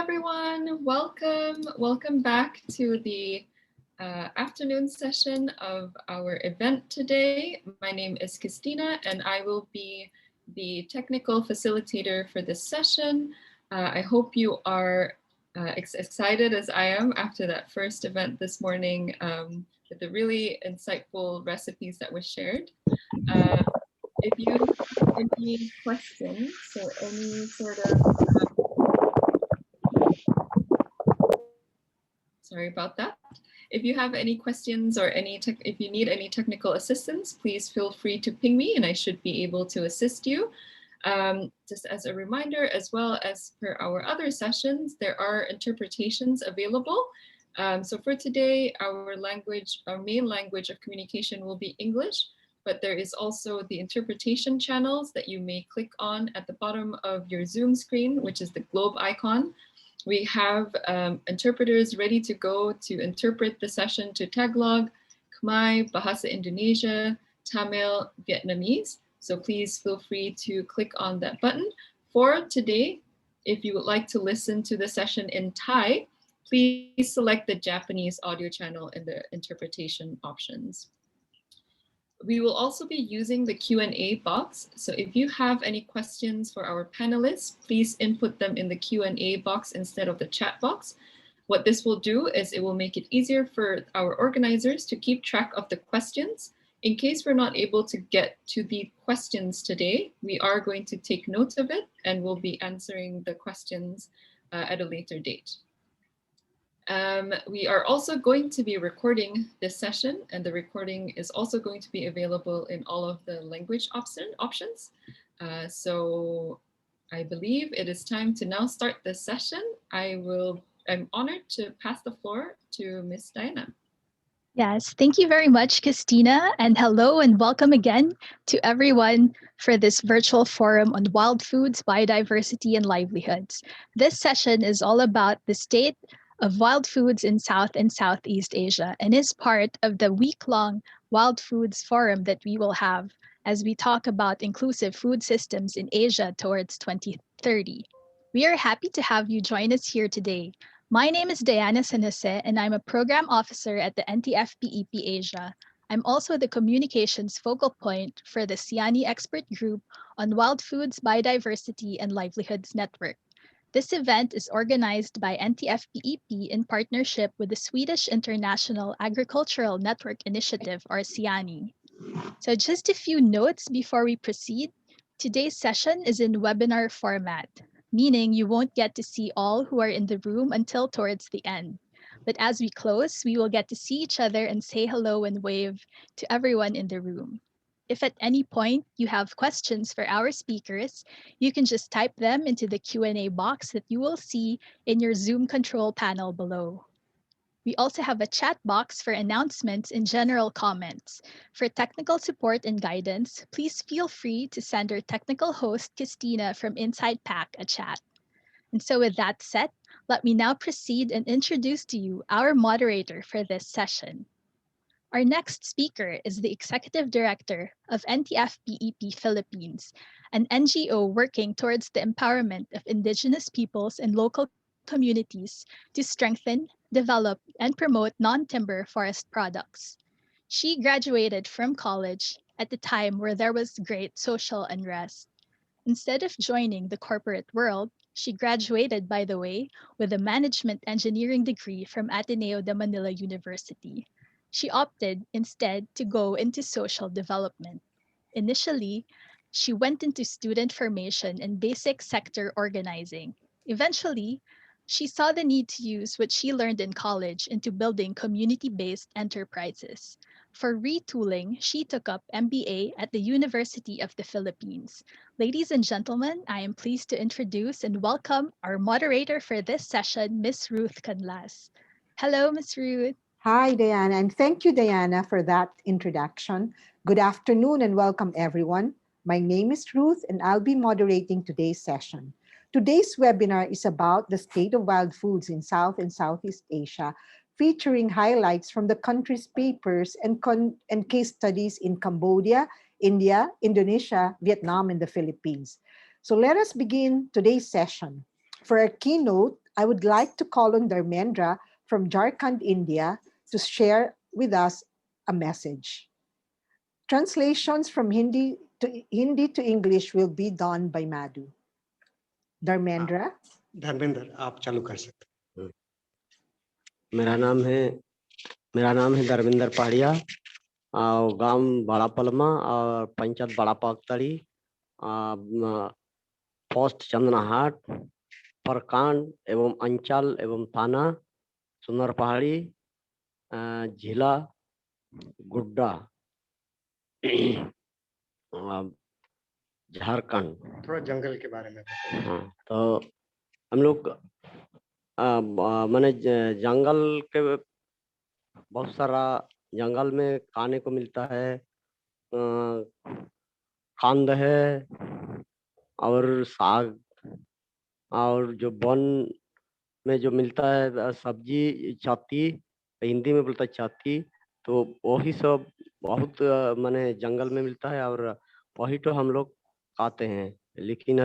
everyone. Welcome back to the afternoon session of our event today. My name is Christina and I will be the technical facilitator for this session. I hope you are excited as I am after that first event this morning with the really insightful recipes that were shared. If you have any questions or any sort of sorry about that. If you have any questions or if you need any technical assistance, please feel free to ping me and I should be able to assist you. Just as a reminder, as well as per our other sessions, there are interpretations available. So for today, our main language of communication will be English, but there is also the interpretation channels that you may click on at the bottom of your Zoom screen, which is the globe icon. We have interpreters ready to go to interpret the session to Tagalog, Khmer, Bahasa Indonesia, Tamil, Vietnamese. So please feel free to click on that button. For today, if you would like to listen to the session in Thai, please select the Japanese audio channel in the interpretation options. We will also be using the Q&A box. So if you have any questions for our panelists, please input them in the Q&A box instead of the chat box. What this will do is it will make it easier for our organizers to keep track of the questions. In case we're not able to get to the questions today, we are going to take note of it and we'll be answering the questions at a later date. We are also going to be recording this session, and the recording is also going to be available in all of the language options. So I believe it is time to now start this session. I'm honored to pass the floor to Ms. Diana. Yes, thank you very much, Christina, and hello and welcome again to everyone for this virtual forum on wild foods, biodiversity, and livelihoods. This session is all about the state of wild foods in South and Southeast Asia and is part of the week-long Wild Foods Forum that we will have as we talk about inclusive food systems in Asia towards 2030. We are happy to have you join us here today. My name is Diana San Jose and I'm a program officer at the NTFP-EP Asia. I'm also the communications focal point for the CIANI Expert Group on Wild Foods, Biodiversity, and Livelihoods Network. This event is organized by NTFP-EP in partnership with the Swedish International Agricultural Network Initiative, or CIANI. So just a few notes before we proceed. Today's session is in webinar format, meaning you won't get to see all who are in the room until towards the end. But as we close, we will get to see each other and say hello and wave to everyone in the room. If at any point you have questions for our speakers, you can just type them into the Q&A box that you will see in your Zoom control panel below. We also have a chat box for announcements and general comments. For technical support and guidance, please feel free to send our technical host, Christina from Inside Pack, a chat. And so with that said, let me now proceed and introduce to you our moderator for this session. Our next speaker is the Executive Director of NTFP-EP Philippines, an NGO working towards the empowerment of indigenous peoples and local communities to strengthen, develop, and promote non-timber forest products. She graduated from college at the time where there was great social unrest. Instead of joining the corporate world, she graduated, by the way, with a management engineering degree from Ateneo de Manila University. She opted instead to go into social development. Initially, she went into student formation and basic sector organizing. Eventually, she saw the need to use what she learned in college into building community-based enterprises. For retooling, she took up MBA at the University of the Philippines. Ladies and gentlemen, I am pleased to introduce and welcome our moderator for this session, Ms. Ruth Canlas. Hello, Ms. Ruth. Hi, Diana, and thank you, Diana, for that introduction. Good afternoon and welcome, everyone. My name is Ruth, and I'll be moderating today's session. Today's webinar is about the state of wild foods in South and Southeast Asia, featuring highlights from the country's papers and case studies in Cambodia, India, Indonesia, Vietnam, and the Philippines. So let us begin today's session. For our keynote, I would like to call on Dharmendra from Jharkhand, India, to share with us a message. Translations from Hindi to English will be done by Madhu. Dharmendra. Dharmendra आप चालू कर सकते हैं। मेरा नाम है धर्मेंद्र पहाड़िया और गांव बड़ा पलमा और पंचायत बड़ा पाकतड़ी, पोस्ट चंदनाहाट, प्रखंड एवं अंचल एवं थाना सुनर पहाड़ी, जिला गुड्डा, झारखंड। थोड़ा जंगल के बारे में बताइए। हाँ, तो हम लोग माने जंगल के बहुत सारा जंगल में खाने को मिलता है, खांड है और साग, और जो वन में जो मिलता है सब्जी छाती, हिंदी में बोलता है छाती, तो वही सब बहुत माने जंगल में मिलता है और वही तो हम लोग खाते हैं। लेकिन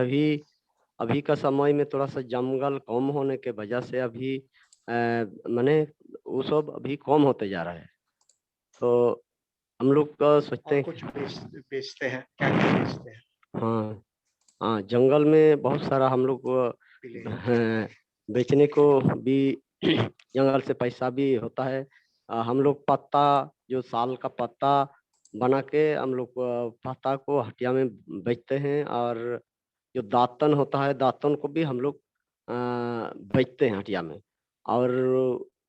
अभी का समय में थोड़ा सा जंगल कम होने के वजह से अभी माने वो सब अभी कम होते जा रहा है। तो हम लोग सोचते हैं कुछ बेचते हैं, क्या बेचते हैं? हाँ हाँ, जंगल में बहुत सारा हम लोग बेचने को भी जंगल से पैसा भी होता है। हम लोग पत्ता, जो साल का पत्ता बना के हम लोग पत्ता को हटिया में बेचते हैं, और जो दातन होता है दातन को भी हम लोग बेचते हैं हटिया में, और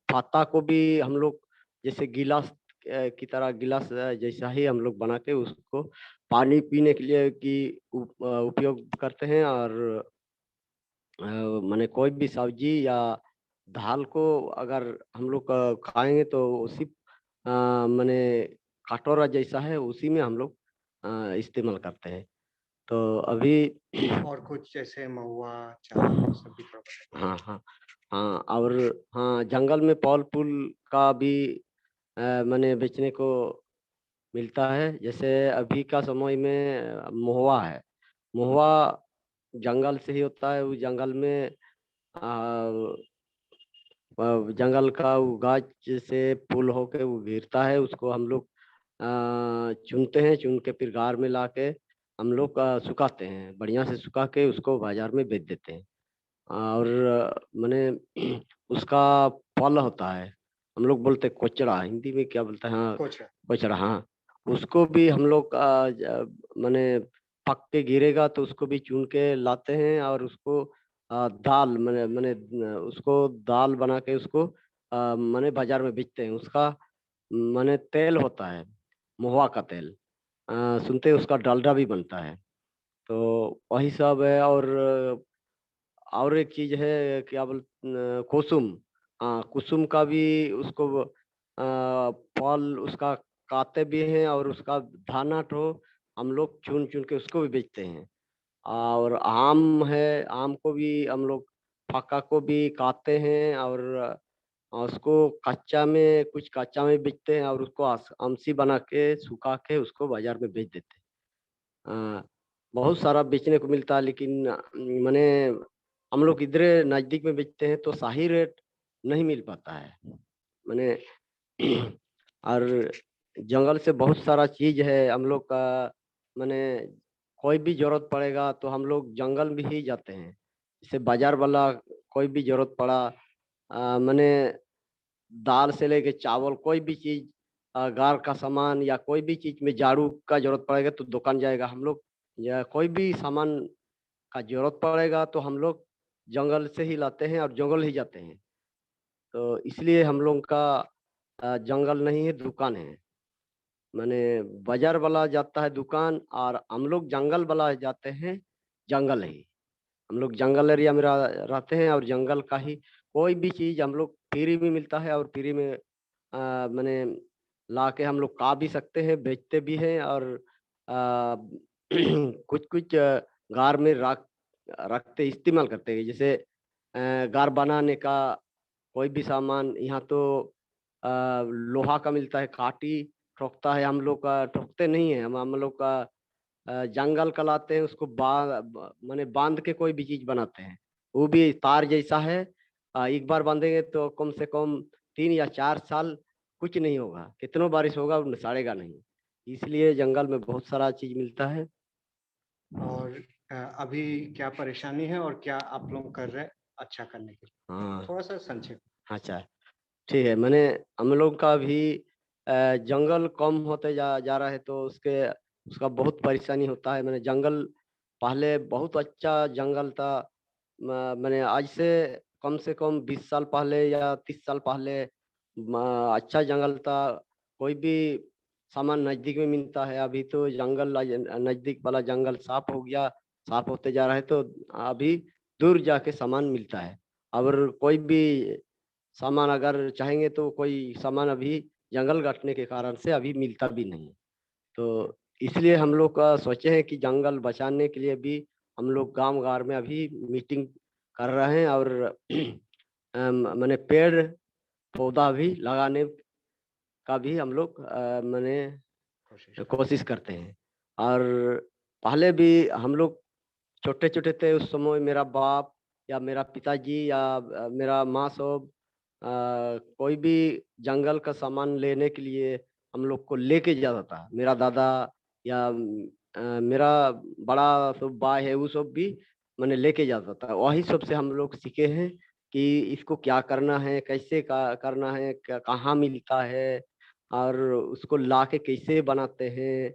पत्ता को भी हम लोग जैसे गिलास की तरह, गिलास जैसा ही हम लोग बना के उसको पानी पीने के लिए की उपयोग करते हैं। और माने कोई भी सब्जी या दाल को अगर हम लोग खाएंगे तो उसी माने कटोरा जैसा है उसी में हम लोग इस्तेमाल करते हैं। तो अभी और कुछ जैसे महुआ, चावल सब भी थोड़ा। हाँ हाँ हाँ, और हाँ, जंगल में फल फूल का भी माने बेचने को मिलता है। जैसे अभी का समय में महुआ है, महुआ जंगल से ही होता है। वो जंगल में जंगल का वो गाछ से फूल होके वो गिरता है, उसको हम लोग चुनते हैं, चुन के फिर गार में ला के हम लोग सुखाते हैं, बढ़िया से सुखा के उसको बाजार में बेच देते हैं। और माने उसका फल होता है, हम लोग बोलते हैं कोचड़ा, हिंदी में क्या बोलते हैं? हाँ, कोचड़ा। हाँ, उसको भी हम लोग माने पक के गिरेगा तो उसको भी चुन के लाते हैं, और उसको दाल माने उसको दाल बना के उसको माने बाजार में बेचते हैं। उसका माने तेल होता है, महुआ का तेल, सुनते हैं उसका डालडा भी बनता है। तो वही सब है। और एक चीज है, क्या बोल, कुसुम। हाँ, कुसुम का भी उसको फल उसका काते भी हैं, और उसका दाना तो हम लोग चुन चुन के उसको भी बेचते हैं। और आम है, आम को भी हम लोग पका को भी काटते हैं, और उसको कच्चा में, कुछ कच्चा में बेचते हैं, और उसको आमसी बना के सुखा के उसको बाजार में बेच देते हैं। बहुत सारा बेचने को मिलता है, लेकिन माने हम लोग इधर नजदीक में बेचते हैं तो सही रेट नहीं मिल पाता है माने। और जंगल से बहुत सारा चीज है हम लोग का, माने कोई भी जरूरत पड़ेगा तो हम लोग जंगल में ही जाते हैं। जैसे बाजार वाला कोई भी जरूरत पड़ा, माने दाल से लेके चावल, कोई भी चीज, गार का सामान या कोई भी चीज में झाड़ू का जरूरत पड़ेगा तो दुकान जाएगा हम लोग, या कोई भी सामान का जरूरत पड़ेगा तो हम लोग जंगल से ही लाते हैं और जंगल ही जाते हैं। तो इसलिए हम लोग का जंगल नहीं है, दुकान है। माने बाजार वाला जाता है दुकान, और हम लोग जंगल वाला जाते हैं जंगल ही। हम लोग जंगल एरिया में रहते हैं, और जंगल का ही कोई भी चीज हम लोग फ्री में मिलता है, और फ्री में माने ला के हम लोग खा भी सकते हैं, बेचते भी हैं। और कुछ कुछ गार में रखते इस्तेमाल करते हैं। जैसे गार बनाने का कोई भी सामान यहाँ तो लोहा का मिलता है, काटी ठोकता है, हम लोग का ठोकते नहीं है, हम लोग का जंगल का लाते हैं, उसको माने बांध के कोई भी चीज बनाते हैं। वो भी तार जैसा है, एक बार बांधेंगे तो कम से कम 3 या 4 साल कुछ नहीं होगा, कितनों बारिश होगा वो सड़ेगा नहीं। इसलिए जंगल में बहुत सारा चीज मिलता है। और अभी क्या परेशानी है और क्या आप लोग कर रहे हैं अच्छा करने के लिए? हाँ थोड़ा सा संक्षेप। अच्छा ठीक है। मैंने हम लोग का भी जंगल कम होते जा रहा है तो उसका बहुत परेशानी होता है। मैंने जंगल पहले बहुत अच्छा जंगल था। मैंने आज से कम 20 साल पहले या 30 साल पहले अच्छा जंगल था। कोई भी सामान नजदीक में मिलता है। अभी तो जंगल नजदीक वाला जंगल साफ हो गया, साफ होते जा रहा है तो अभी दूर जाके सामान मिलता है। और कोई भी सामान अगर चाहेंगे तो कोई सामान अभी जंगल काटने के कारण से अभी मिलता भी नहीं। तो इसलिए हम लोग का सोचे हैं कि जंगल बचाने के लिए भी हम लोग गांव में अभी मीटिंग कर रहे हैं और मैंने पेड़ पौधा भी लगाने का भी हम लोग मैंने कोशिश करते हैं। और पहले भी हम लोग छोटे छोटे थे उस समय मेरा बाप या मेरा पिताजी या मेरा माँ सब कोई भी जंगल का सामान लेने के लिए हम लोग को लेके जाता था। मेरा दादा या मेरा बड़ा सब भाई है वो सब भी मैंने लेके जाता था। वही सब से हम लोग सीखे हैं कि इसको क्या करना है, कैसे करना है, कहाँ मिलता है और उसको लाके कैसे बनाते हैं।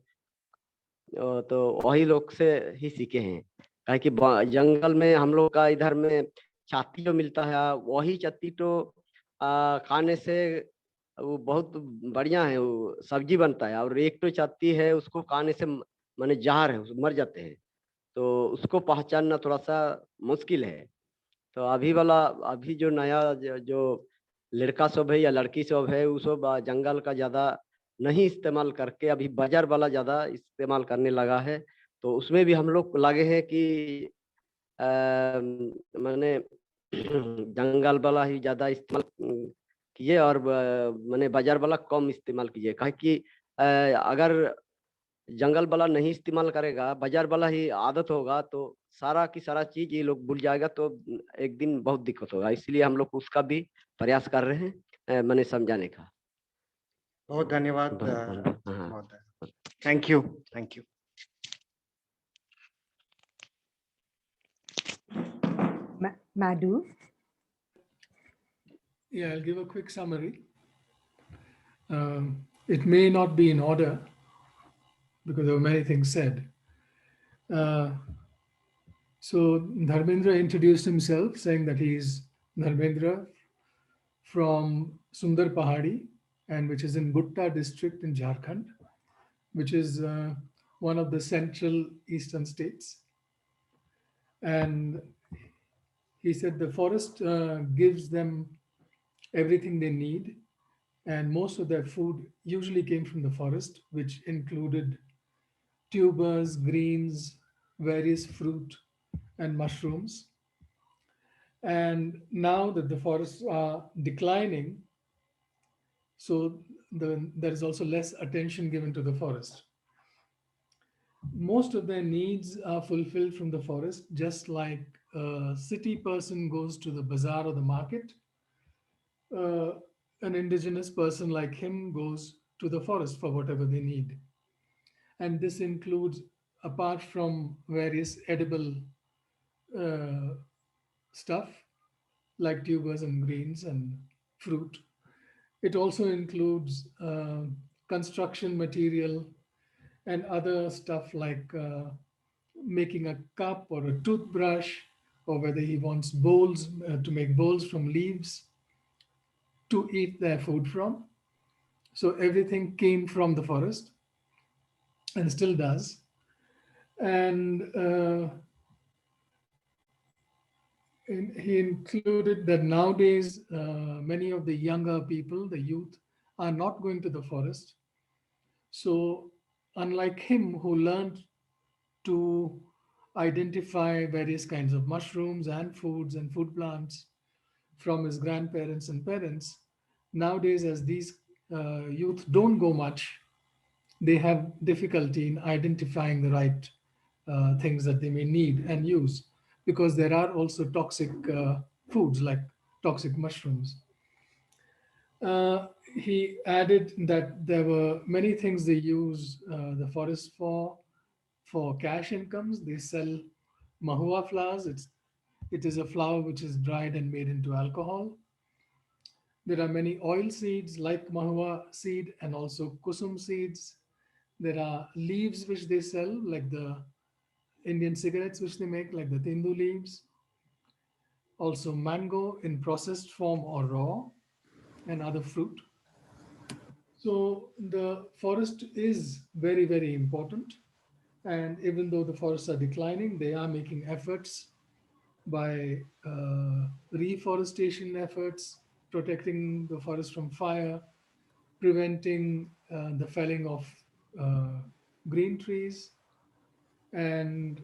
तो वही लोग से ही सीखे हैं। काहे कि जंगल में हम लोग का इधर में चाती जो मिलता है वही चाती तो खाने से वो बहुत बढ़िया है, वो सब्जी बनता है। और एक तो चाती है उसको खाने से माने जहर है, मर जाते हैं। तो उसको पहचानना थोड़ा सा मुश्किल है। तो अभी जो नया जो लड़का सब है या लड़की सब है वो सब जंगल का ज्यादा नहीं इस्तेमाल करके अभी बाजार वाला ज्यादा इस्तेमाल करने लगा है। तो उसमें भी हम लोग लगे हैं कि मैंने जंगल वाला ही ज्यादा इस्तेमाल कीजिए और मैंने बाजार वाला कम इस्तेमाल कीजिए। काहे कि अगर जंगल वाला नहीं इस्तेमाल करेगा, बाजार वाला ही आदत होगा तो सारा की सारा चीज ये लोग भूल जाएगा तो एक दिन बहुत दिक्कत होगा। इसलिए हम लोग उसका भी प्रयास कर रहे हैं मैंने समझाने का। बहुत धन्यवाद। हाँ। Thank you, thank you. Madhu? Yeah, I'll give a quick summary. It may not be in order because there were many things said. So Dharmendra introduced himself saying that he's Dharmendra from Sundar Pahadi, and which is in Bhutta district in Jharkhand, which is one of the central eastern states. And he said the forest gives them everything they need, and most of their food usually came from the forest, which included tubers, greens, various fruit, and mushrooms. And now that the forests are declining, so there is also less attention given to the forest. Most of their needs are fulfilled from the forest, just like a city person goes to the bazaar or the market. An indigenous person like him goes to the forest for whatever they need. And this includes, apart from various edible stuff like tubers and greens and fruit, it also includes construction material and other stuff like making a cup or a toothbrush, or whether he wants bowls to make bowls from leaves to eat their food from. So everything came from the forest and still does. And he included that nowadays many of the younger people, the youth, are not going to the forest. So unlike him, who learned to identify various kinds of mushrooms and foods and food plants from his grandparents and parents, nowadays as these youth don't go much, they have difficulty in identifying the right things that they may need and use, because there are also toxic foods like toxic mushrooms. He added that there were many things they use the forest for cash incomes. They sell mahua flowers. It is a flower which is dried and made into alcohol. There are many oil seeds like mahua seed and also kusum seeds. There are leaves which they sell, like the Indian cigarettes which they make, like the tindu leaves. Also mango in processed form or raw, and other fruit. So the forest is very, very important. And even though the forests are declining, they are making efforts by reforestation efforts, protecting the forest from fire, preventing the felling of uh, green trees. And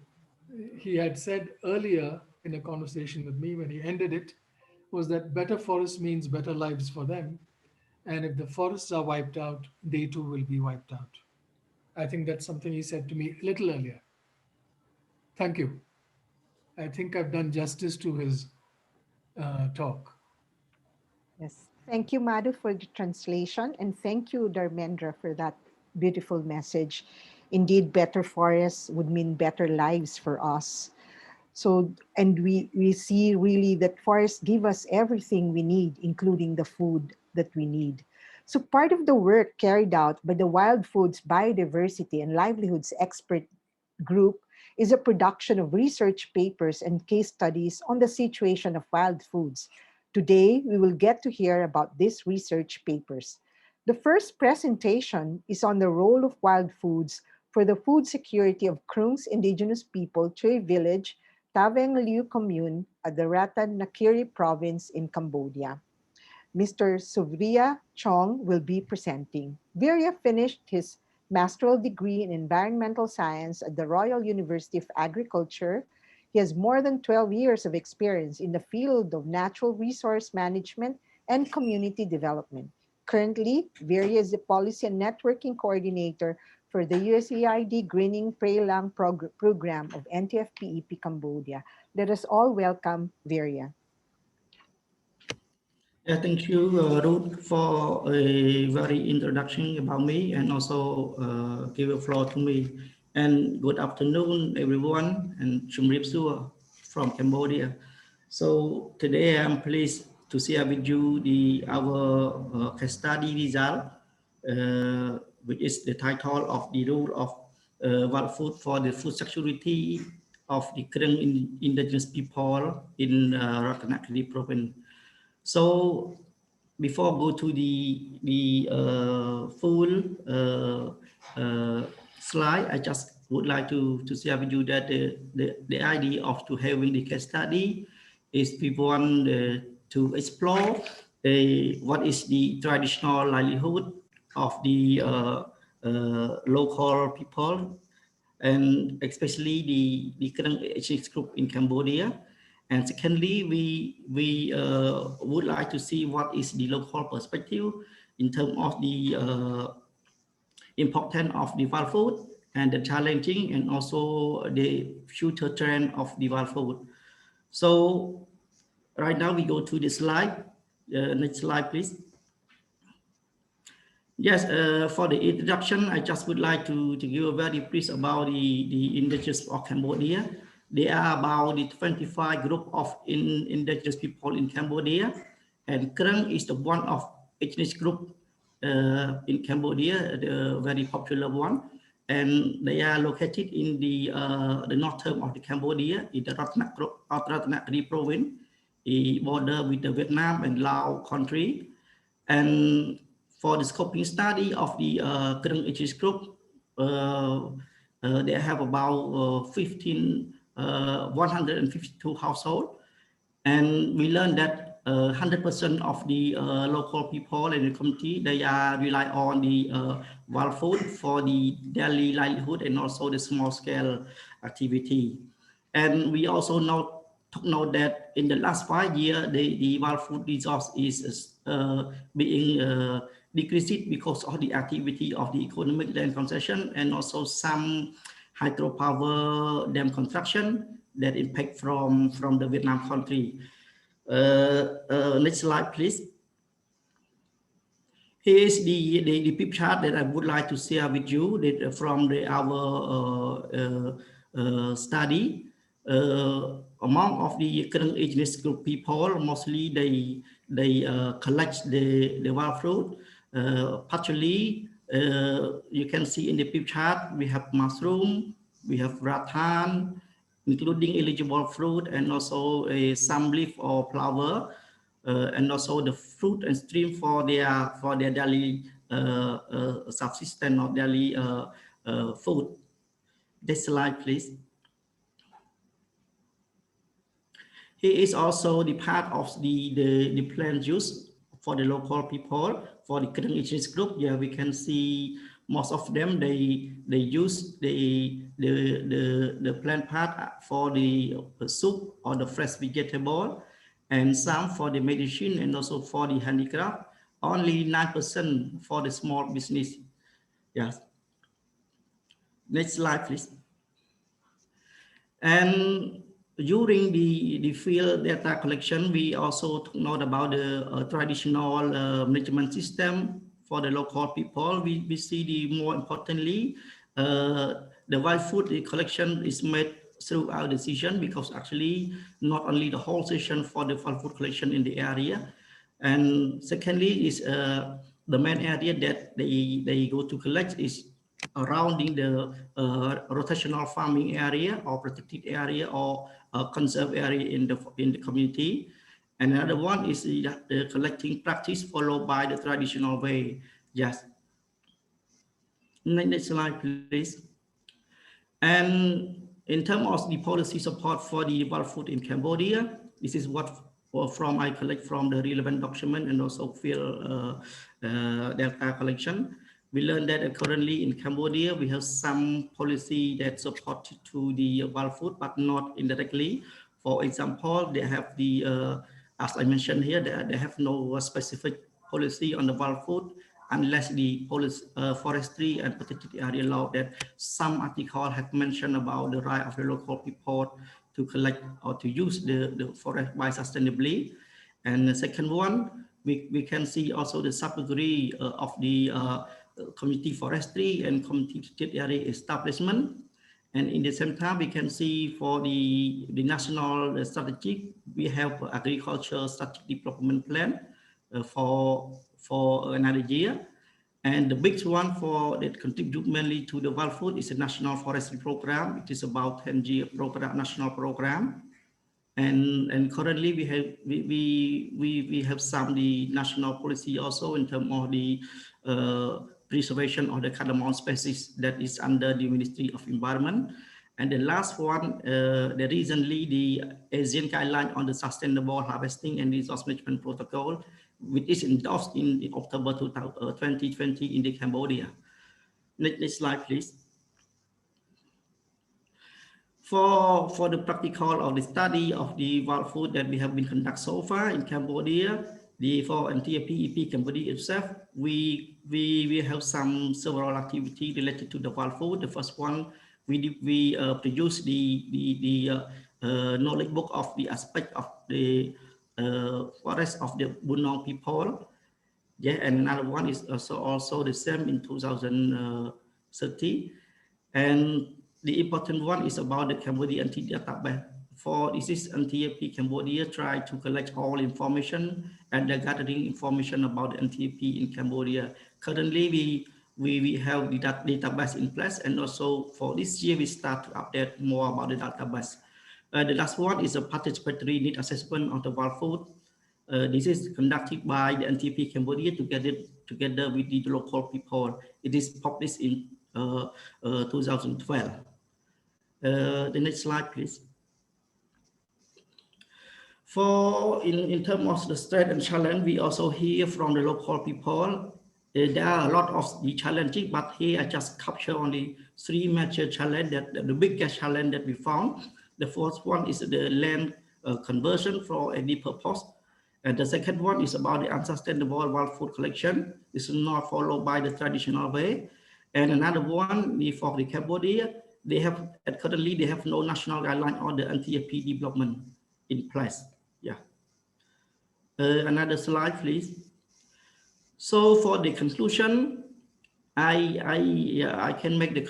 he had said earlier in a conversation with me when he ended it, was that better forest means better lives for them. And if the forests are wiped out, they too will be wiped out. I think that's something he said to me a little earlier. Thank you. I think I've done justice to his talk. Yes. Thank you, Madhu, for the translation. And thank you, Dharmendra, for that beautiful message. Indeed, better forests would mean better lives for us. So, and we see really that forests give us everything we need, including the food that we need. So part of the work carried out by the Wild Foods Biodiversity and Livelihoods Expert Group is a production of research papers and case studies on the situation of wild foods. Today, we will get to hear about these research papers. The first presentation is on the role of wild foods for the food security of Krung's indigenous people to a village, Taveng Liu Commune, at the Ratanakiri province in Cambodia. Mr. Suvria Chong will be presenting. Virya finished his master's degree in environmental science at the Royal University of Agriculture. He has more than 12 years of experience in the field of natural resource management and community development. Currently, Virya is the policy and networking coordinator for the USAID Greening Prelang program of NTFP-EP Cambodia. Let us all welcome Virya. Yeah, thank you, Ruth, for a very introduction about me and also give a floor to me. And good afternoon, everyone, and Chumrip Sua from Cambodia. So today I'm pleased to share with you our case study result, which is the title of the role of wild food for the food security of the Krung indigenous people in Ratanakiri province. So before I go to the full slide, I just would like to share with you that the idea of to having the case study is we want to explore what is the traditional livelihood of the local people, and especially the current ethnic group in Cambodia. And secondly, we would like to see what is the local perspective in terms of the importance of the wild food and the challenging and also the future trend of the wild food. So right now we go to the slide. Next slide, please. Yes, for the introduction, I just would like to give a very brief about the indigenous of Cambodia. There are about the 25 group of indigenous people in Cambodia, and Krung is the one of ethnic group in Cambodia, the very popular one, and they are located in the northern of the Cambodia, in the Ratanakiri province, the border with the Vietnam and Laos country, and for the scoping study of the Krung ethnic group, they have about 152 households, and we learned that 100% of the local people in the community, they are rely on the wild food for the daily livelihood and also the small scale activity. And we also took note that in the last 5 years, the wild food resource is being decreased because of the activity of the economic land concession and also some hydropower dam construction that impact from the Vietnam country. Next slide, please. Here is the pip chart that I would like to share with you that from our study. Among of the current age group people, mostly they collect the wild fruit. Partially, you can see in the pip chart we have mushroom, we have rattan, including eligible fruit, and also some leaf or flower. And also the fruit and stream for their daily subsistence or daily food. Next slide, please. Here is also the part of the plant use for the local people, for the current age group. Yeah, we can see most of them they use the plant part for the soup or the fresh vegetable, and some for the medicine and also for the handicraft. Only 9% for the small business. Yes. Next slide, please. And during the field data collection, we also took note about the traditional management system for the local people. We see the more importantly, the wild food collection is made through our decision, because actually not only the whole session for the wild food collection in the area, and secondly is the main area that they go to collect is surrounding the rotational farming area or protected area or conserved area in the community. And another one is the collecting practice followed by the traditional way. Yes. Next slide, please. And in terms of the policy support for the wild food in Cambodia, this is what from I collect from the relevant document and also field data collection. We learned that currently in Cambodia, we have some policy that support to the wild food, but not indirectly. For example, they have the, as I mentioned here, they have no specific policy on the wild food, unless the policy, forestry and protected area law that some article have mentioned about the right of the local people to collect or to use the forest by sustainably. And the second one, we can see also the subcategory of the community forestry and community protected area establishment. And in the same time, we can see for the national strategy, we have agriculture strategic development plan for another year. And the big one for that contribute mainly to the wild food is the National Forestry Program. It is about 10-year program, national program. And currently we have some the national policy also in terms of the preservation of the cardamom species that is under the Ministry of Environment. And the last one, the recently the Asean Guideline on the Sustainable Harvesting and Resource Management Protocol, which is endorsed in October 2020 in the Cambodia. Next slide, please. For the practical of the study of the wild food that we have been conduct so far in Cambodia, for NTFP-EP Cambodia itself, we have several activities related to the wild food. The first one, we produce the knowledge book of the aspect of the forest of the Bunong people. Yeah, and another one is also the same in 2030. And the important one is about the Cambodia database. For this is NTFP Cambodia try to collect all information and the gathering information about the NTFP in Cambodia. Currently, we have the database in place, and also for this year we start to update more about the database. The last one is a participatory need assessment of the wild food. This is conducted by the NTFP Cambodia together with the local people. It is published in 2012. The next slide, please. For in terms of the strength and challenge, we also hear from the local people. There are a lot of the challenges, but here I just capture only three major challenges that the biggest challenge that we found. The first one is the land conversion for any purpose. And the second one is about the unsustainable wild food collection. It's not followed by the traditional way. And another one, for the Cambodia, currently they have no national guideline on the NTFP development in place. Yeah. Another slide, please. So for the conclusion, I can make the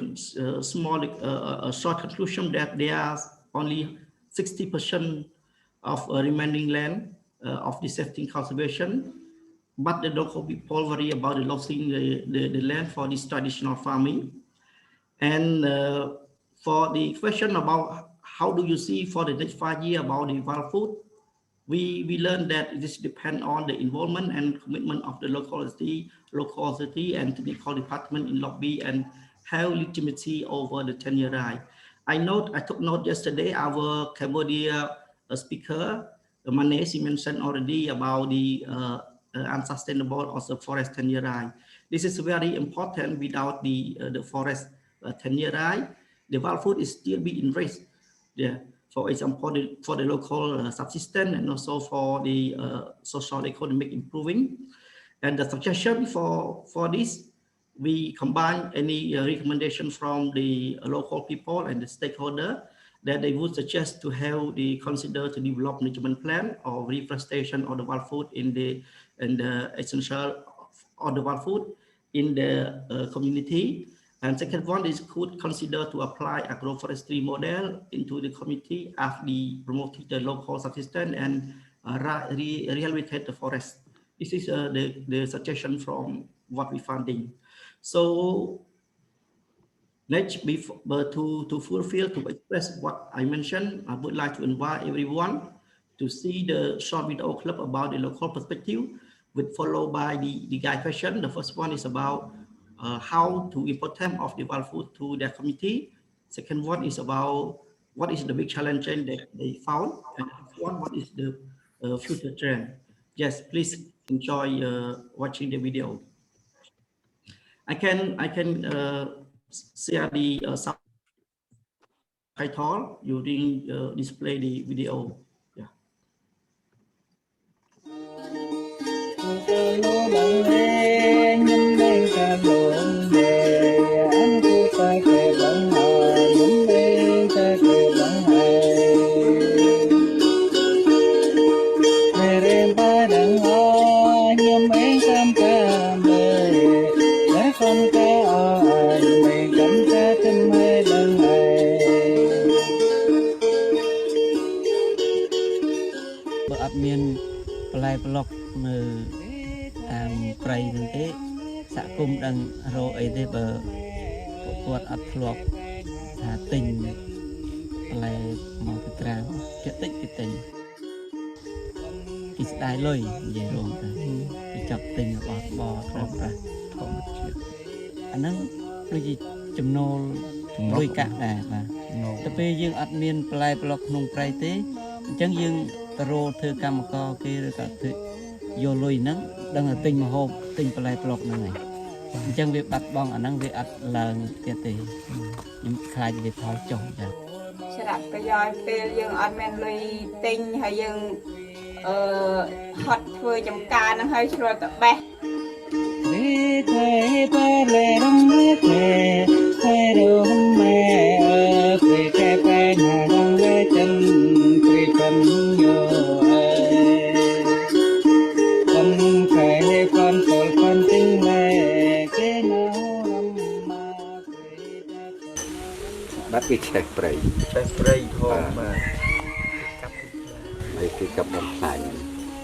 short conclusion that there are only 60% of remaining land of the shifting cultivation, but the local people worry about losing the land for this traditional farming. And for the question about how do you see for the next 5 years about the wild food, we learned that this depends on the involvement and commitment of the locality and technical department in lobby and have legitimacy over the 10-year right. I took note yesterday our Cambodia speaker, Manes, he mentioned already about the unsustainable also forest 10-year right. This is very important. Without the forest 10-year right, the wild food is still being raised. Yeah. For example, for the local subsistence and also for the social economic improving. And the suggestion for this, we combine any recommendation from the local people and the stakeholder that they would suggest to have the consider to develop management plan or reforestation of the wild food in the essential of the wild food in the community. And second one is could consider to apply agroforestry model into the community after promoting the local subsistence and rehabilitate the forest. This is the suggestion from what we funding. So next, before to fulfill, to express what I mentioned, I would like to invite everyone to see the short video clip about the local perspective, with followed by the guide question. The first one is about how to import them of the wild food to their community. Second one is about what is the big challenge that they found, and the one, what is the future trend. Yes, please enjoy watching the video. I can share the subtitle using display the video. Yeah. Admin pelai pelokនៅតាមព្រៃនឹងទេសហគមន៍ដឹងរកអីទេបើគាត់អត់ធ្លាប់ថាទិញបន្លែមកពីក្រៅគេតិចគេទិញគេស្ដាយលុយនិយាយរួមទៅគេចាប់ទិញរបស់បរប្រើប្រាស់ធម្មជាតិអាហ្នឹងដូចជាចំណូលលុយកាក់ដែរបាទទៅពេលយើងអត់មានបន្លែប្លុកក្នុងព្រៃទេអញ្ចឹងយើងទៅរកធ្វើកម្មករគេឬក៏ធ្វើយកលុយហ្នឹងដឹងតែទិញម្ហូបទិញបន្លែប្លុកហ្នឹងហើយអញ្ចឹងវាបាត់បង់អាហ្នឹងវាអត់ឡើងទៀតទេខ្ញុំខ្លាចវាថយចុះចា៎ស្រាប់ប្រយោជន៍ពេលយើងអត់មានលុយទិញហើយយើងហត់ធ្វើចំការហ្នឹងហើយឆ្លល់តបេះបាត់ពីឆ្កែព្រៃធំបាទហើយគេកាប់បំផ្លាញ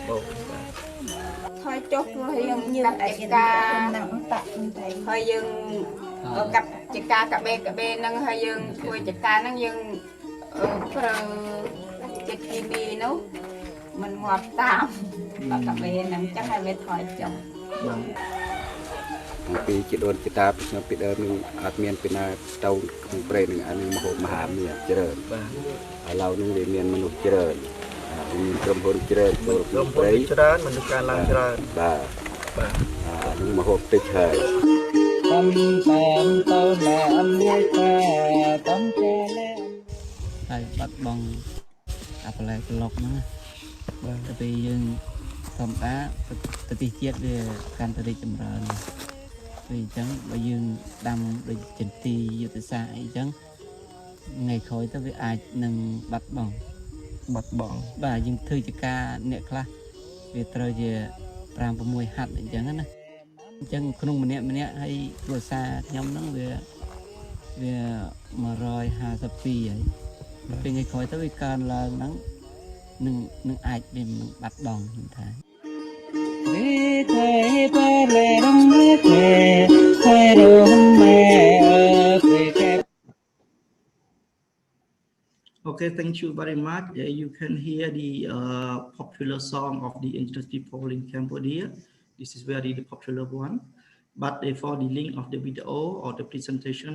បោកបាទថយចុះព្រោះយើងញើសឯកាហើយយើងកាប់ចកាកាបេហ្នឹងហើយយើងធ្វើចកាហ្នឹងយើងប្រើចិត្តគីមីនោះมันងាប់តាមកាបេហ្នឹងចឹងហើយវាថយចុះពីជាដូនជាតាពីខ្ញុំពីដើមនឹងអត់មានពីណាទៅក្នុងព្រៃនឹងអានឹងមហូបមហាមានច្រើនបាទឥឡូវនេះវាមានមនុស្សច្រើនមានក្រុមហ៊ុនច្រើនក្រុមហ៊ុនច្រើនមនុស្សការឡើងច្រើនបាទអានឹងមហូបតិចហើយតាមទៅណាអំណាចតាមចាលែហើយបាត់បង់អាបន្លែប្លុកហ្នឹងបាទទៅពេលយើងធម្មតាប្រទេសជាតិវាកាន់តែរីកចម្រើនអញ្ចឹងបើយើងដាំដូចចន្ទីយុទ្ធសាស្ត្រអីចឹងថ្ងៃក្រោយទៅវាអាចនឹងបាត់បង់បាទយើងធ្វើជាការអ្នកខ្លះ វាត្រូវជា5 6ហាត់អញ្ចឹងណាអញ្ចឹងក្នុងម្នាក់ហើយគ្រួសារខ្ញុំហ្នឹងវា152ហើយពេលថ្ងៃក្រោយទៅវាកើនឡើងហ្នឹងនឹងអាចវាមិនបាត់បង់ខ្ញុំថា Okay, thank you very much. You can hear the popular song of the indigenous people in Cambodia. This is very the popular one. But for the link of the video or the presentation,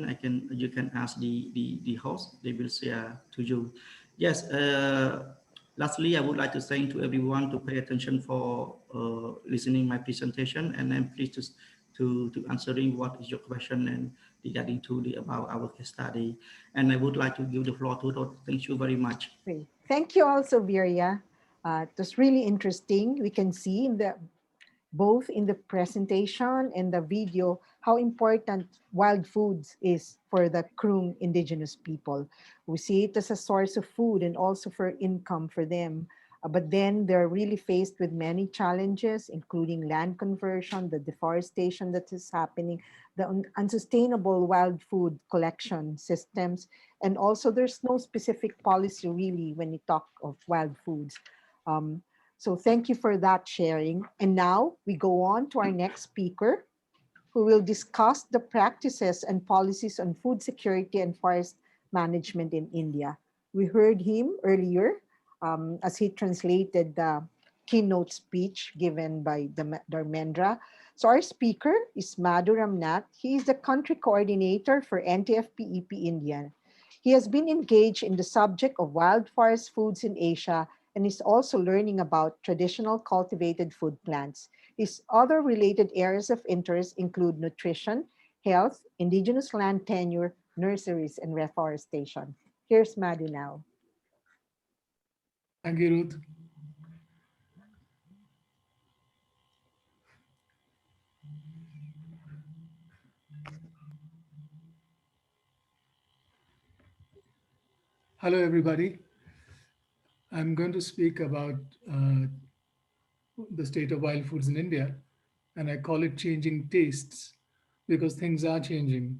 you can ask the host. They will share to you. Yes. Lastly, I would like to thank to everyone to pay attention for listening my presentation, and I'm pleased to answering what is your question and regarding to about our case study. And I would like to give the floor to Rod. Thank you very much. Great. Thank you also, Virya. It was really interesting. We can see both in the presentation and the video how important wild foods is for the Kroon indigenous people. We see it as a source of food and also for income for them. But then they're really faced with many challenges, including land conversion, the deforestation that is happening, the unsustainable wild food collection systems, and also there's no specific policy really when you talk of wild foods. So thank you for that sharing. And now we go on to our next speaker, who will discuss the practices and policies on food security and forest management in India. We heard him earlier as he translated the keynote speech given by Dharmendra. So our speaker is Madhu Ramnath. He is the country coordinator for NTFP-EP India. He has been engaged in the subject of wild forest foods in Asia and is also learning about traditional cultivated food plants. His other related areas of interest include nutrition, health, indigenous land tenure, nurseries, and reforestation. Here's Madhu now. Thank you, Ruth. Hello, everybody. I'm going to speak about the state of wild foods in India, and I call it changing tastes because things are changing.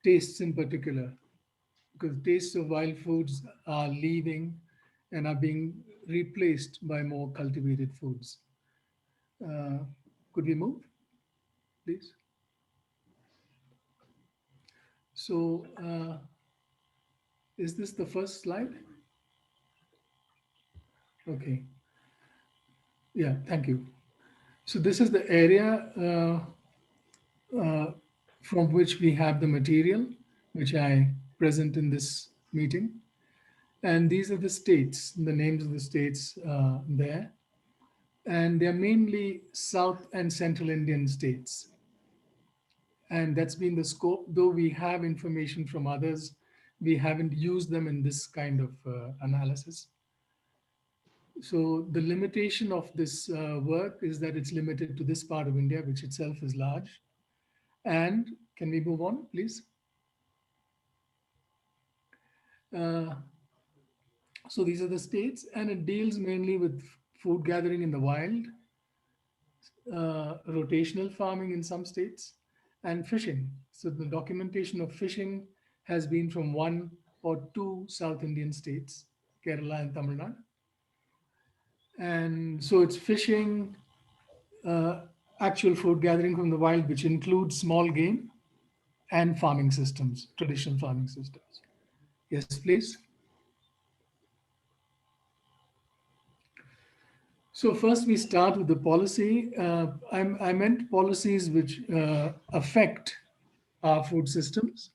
Tastes in particular, because tastes of wild foods are leaving and are being replaced by more cultivated foods. Could we move, please? So, is this the first slide? Okay. Yeah, thank you. So this is the area from which we have the material, which I present in this meeting. And these are the states, the names of the states there. And they're mainly South and Central Indian states. And that's been the scope, though we have information from others, we haven't used them in this kind of analysis. So the limitation of this work is that it's limited to this part of India, which itself is large. And can we move on, please? So these are the states, and it deals mainly with food gathering in the wild, rotational farming in some states, and fishing. So the documentation of fishing has been from 1 or 2 South Indian states, Kerala and Tamil Nadu. And so it's fishing, actual food gathering from the wild, which includes small game and farming systems, traditional farming systems. Yes, please. So first we start with the policy. I meant policies which affect our food systems.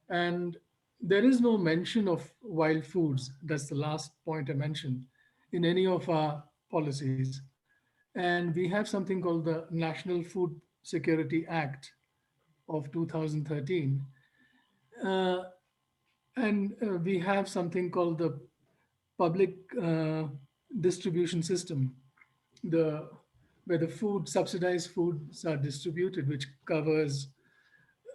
And there is no mention of wild foods, that's the last point I mentioned, in any of our policies. And we have something called the National Food Security Act of 2013. And we have something called the public distribution system, where the subsidized foods are distributed, which covers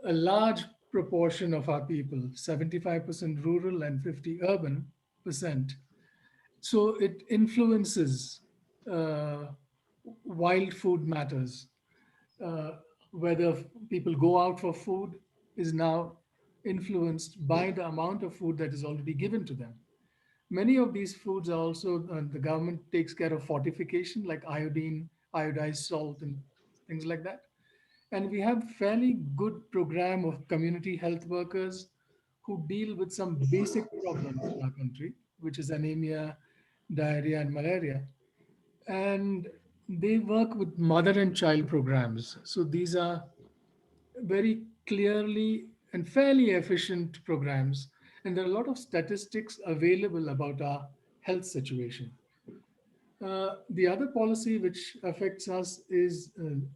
a large proportion of our people, 75% rural and 50 urban %. So it influences wild food matters. Uh, Whether people go out for food is now influenced by the amount of food that is already given to them. Many of these foods are also, the government takes care of fortification like iodine, iodized salt, and things like that. And we have fairly good program of community health workers who deal with some basic problems in our country, which is anemia, diarrhea, and malaria. And they work with mother and child programs. So these are very clearly and fairly efficient programs. And there are a lot of statistics available about our health situation. The other policy which affects us is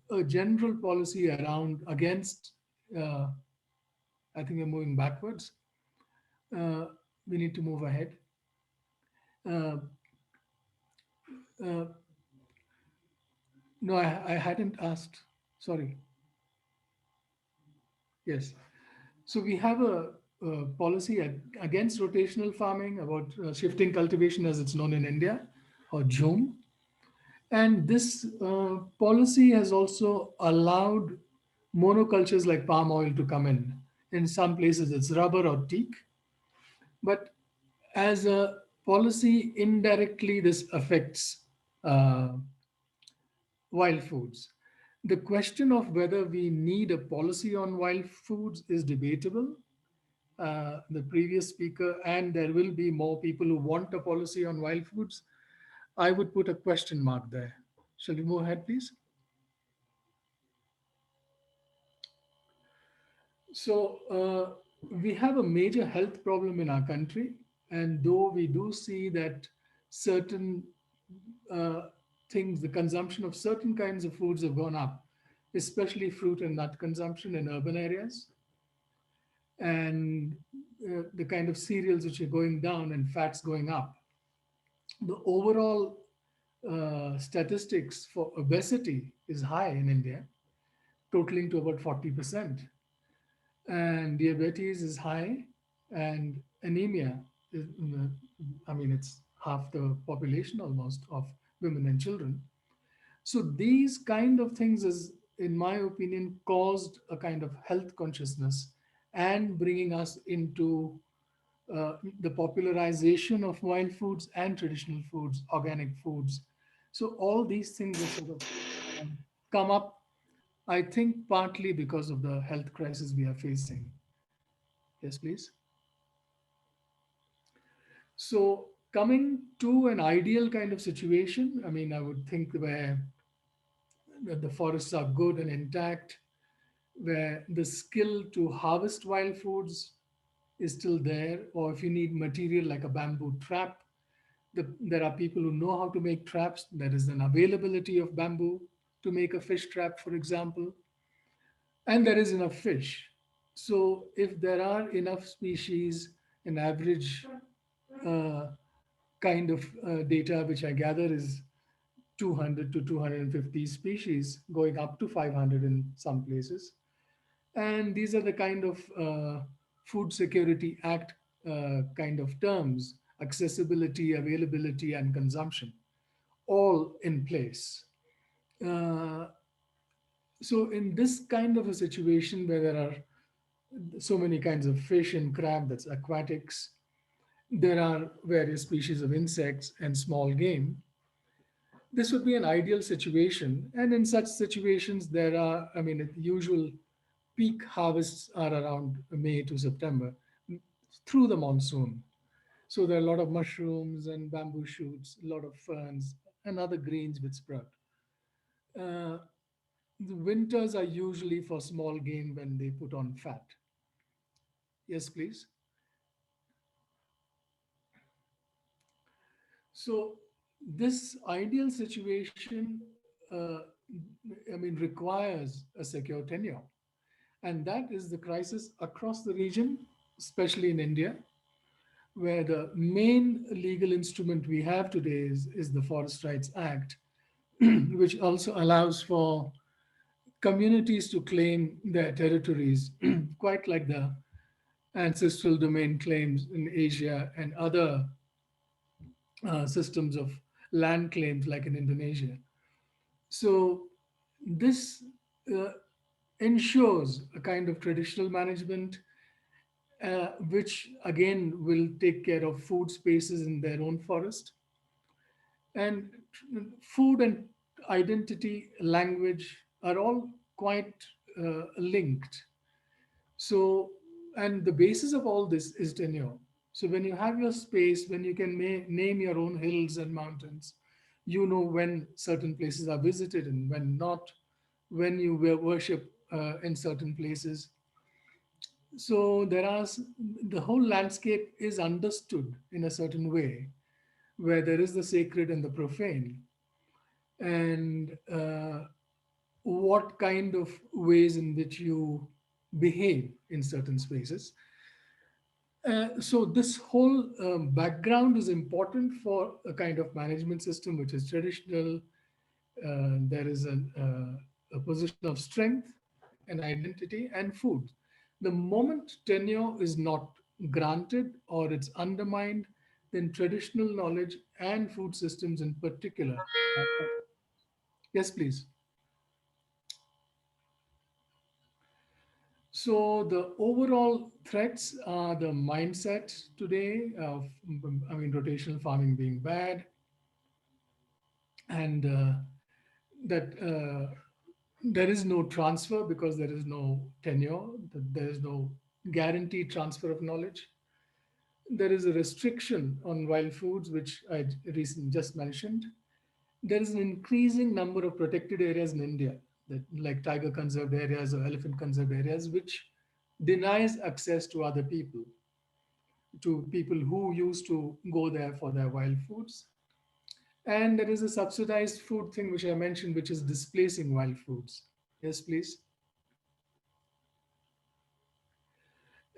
a general policy around against, uh, I think we're moving backwards. We need to move ahead. Uh, uh, no, I hadn't asked. Sorry. Yes. So we have a policy against rotational farming, about shifting cultivation as it's known in India, or JOOM. And this policy has also allowed monocultures like palm oil to come in. In some places, it's rubber or teak. But as a policy, indirectly, this affects wild foods. The question of whether we need a policy on wild foods is debatable. The previous speaker, and there will be more people who want a policy on wild foods. I would put a question mark there. Shall we move ahead, please? So we have a major health problem in our country, and though we do see that certain uh, things, the consumption of certain kinds of foods have gone up, especially fruit and nut consumption in urban areas, and the kind of cereals which are going down and fats going up. The overall statistics for obesity is high in India, totaling to about 40%. And diabetes is high, and anemia is, I mean, it's half the population almost of women and children. So these kind of things is, in my opinion, caused a kind of health consciousness and bringing us into the popularization of wild foods and traditional foods, organic foods. So all these things have sort of come up, I think, partly because of the health crisis we are facing. Yes, please. So coming to an ideal kind of situation, I mean, I would think where the forests are good and intact, where the skill to harvest wild foods is still there, or if you need material like a bamboo trap, there are people who know how to make traps. There is an availability of bamboo to make a fish trap, for example, and there is enough fish. So if there are enough species, an average uh, kind of data which I gather is 200 to 250 species, going up to 500 in some places. And these are the kind of Food Security Act kind of terms: accessibility, availability, and consumption, all in place. Uh, so in this kind of a situation where there are so many kinds of fish and crab, that's aquatics, there are various species of insects and small game, this would be an ideal situation. And in such situations, there are, I mean, the usual peak harvests are around May to September through the monsoon. So there are a lot of mushrooms and bamboo shoots, a lot of ferns and other greens which sprout. Uh, the winters are usually for small game when they put on fat. Yes, please. So this ideal situation, I mean, requires a secure tenure. And that is the crisis across the region, especially in India, where the main legal instrument we have today is the Forest Rights Act, which also allows for communities to claim their territories, quite like the ancestral domain claims in Asia and other systems of land claims like in Indonesia. So this ensures a kind of traditional management, which again will take care of food spaces in their own forest. And food and identity, language are all quite linked. So, and the basis of all this is tenure. So when you have your space, when you can name your own hills and mountains, you know when certain places are visited and when not, when you worship in certain places. So the whole landscape is understood in a certain way, where there is the sacred and the profane, and what kind of ways in which you behave in certain spaces. So this whole background is important for a kind of management system which is traditional. There is a position of strength and identity and food. The moment tenure is not granted or it's undermined, then traditional knowledge and food systems in particular. Yes, please. So the overall threats are the mindset today of, rotational farming being bad, and that there is no transfer because there is no tenure, that there is no guaranteed transfer of knowledge. There is a restriction on wild foods, which I recently just mentioned. There is an increasing number of protected areas in India, that like tiger conserved areas or elephant conserved areas, which denies access to people who used to go there for their wild foods. And there is a subsidized food thing which I mentioned, which is displacing wild foods. Yes, please.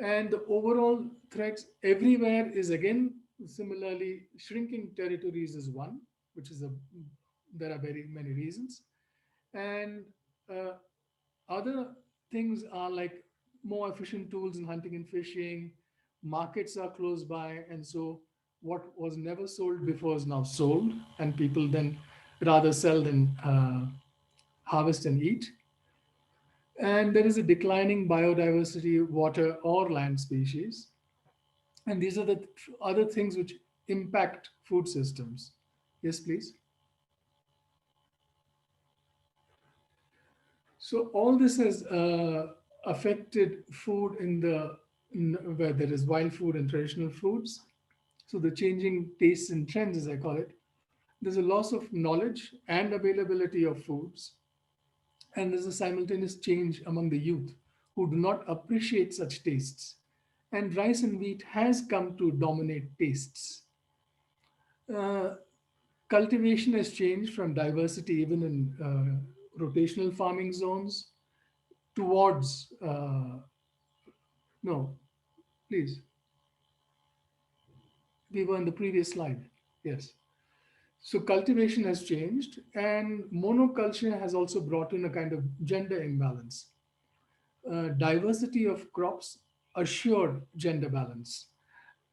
And the overall threats everywhere is again similarly shrinking territories is one, which is there are very many reasons. And uh, other things are like more efficient tools in hunting and fishing, markets are close by, and so what was never sold before is now sold, and people then rather sell than harvest and eat. And there is a declining biodiversity, water or land species. And these are the other things which impact food systems. Yes, please. So all this has affected food where there is wild food and traditional foods. So the changing tastes and trends, as I call it, there's a loss of knowledge and availability of foods. And there's a simultaneous change among the youth who do not appreciate such tastes. And rice and wheat has come to dominate tastes. Uh, Cultivation has changed from diversity, even in rotational farming zones, towards, no, please. We were in the previous slide. Yes. So cultivation has changed, and monoculture has also brought in a kind of gender imbalance. Diversity of crops assured gender balance.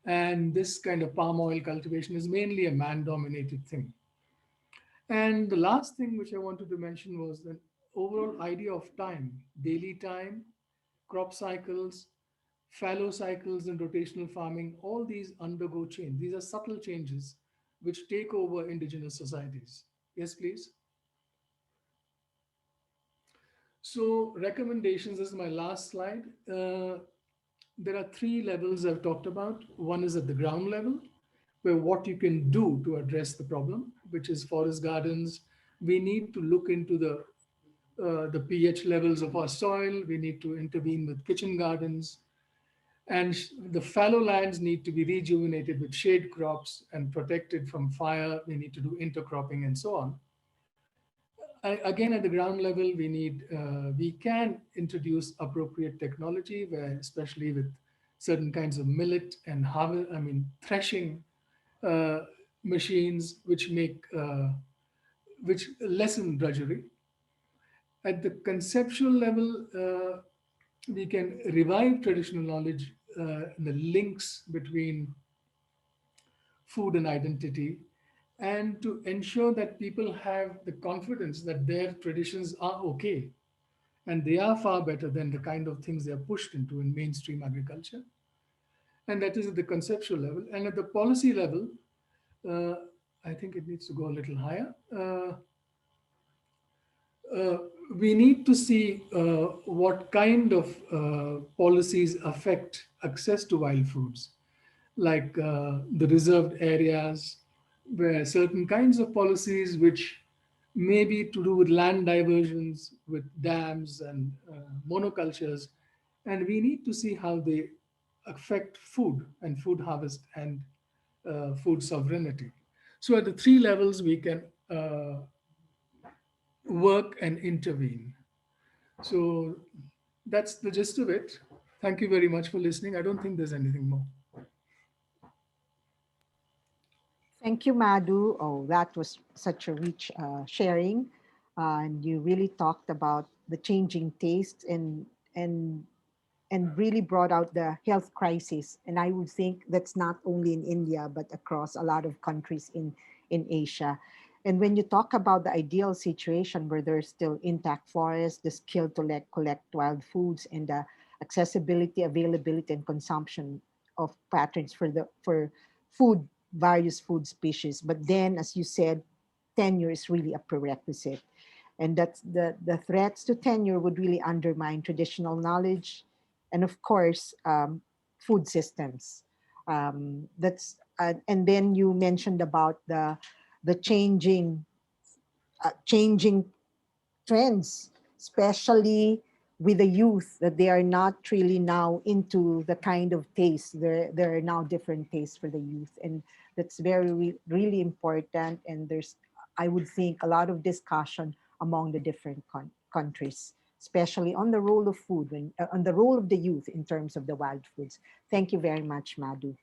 And this kind of palm oil cultivation is mainly a man-dominated thing. And the last thing which I wanted to mention was the overall idea of time, daily time, crop cycles, fallow cycles and rotational farming, all these undergo change. These are subtle changes which take over indigenous societies. Yes, please. So recommendations, this is my last slide. There are three levels I've talked about. One is at the ground level, where what you can do to address the problem, which is forest gardens. We need to look into the pH levels of our soil. We need to intervene with kitchen gardens. And the fallow lands need to be rejuvenated with shade crops and protected from fire. We need to do intercropping and so on. Again, at the ground level, we can introduce appropriate technology, where especially with certain kinds of millet and threshing machines, which lessen drudgery. At the conceptual level, we can revive traditional knowledge, the links between food and identity, and to ensure that people have the confidence that their traditions are okay and they are far better than the kind of things they are pushed into in mainstream agriculture. And that is at the conceptual level. And at the policy level, uh, I think it needs to go a little higher. Uh, we need to see what kind of policies affect access to wild foods, like the reserved areas, where certain kinds of policies which may be to do with land diversions, with dams and monocultures, and we need to see how they affect food and food harvest and food sovereignty. So at the three levels, we can work and intervene. So that's the gist of it. Thank you very much for listening. I don't think there's anything more. Thank you, Madhu. Oh, that was such a rich sharing. And you really talked about the changing tastes and really brought out the health crisis. And I would think that's not only in India, but across a lot of countries in Asia. And when you talk about the ideal situation where there's still intact forests, the skill to collect wild foods, and the accessibility, availability, and consumption of patterns for food, various food species. But then, as you said, tenure is really a prerequisite. And that's the threats to tenure would really undermine traditional knowledge and, of course, food systems. And then you mentioned about the changing trends, especially with the youth, that they are not really now into the kind of taste. There are now different tastes for the youth, and that's really important. And there's, I would think, a lot of discussion among the different countries, especially on the role of food and on the role of the youth in terms of the wild foods. Thank you very much, Madhu.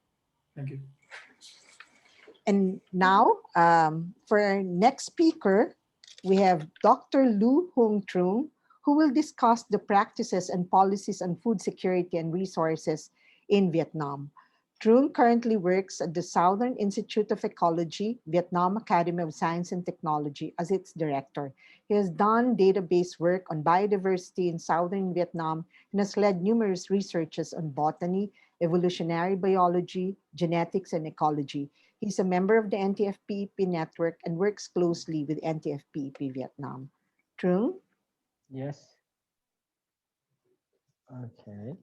Thank you. And now, for our next speaker, we have Dr. Lu Hung Trung, who will discuss the practices and policies on food security and resources in Vietnam. Trung currently works at the Southern Institute of Ecology, Vietnam Academy of Science and Technology as its director. He has done database work on biodiversity in Southern Vietnam and has led numerous researches on botany, evolutionary biology, genetics, and ecology. He's a member of the NTFP-EP network and works closely with NTFP-EP Vietnam. Trung? Yes. Okay.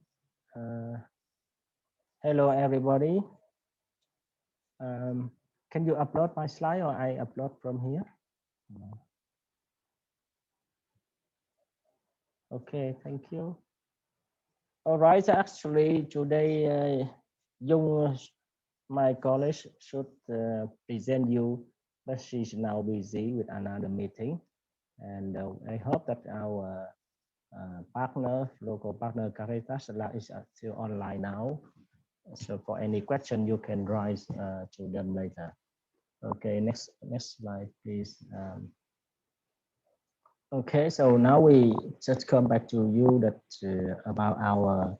Hello, everybody. Can you upload my slide or I upload from here? No. Okay, thank you. All right, actually today, my colleague should present you, but she's now busy with another meeting. And I hope that our partner, local partner Caritas is still online now. So for any question, you can raise to them later. Okay, next slide, please. Okay, so now we just come back to you that about our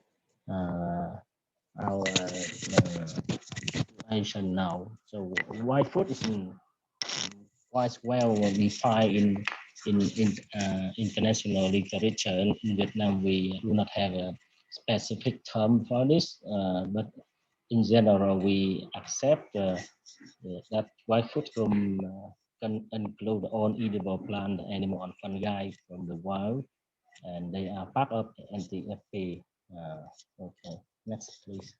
situation now. So wild food is quite well defined in international literature. In Vietnam, we do not have a specific term for this, but in general, we accept that wild food can include all edible plant, animal, and fungi from the wild, and they are part of the NTFP. Okay, next, please.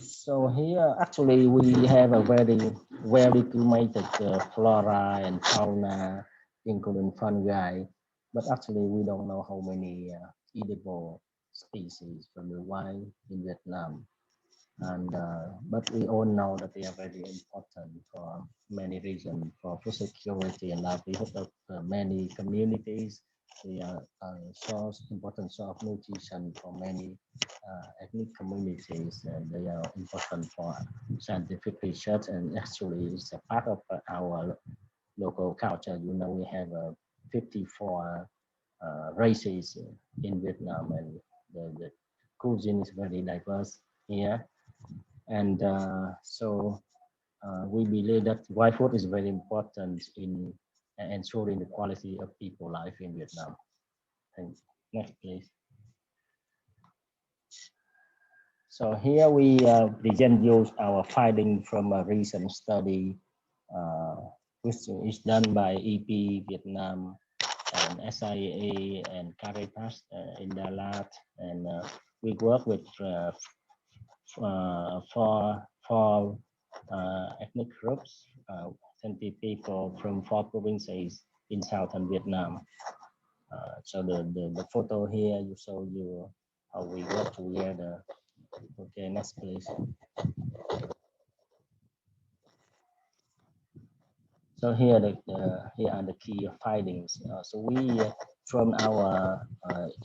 So here, actually, we have a very documented flora and fauna, including fungi, but actually we don't know how many edible species from the wild in Vietnam. And but we all know that they are very important for many reasons, for food security and livelihood of many communities. They are important source of nutrition for many ethnic communities, and they are important for scientific research. And actually, it's a part of our local culture. You know, we have 54 races in Vietnam, and the cuisine is very diverse here. And so we believe that wild food is very important in ensuring the quality of people life in Vietnam. Thank you. Next, please. So here we present you our finding from a recent study, which is done by EP Vietnam and SIA and Caritas in the lab, and we work with four ethnic groups, 20 people from 4 provinces in southern Vietnam. So the photo here you show you how we work together. Okay, next please. So here here are the key findings. So we from our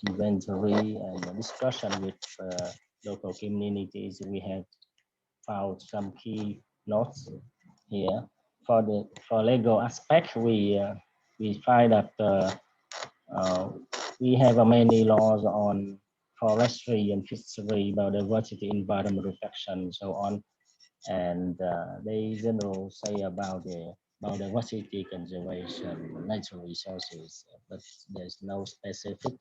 inventory and discussion with local communities, we have found some key notes here. For legal aspect, we find that we have many laws on forestry and fishery, biodiversity, environment protection, and so on. And they generally say about the biodiversity conservation, natural resources, but there's no specific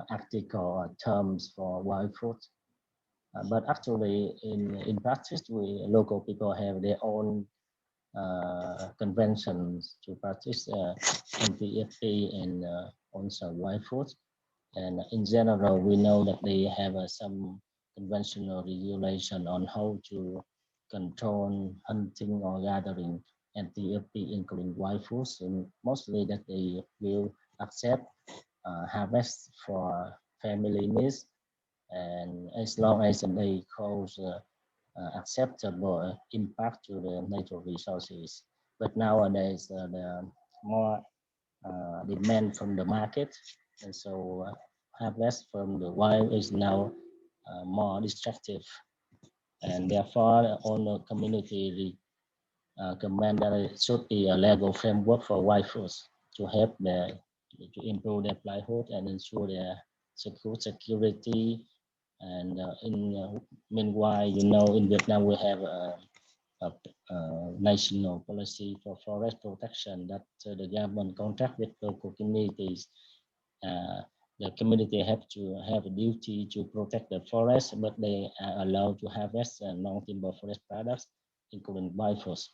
article or terms for wild fruit. But actually, in practice, local people have their own conventions to practice NTFP and also wild fruit. And in general, we know that they have some conventional regulation on how to control hunting or gathering NTFP, including wild fruits, and mostly that they will accept harvest for family needs, and as long as they cause acceptable impact to the natural resources. But nowadays, the more demand from the market, and so harvest from the wild is now more destructive, and therefore all the community recommend that it should be a legal framework for wild fruits to help to improve their livelihood and ensure their security. And meanwhile, you know, in Vietnam we have a national policy for forest protection that the government contract with local communities. The community have to have a duty to protect the forest, but they are allowed to harvest non-timber forest products, including biofuels.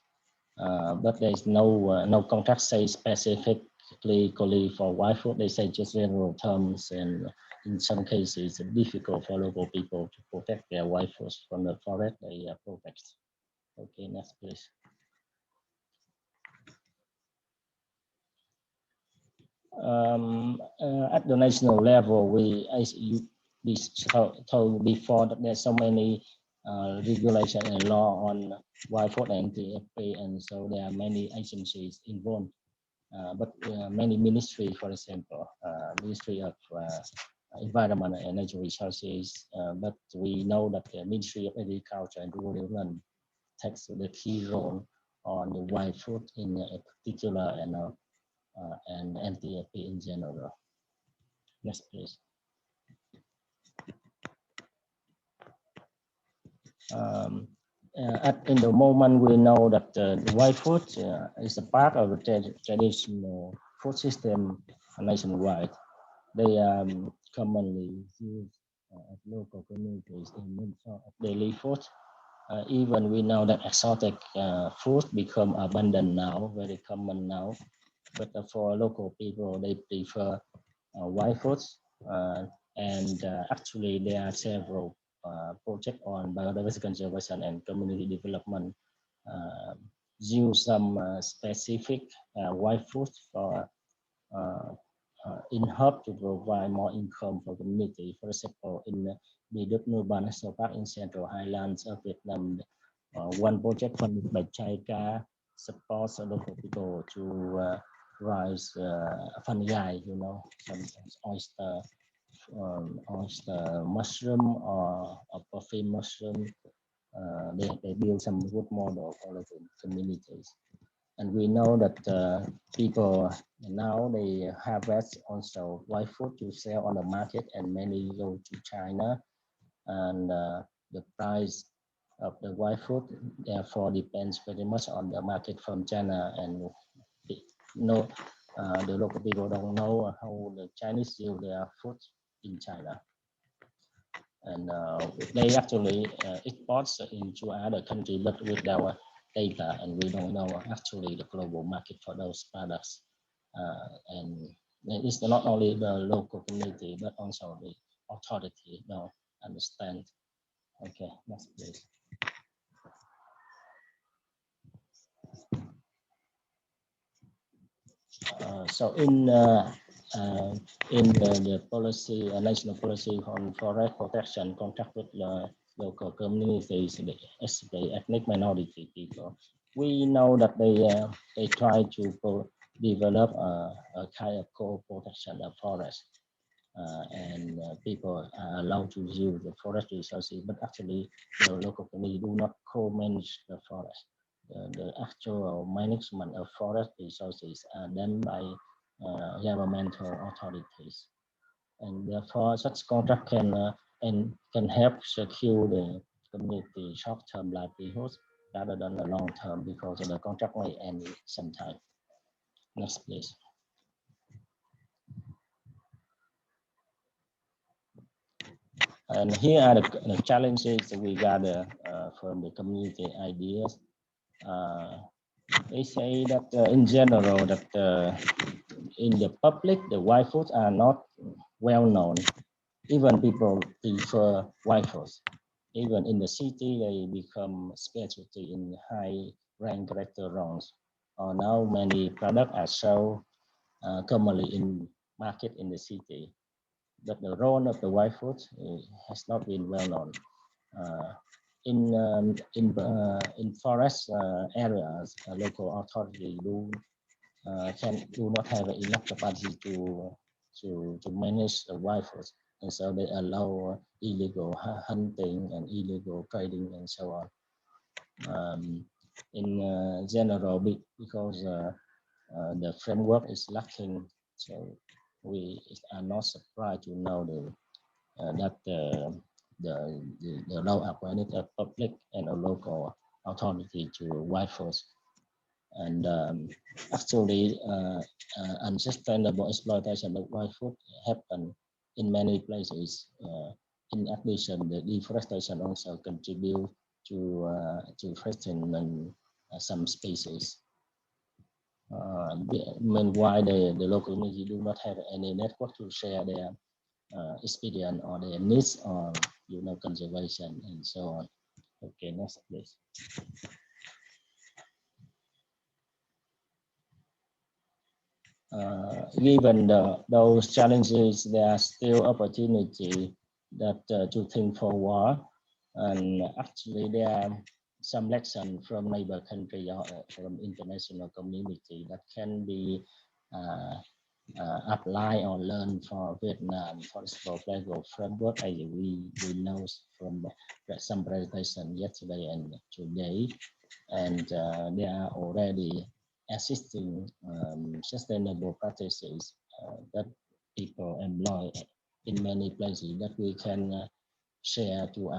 But there is no contract say specifically for wildfood. They say just general terms, and in some cases it's difficult for local people to protect their wildfoods from the forest they protect. Okay, next please. At the national level, as you told before, that there's so many regulation and law on wildfood and NTFP, and so there are many agencies involved. But many ministry, for example, Ministry of Environment and Natural Resources, but we know that the Ministry of Agriculture and Rural Development takes the key role on the wild food in particular, and NTFP in general. Next, please. In the moment, we know that the wild food is a part of the traditional food system nationwide. They are commonly used at local communities in daily food. Even we know that exotic food become abundant now, very common now. But for local people, they prefer wild foods. And actually, there are several projects on biodiversity conservation and community development. Use some specific wild foods for in hope to provide more income for community. For example, in the Dut Nuban National Park in Central Highlands of Vietnam, one project funded by China supports local people to raise fungi, you know, some oyster mushroom or coffee mushroom. They build some good model for local communities. And we know that people now they harvest also wild food to sell on the market, and many go to China, and the price of the wild food, therefore depends very much on the market from China. And the local people don't know how the Chinese use their food in China. And they actually export into other countries, but with our data, and we don't know actually the global market for those products. And it's not only the local community, but also the authority don't understand. Okay, next please. So in the policy, national policy on forest protection, contact with the local communities, especially ethnic minority people, we know that they try to develop a kind of co-protection of forest, and people are allowed to use the forest resources, but actually the local community do not co-manage the forest. The actual management of forest resources are done by governmental authorities, and therefore such contract can help secure the community short-term livelihoods rather than the long-term, because the contract may end sometime. Next, please. And here are the challenges we gather from the community ideas. They say that in general that in the public, the wild foods are not well known. Even people prefer wild foods. Even in the city, they become specialty in high-ranked restaurants. Now many products are sold commonly in market in the city, but the role of the wild foods has not been well known. In forest areas, local authorities do not have enough capacity to manage the wild foods, and so they allow illegal hunting and illegal trading and so on. In general, because the framework is lacking, so we are not surprised to know that the law appointed a public and a local authority to wild foods. And actually, unsustainable exploitation of wild food happen in many places. In addition, the deforestation also contribute to threatening some species. Meanwhile, the local community do not have any network to share their experience or their needs on conservation and so on. Okay, next please. Given those challenges, there are still opportunity that to think forward, and actually there are some lessons from neighbor country or from international community that can be apply or learn for Vietnam. For example, framework as we know from some presentation yesterday and today, and they are already assisting sustainable practices that people employ in many places that we can share to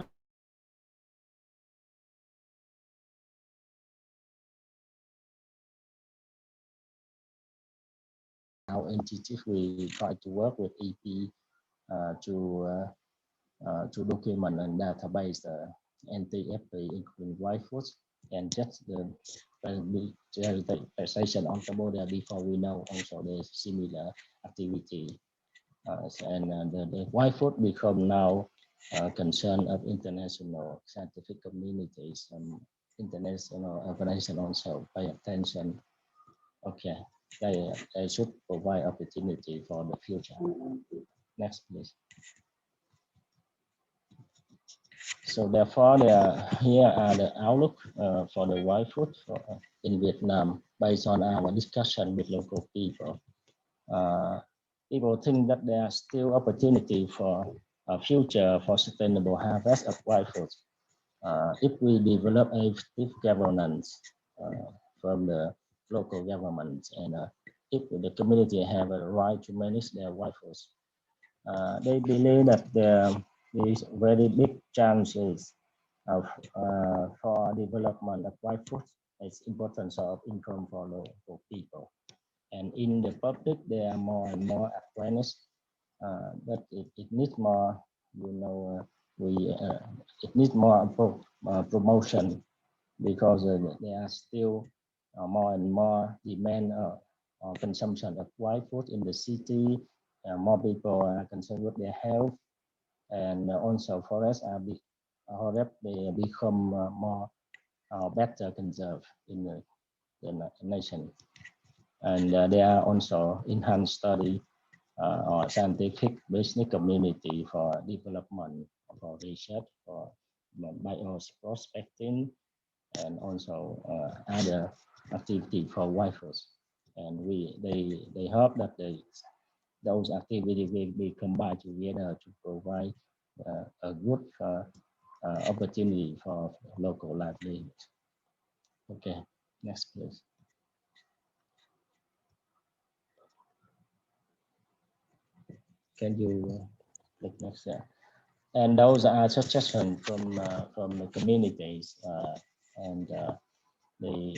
our entity. We try to work with EP to document and database the NTFP, including wild foods, and just the taxation on Cambodia before we know also the similar activity. And the wild food become now concern of international scientific communities, and international organizations also pay attention. Okay, they should provide opportunity for the future. Next, please. So therefore, here are the outlook for the wild food in Vietnam based on our discussion with local people. People think that there are still opportunity for a future for sustainable harvest of wild foods if we develop effective governance from the local government, and if the community have a right to manage their wild foods. They believe that there is very big chances for development of wild food. It's important of income for local people. And in the public, there are more and more awareness that it needs more, it needs more promotion, because there are still more and more demand consumption of wild food in the city. More people are concerned with their health, and also forests are they become more better conserved in the nation. And there are also enhanced study or scientific business community for development, for research, for bioprospecting, and also other activity for wild foods. And they hope that those activities will be combined together to provide a good opportunity for local livelihood. Okay, next please. Can you click next there? And those are suggestions from the communities, and they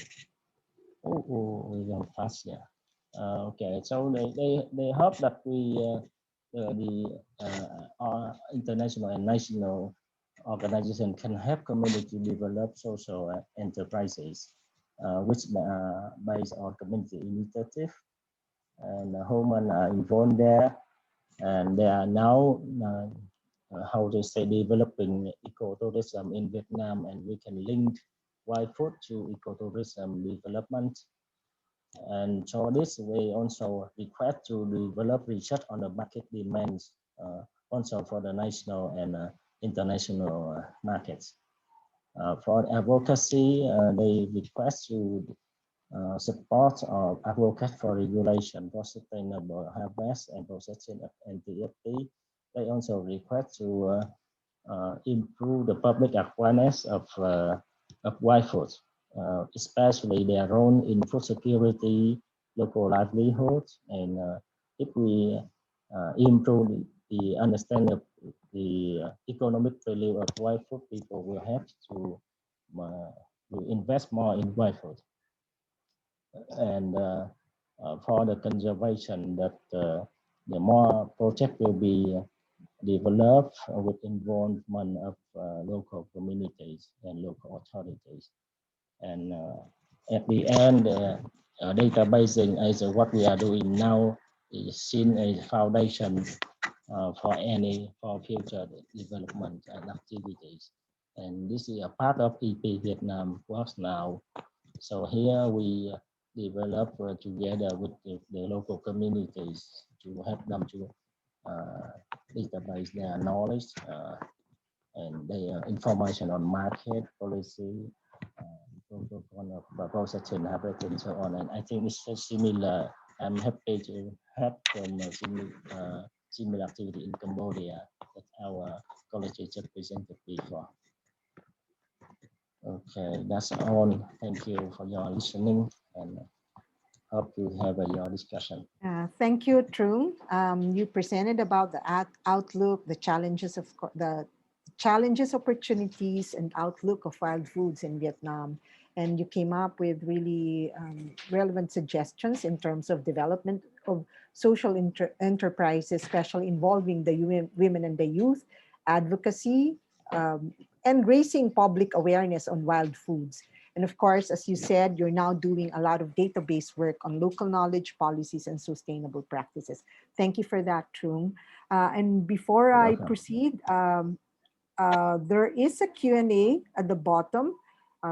we went fast here. Okay, so they hope that the international and national organization can help community develop social enterprises, which are based on community initiative, and women are involved there, and they are now how to say developing ecotourism in Vietnam, and we can link wild food to ecotourism development. And so this we also request to develop research on the market demands also for the national and international markets. For advocacy, they request to support or advocate for regulation for sustainable harvest and processing of NTFP. They also request to improve the public awareness of wild food, especially their role in food security, local livelihood, and if we improve the understanding of the economic value of wild food, people will have to invest more in wild food. And for the conservation, that the more project will be developed with involvement of local communities and local authorities. And at the end, databasing is what we are doing now, is seen a foundation for future development and activities. And this is a part of EP Vietnam works now. So here we develop together with the local communities to help them to database their knowledge and their information on market policy, processing, habit, and so on. And I think it's similar. I'm happy to help them similar activity in Cambodia that our college just presented before. Okay, that's all. Thank you for your listening, and hope you have your discussion. Thank you, Trung. You presented about the outlook, the challenges of opportunities, and outlook of wild foods in Vietnam, and you came up with really relevant suggestions in terms of development of social enterprises, especially involving the women and the youth, advocacy, and raising public awareness on wild foods. And of course, as you said, you're now doing a lot of database work on local knowledge, policies, and sustainable practices. Thank you for that, Trung. And before I proceed, there is a Q&A at the bottom.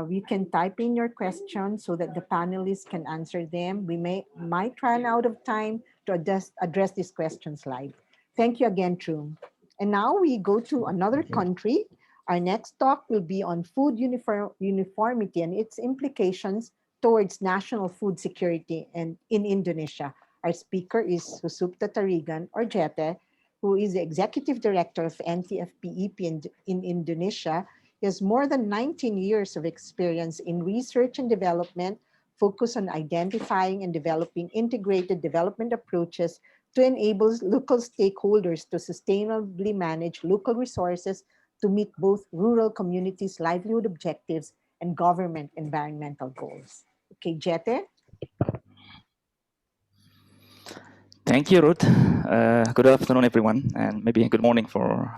You can type in your questions so that the panelists can answer them. We might run out of time to address these questions live. Thank you again, Trung. And now we go to another country. Our next talk will be on food uniformity and its implications towards national food security in Indonesia. Our speaker is Susupta Tarigan, or Jete, who is the Executive Director of NTFP-EP in Indonesia. He has more than 19 years of experience in research and development, focused on identifying and developing integrated development approaches to enable local stakeholders to sustainably manage local resources to meet both rural communities' livelihood objectives and government environmental goals. Okay, Jete? Thank you, Ruth. Good afternoon, everyone, and maybe good morning for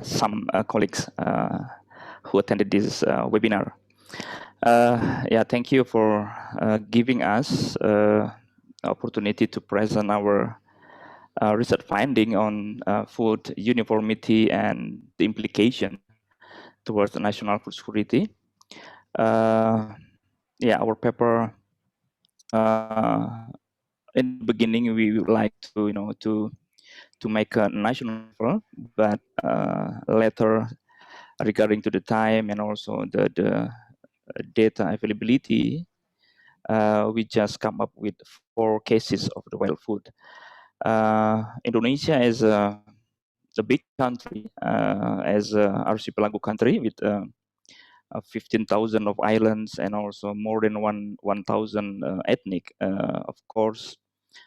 some colleagues who attended this webinar. Yeah, thank you for giving us opportunity to present our research finding on food uniformity and the implication towards the national food security. Yeah, our paper. In the beginning, we would like to, to make a national level, but later, regarding to the time and also the data availability, we just come up with 4 cases of the wild food. Indonesia is a big country, as an archipelago country with 15,000 of islands and also more than 1,000 ethnic. Of course,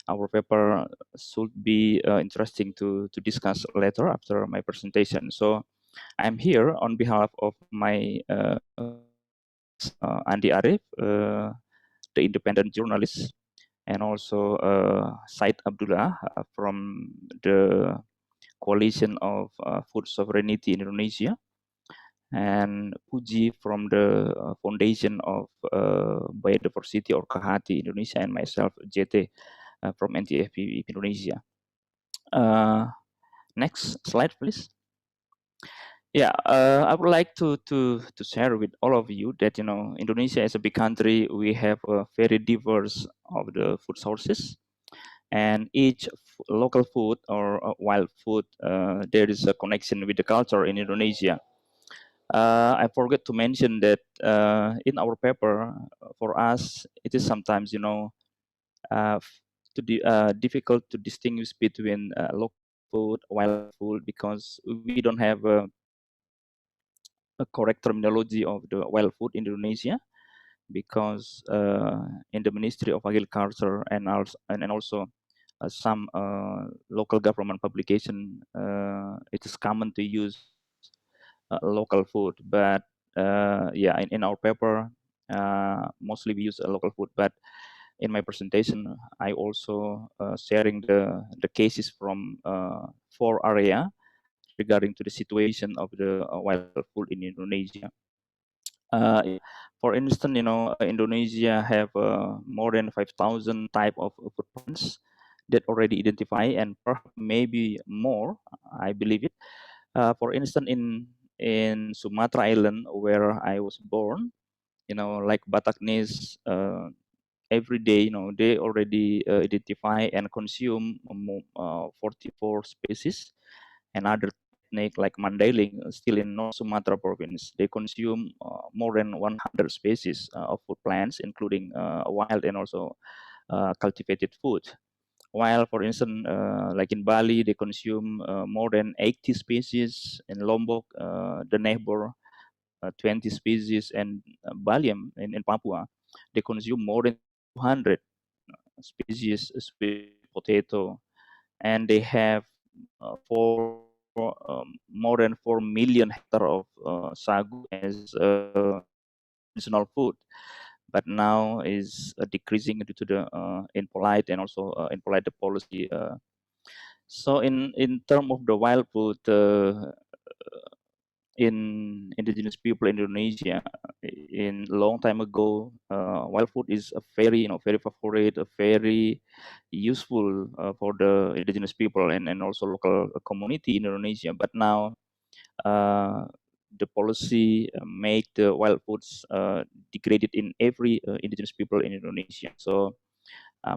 our paper should be interesting to discuss later after my presentation. So I'm here on behalf of my Andi Arif, the independent journalist, and also Said Abdullah from the Coalition of Food Sovereignty in Indonesia, and Puji from the Foundation of Biodiversity or KHATI Indonesia, and myself, JT, from NTFP-EP Indonesia. Next slide, please. Yeah, I would like to share with all of you that Indonesia is a big country. We have a very diverse of the food sources, and each local food or wild food, there is a connection with the culture in Indonesia. I forgot to mention that in our paper, for us, it is sometimes difficult to distinguish between local food, wild food, because we don't have a correct terminology of the wild food in Indonesia, because in the Ministry of Agriculture and also some local government publication, it is common to use local food, but yeah, in our paper, mostly we use local food. But in my presentation, I also sharing the cases from 4 area regarding to the situation of the wild food in Indonesia. For instance, Indonesia have more than 5,000 type of food plants that already identify, and perhaps maybe more, I believe it. For instance, in Sumatra Island, where I was born, like Bataknis, every day, they already identify and consume 44 species, and other ethnic like Mandailing, still in North Sumatra province, they consume more than 100 species of food plants, including wild and also cultivated food. While, for instance, like in Bali, they consume more than 80 species. In Lombok, the neighbor, 20 species, and Bali in Papua, they consume more than 200 species of potato, and they have more than 4 million hectares of sagu as traditional food, but now is decreasing due to the impolite and also impolite policy. So in terms of the wild food, in indigenous people in Indonesia, in long time ago, wild food is a very very favorite, very useful for the indigenous people and also local community in Indonesia. But now the policy make the wild foods degraded in every indigenous people in Indonesia. So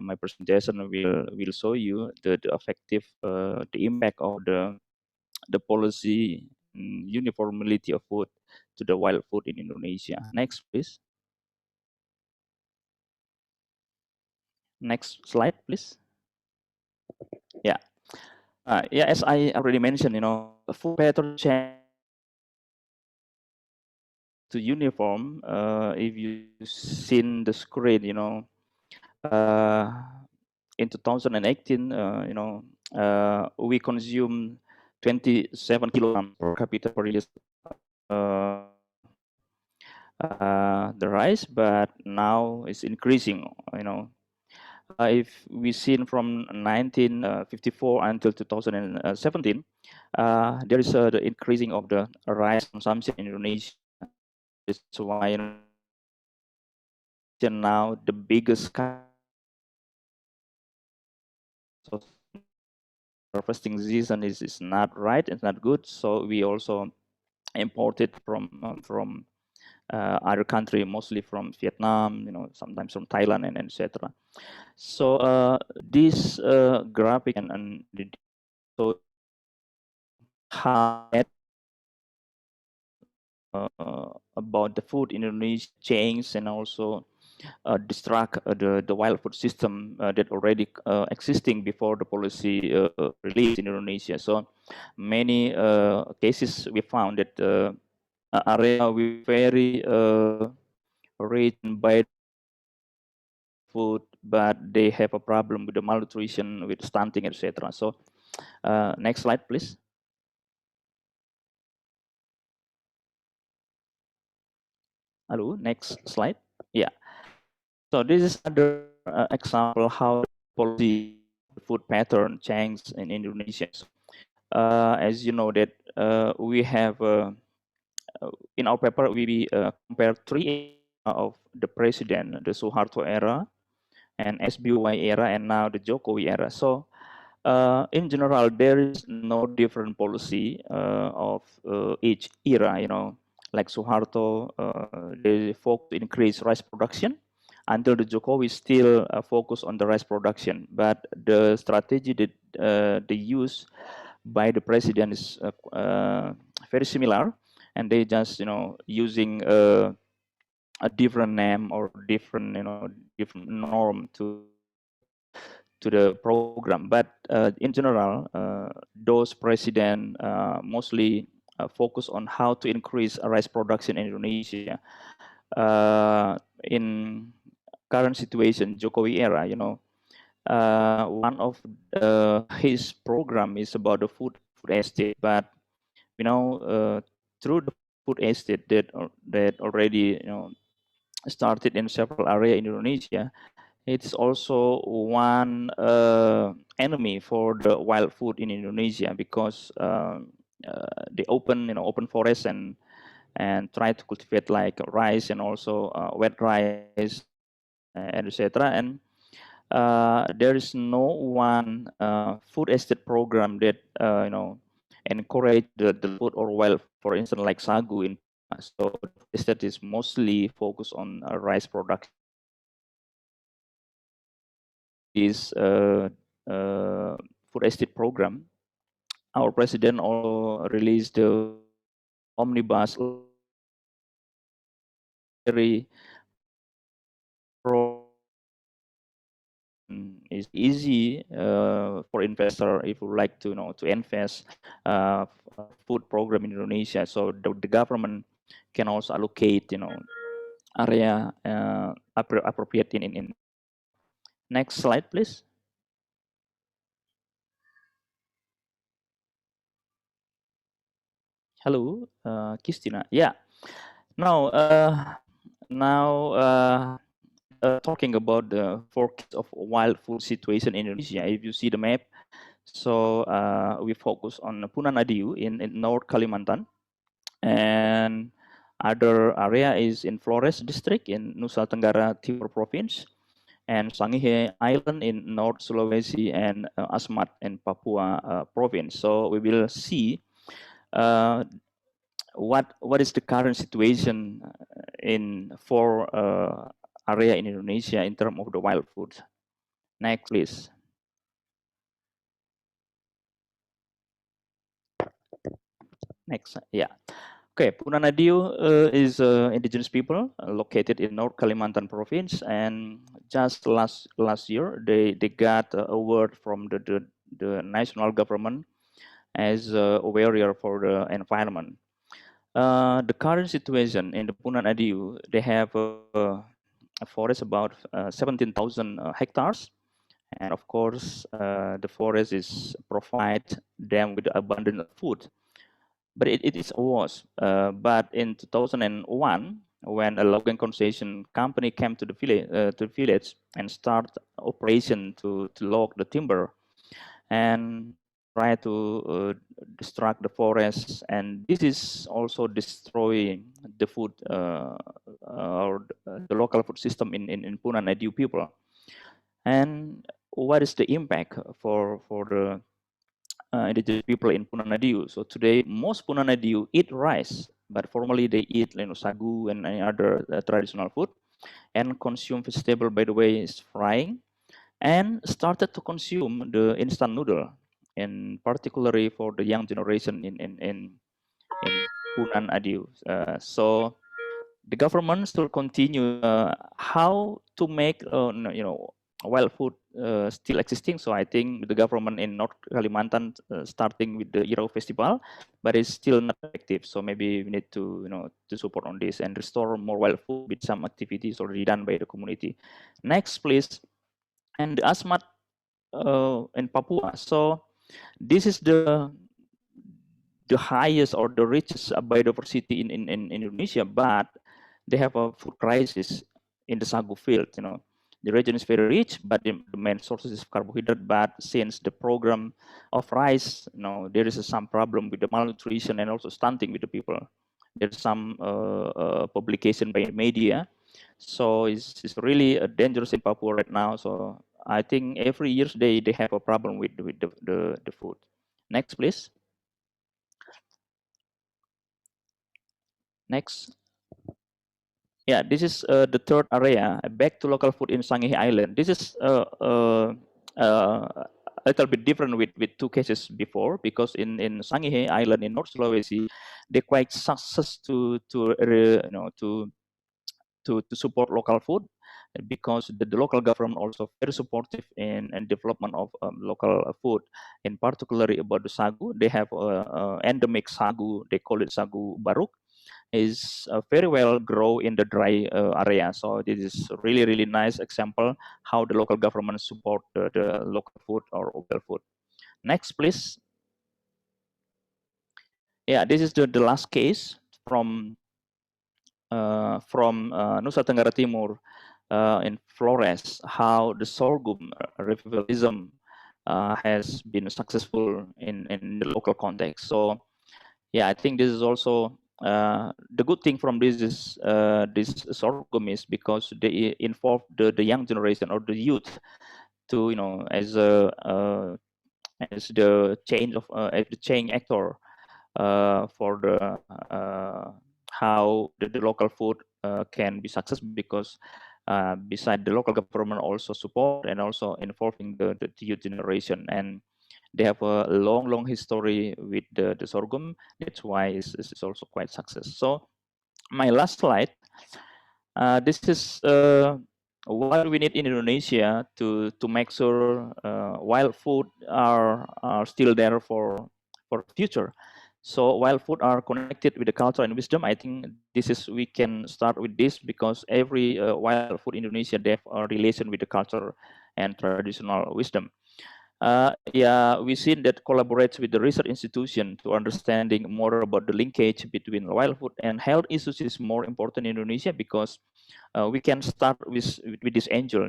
my presentation will show you the effective the impact of the policy uniformity of food to the wild food in Indonesia. Next, please. Next slide, please. Yeah. Yeah, as I already mentioned, food pattern change to uniform. If you seen the screen, in 2018, we consume 27 kilograms per capita per year the rice, but now it's increasing. If we seen from 1954 until 2017, there is the increasing of the rice consumption in Indonesia. That's why now the biggest harvesting season is not right. It's not good. So we also imported from other country, mostly from Vietnam, sometimes from Thailand and etc. So this graphic and so how about the food in Indonesia change and also distract the wild food system that already existing before the policy released in Indonesia. So many cases we found that area with very rich by food, but they have a problem with the malnutrition, with stunting, etc. So next slide, please. Hello, next slide. Yeah. So this is another example how policy food pattern changed in Indonesia. As you know that we have in our paper we compare three of the president, the Suharto era, and SBY era, and now the Jokowi era. So in general, there is no different policy of each era. Like Suharto, they focus to increase rice production, until the Jokowi still focus on the rice production. But the strategy that they use by the president is very similar, and they just using a different name or different different norm to the program. But in general, those president mostly focus on how to increase rice production in Indonesia. In current situation, Jokowi era, one of his program is about the food estate. But through the food estate that already started in several area in Indonesia, it's also one enemy for the wild food in Indonesia, because they open forests and try to cultivate like rice and also wet rice and etc. And there is no one food estate program that encourage the food or wild, for instance, like sagu in. So estate is mostly focused on rice production. This food estate program, our president also released the omnibus very pro is easy for investor if you like to to invest food program in Indonesia. So the government can also allocate area appropriate in. Next slide, please. Hello, Christina. Yeah. Now, talking about the forecast of wild food situation in Indonesia. If you see the map, so we focus on Punan Adiu in North Kalimantan, and other area is in Flores district in Nusa Tenggara Timur province, and Sangihe Island in North Sulawesi, and Asmat in Papua province. So we will see what is the current situation in four area in Indonesia in terms of the wild food. Next, please. Next, yeah. Okay, Punan Adiu is indigenous people located in North Kalimantan province, and just last year they got a award from the national government as a warrior for the environment. The current situation in the Punan Adiu, they have a forest about 17,000 hectares, and of course the forest is provide them with abundant food. but it is worse. But in 2001, when a logging concession company came to the village and start operation to log the timber and try to destruct the forests, and this is also destroying the food or the local food system in Punan Nadiu people. And what is the impact for the indigenous people in Punan Nadiu? So today, most Punan Nadiu eat rice, but formerly they eat sagu and any other traditional food, and consume vegetable, by the way, is frying, and started to consume the instant noodle, and particularly for the young generation in Punan Nadiu. So the government still continue how to make wild food still existing. So I think the government in North Kalimantan starting with the Irau Festival, but it's still not effective. So maybe we need to to support on this and restore more wild food with some activities already done by the community. Next, please. And the Asmat in Papua. So this is the highest or the richest biodiversity in Indonesia, but they have a food crisis in the sagu field. The region is very rich, but the main sources is carbohydrate. But since the program of rice, there is some problem with the malnutrition and also stunting with the people. There's some publication by media, so it's really dangerous in Papua right now. So I think every year they have a problem with the food. Next, please. Next. Yeah, this is the third area, back to local food in Sangihe Island. This is a little bit different with two cases before, because in Sangihe Island in North Sulawesi, they quite success to support local food, because the local government also very supportive in development of local food, in particularly about the sagu. They have endemic sagu, they call it sagu baruk, is very well grow in the dry area. So this is really nice example how the local government support the local food or local food. Next, please. Yeah, this is the last case from Nusa Tenggara Timur in Flores, how the sorghum revivalism has been successful in the local context. So yeah, I think this is also the good thing from this is this sorghum is because they involve the young generation or the youth to as the change of as the change actor for the how the local food can be successful, because beside the local government also support and also involving the youth generation, and they have a long history with the sorghum. That's why it's also quite success. So my last slide, this is what we need in Indonesia to make sure wild food are still there for future. So wild food are connected with the culture and wisdom. I think this is, we can start with this, because every wild food in Indonesia, they have a relation with the culture and traditional wisdom. Yeah, we see that collaborates with the research institution to understanding more about the linkage between wild food and health issues is more important in Indonesia, because we can start with this angle,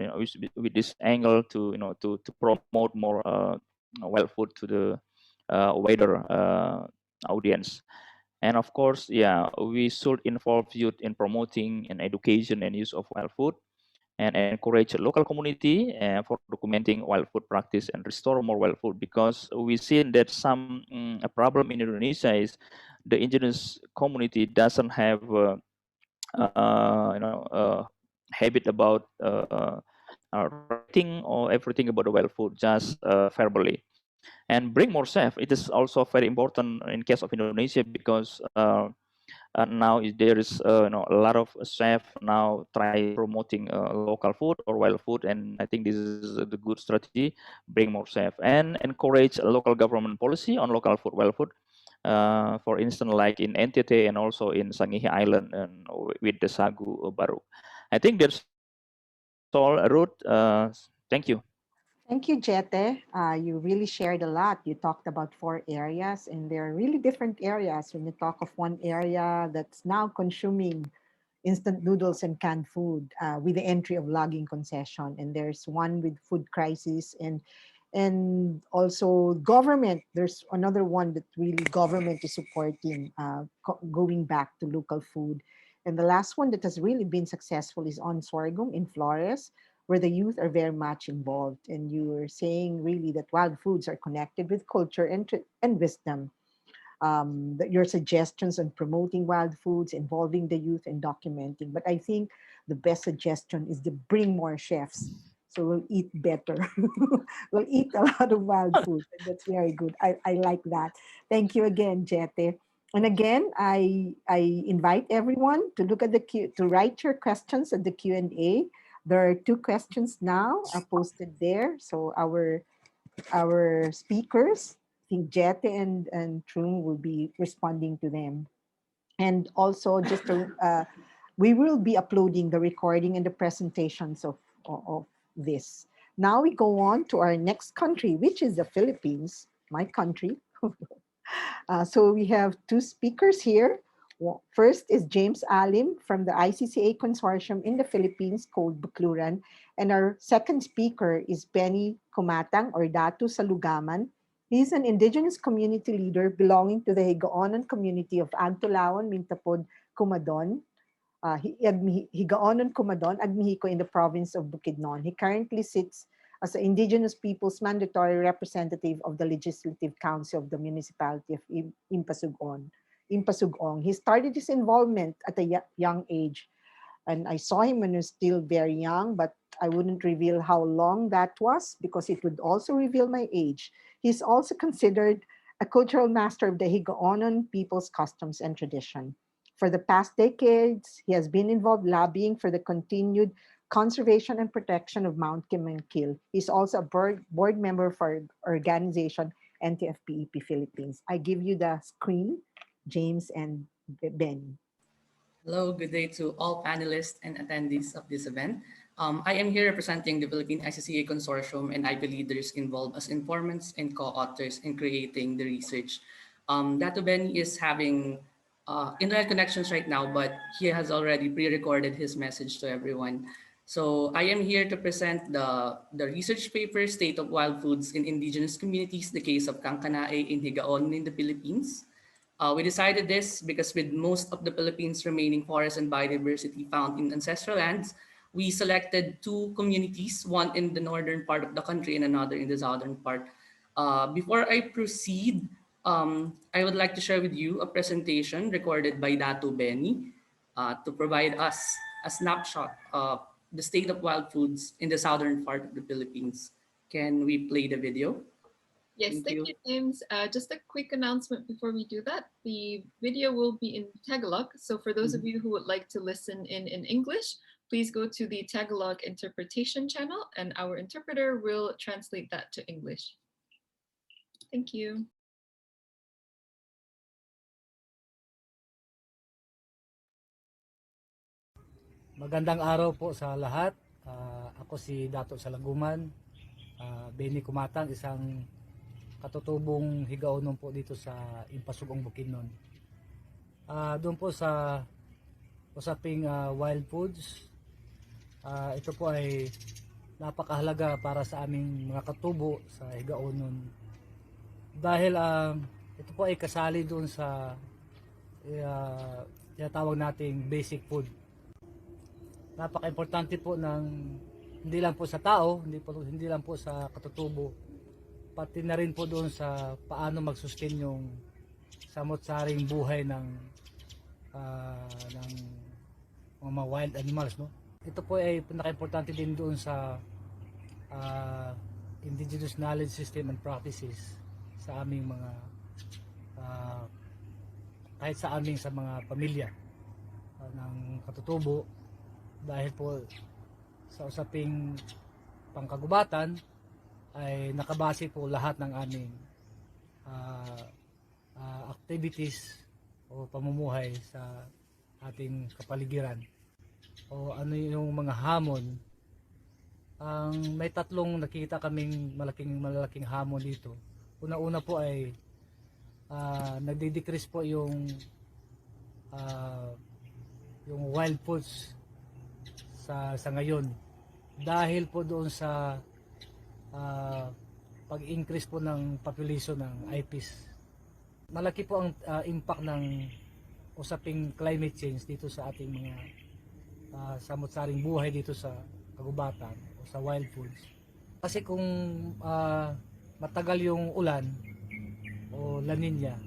with this angle to to promote more wild food to the wider audience. And of course, yeah, we should involve youth in promoting and education and use of wild food, and encourage local community for documenting wild food practice and restore more wild food, because we see that some a problem in Indonesia is the indigenous community doesn't have habit about writing or everything about the wild food, just verbally. And bring more safe, it is also very important in case of Indonesia, because now there is a lot of chef now try promoting local food or wild food, and I think this is the good strategy. Bring more chef and encourage a local government policy on local food, wild food. For instance, like in NTT and also in Sangihe Island, and with the sagu baru. I think that's all, Ruth. Thank you. Thank you, Jete. You really shared a lot. You talked about 4 areas, and they're really different areas. When you talk of one area that's now consuming instant noodles and canned food with the entry of logging concession, and there's one with food crisis, and also government. There's another one that really government is supporting going back to local food. And the last one that has really been successful is on sorghum in Flores, where the youth are very much involved. And you were saying really that wild foods are connected with culture and wisdom. Your suggestions on promoting wild foods, involving the youth, and documenting. But I think the best suggestion is to bring more chefs. So we'll eat better. We'll eat a lot of wild food. And that's very good. I like that. Thank you again, Jete. And again, I invite everyone to look at the Q, to write your questions at the Q&A. There are 2 questions now posted there. So our speakers, I think Jete and Trung will be responding to them. And also just we will be uploading the recording and the presentations of this. Now we go on to our next country, which is the Philippines, my country. So we have 2 speakers here. First is James Alim from the ICCA Consortium in the Philippines called Bukluran. And our second speaker is Benny Kumatang or Datu Salugaman. He's an indigenous community leader belonging to the Higaonon community of Agtulaon, Mintapod, Kumadon. Higaonon, Kumadon, Agmihiko in the province of Bukidnon. He currently sits as the Indigenous Peoples Mandatory Representative of the Legislative Council of the Municipality of Impasugong. He started his involvement at a young age, and I saw him when he was still very young, but I wouldn't reveal how long that was because it would also reveal my age. He's also considered a cultural master of the Higaonon people's customs and tradition. For the past decades, he has been involved lobbying for the continued conservation and protection of Mount Kimankil. He's also a board member for organization NTFP-EP Philippines. I give you the screen, James and Ben. Hello, good day to all panelists and attendees of this event. I am here representing the Philippine ICCA Consortium, and I believe leaders involved as informants and co-authors in creating the research. Dato Ben is having internet connections right now, but he has already pre-recorded his message to everyone. So I am here to present the research paper, State of Wild Foods in Indigenous Communities, the case of Kankanaey in Higaon in the Philippines. We decided this because with most of the Philippines remaining forest and biodiversity found in ancestral lands, we selected 2 communities, one in the northern part of the country and another in the southern part. Before I proceed, I would like to share with you a presentation recorded by Dato Benny to provide us a snapshot of the state of wild foods in the southern part of the Philippines. Can we play the video? Yes, thank you, James. Just a quick announcement before we do that. The video will be in Tagalog. So for those of you who would like to listen in English, please go to the Tagalog interpretation channel and our interpreter will translate that to English. Thank you. Magandang araw po sa lahat. Ako si Dato Salaguman, Benny Kumatang, isang katutubong Higaonon po dito sa Impasugong Bukidnon. Doon po sa usaping wild foods, ito po ay napakahalaga para sa aming mga katubo sa Higaonon. Dahil ito po ay kasali doon sa tinatawag nating basic food. Napaka-importante po ng hindi lang po sa tao, hindi lang po sa katutubo, pati na rin po doon sa paano mag-sustain yung samot-saring buhay ng mga wild animals, no? Ito po ay pinaka-importante din doon sa indigenous knowledge system and practices sa aming mga kahit sa aming sa mga pamilya ng katutubo, dahil po sa usaping pangkagubatan ay nakabase po lahat ng aming activities o pamumuhay sa ating kapaligiran, o ano yung mga hamon May tatlong nakita kaming malaking hamon dito. Una-una po ay nagde-decrease po yung wild foods sa ngayon dahil po doon sa pag-increase po ng population ng IPs. Malaki po ang impact ng usaping climate change dito sa ating mga samot-saring buhay dito sa kagubatan o sa wild foods. Kasi kung matagal yung ulan o La Nina,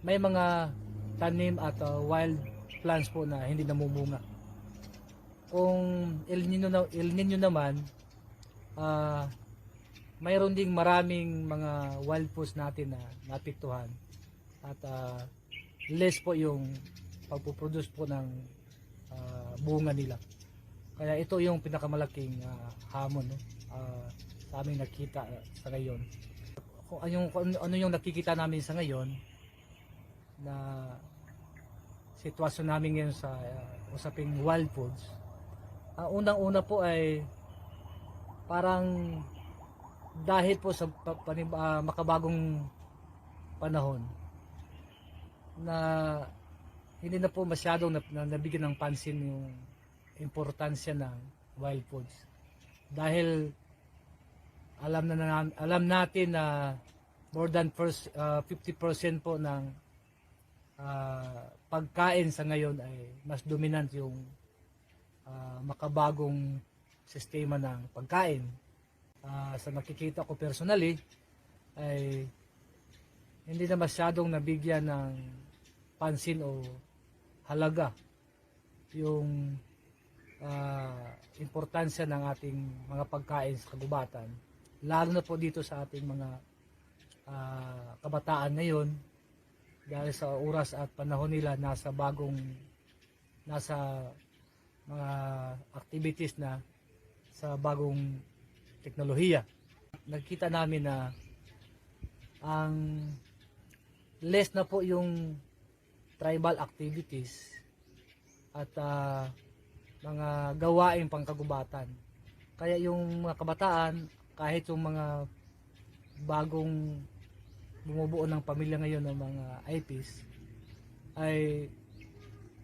may mga tanim at wild plants po na hindi namumunga. Kung El Nino naman, mayroon ding maraming mga wild foods natin na napiktuhan at less po yung pagpuproduce po ng bunga nila. Kaya ito yung pinakamalaking hamon sa aming nakita sa ngayon. Kung ano yung nakikita namin sa ngayon na sitwasyon namin ngayon sa usaping wild foods, unang-una po ay parang dahil po sa makabagong panahon na hindi na po masyadong nabigyan ng pansin yung importansya ng wild foods. Dahil alam natin na more than 50% po ng pagkain sa ngayon ay mas dominant yung makabagong sistema ng pagkain. Sa nakikita ko personally ay hindi na masyadong nabigyan ng pansin o halaga yung importansya ng ating mga pagkain sa kagubatan, lalo na po dito sa ating mga kabataan ngayon, dahil sa oras at panahon nila nasa mga activities na sa bagong teknolohiya. Nakita namin na ang less na po yung tribal activities at mga gawaing pangkagubatan. Kaya yung mga kabataan, kahit yung mga bagong bumubuo ng pamilya ngayon ng mga IPs, ay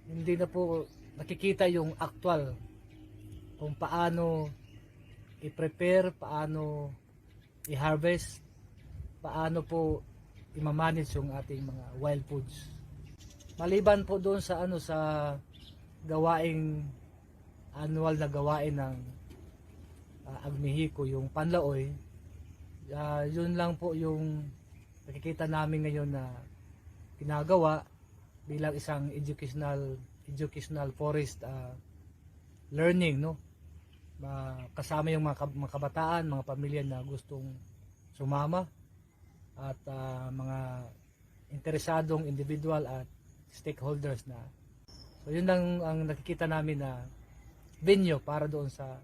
hindi na po nakikita yung actual kung paano i-prepare, paano i-harvest, paano po i-manage yung ating mga wild foods. Maliban po doon sa sa gawaing annual na gawain ng Agmihiko, yung panlaoy, yun lang po yung nakikita namin ngayon na ginagawa bilang isang educational forest learning, no? Kasama yung mga kabataan, mga pamilya na gustong sumama at mga interesadong individual at stakeholders na. So yun lang ang nakikita namin na venue para doon sa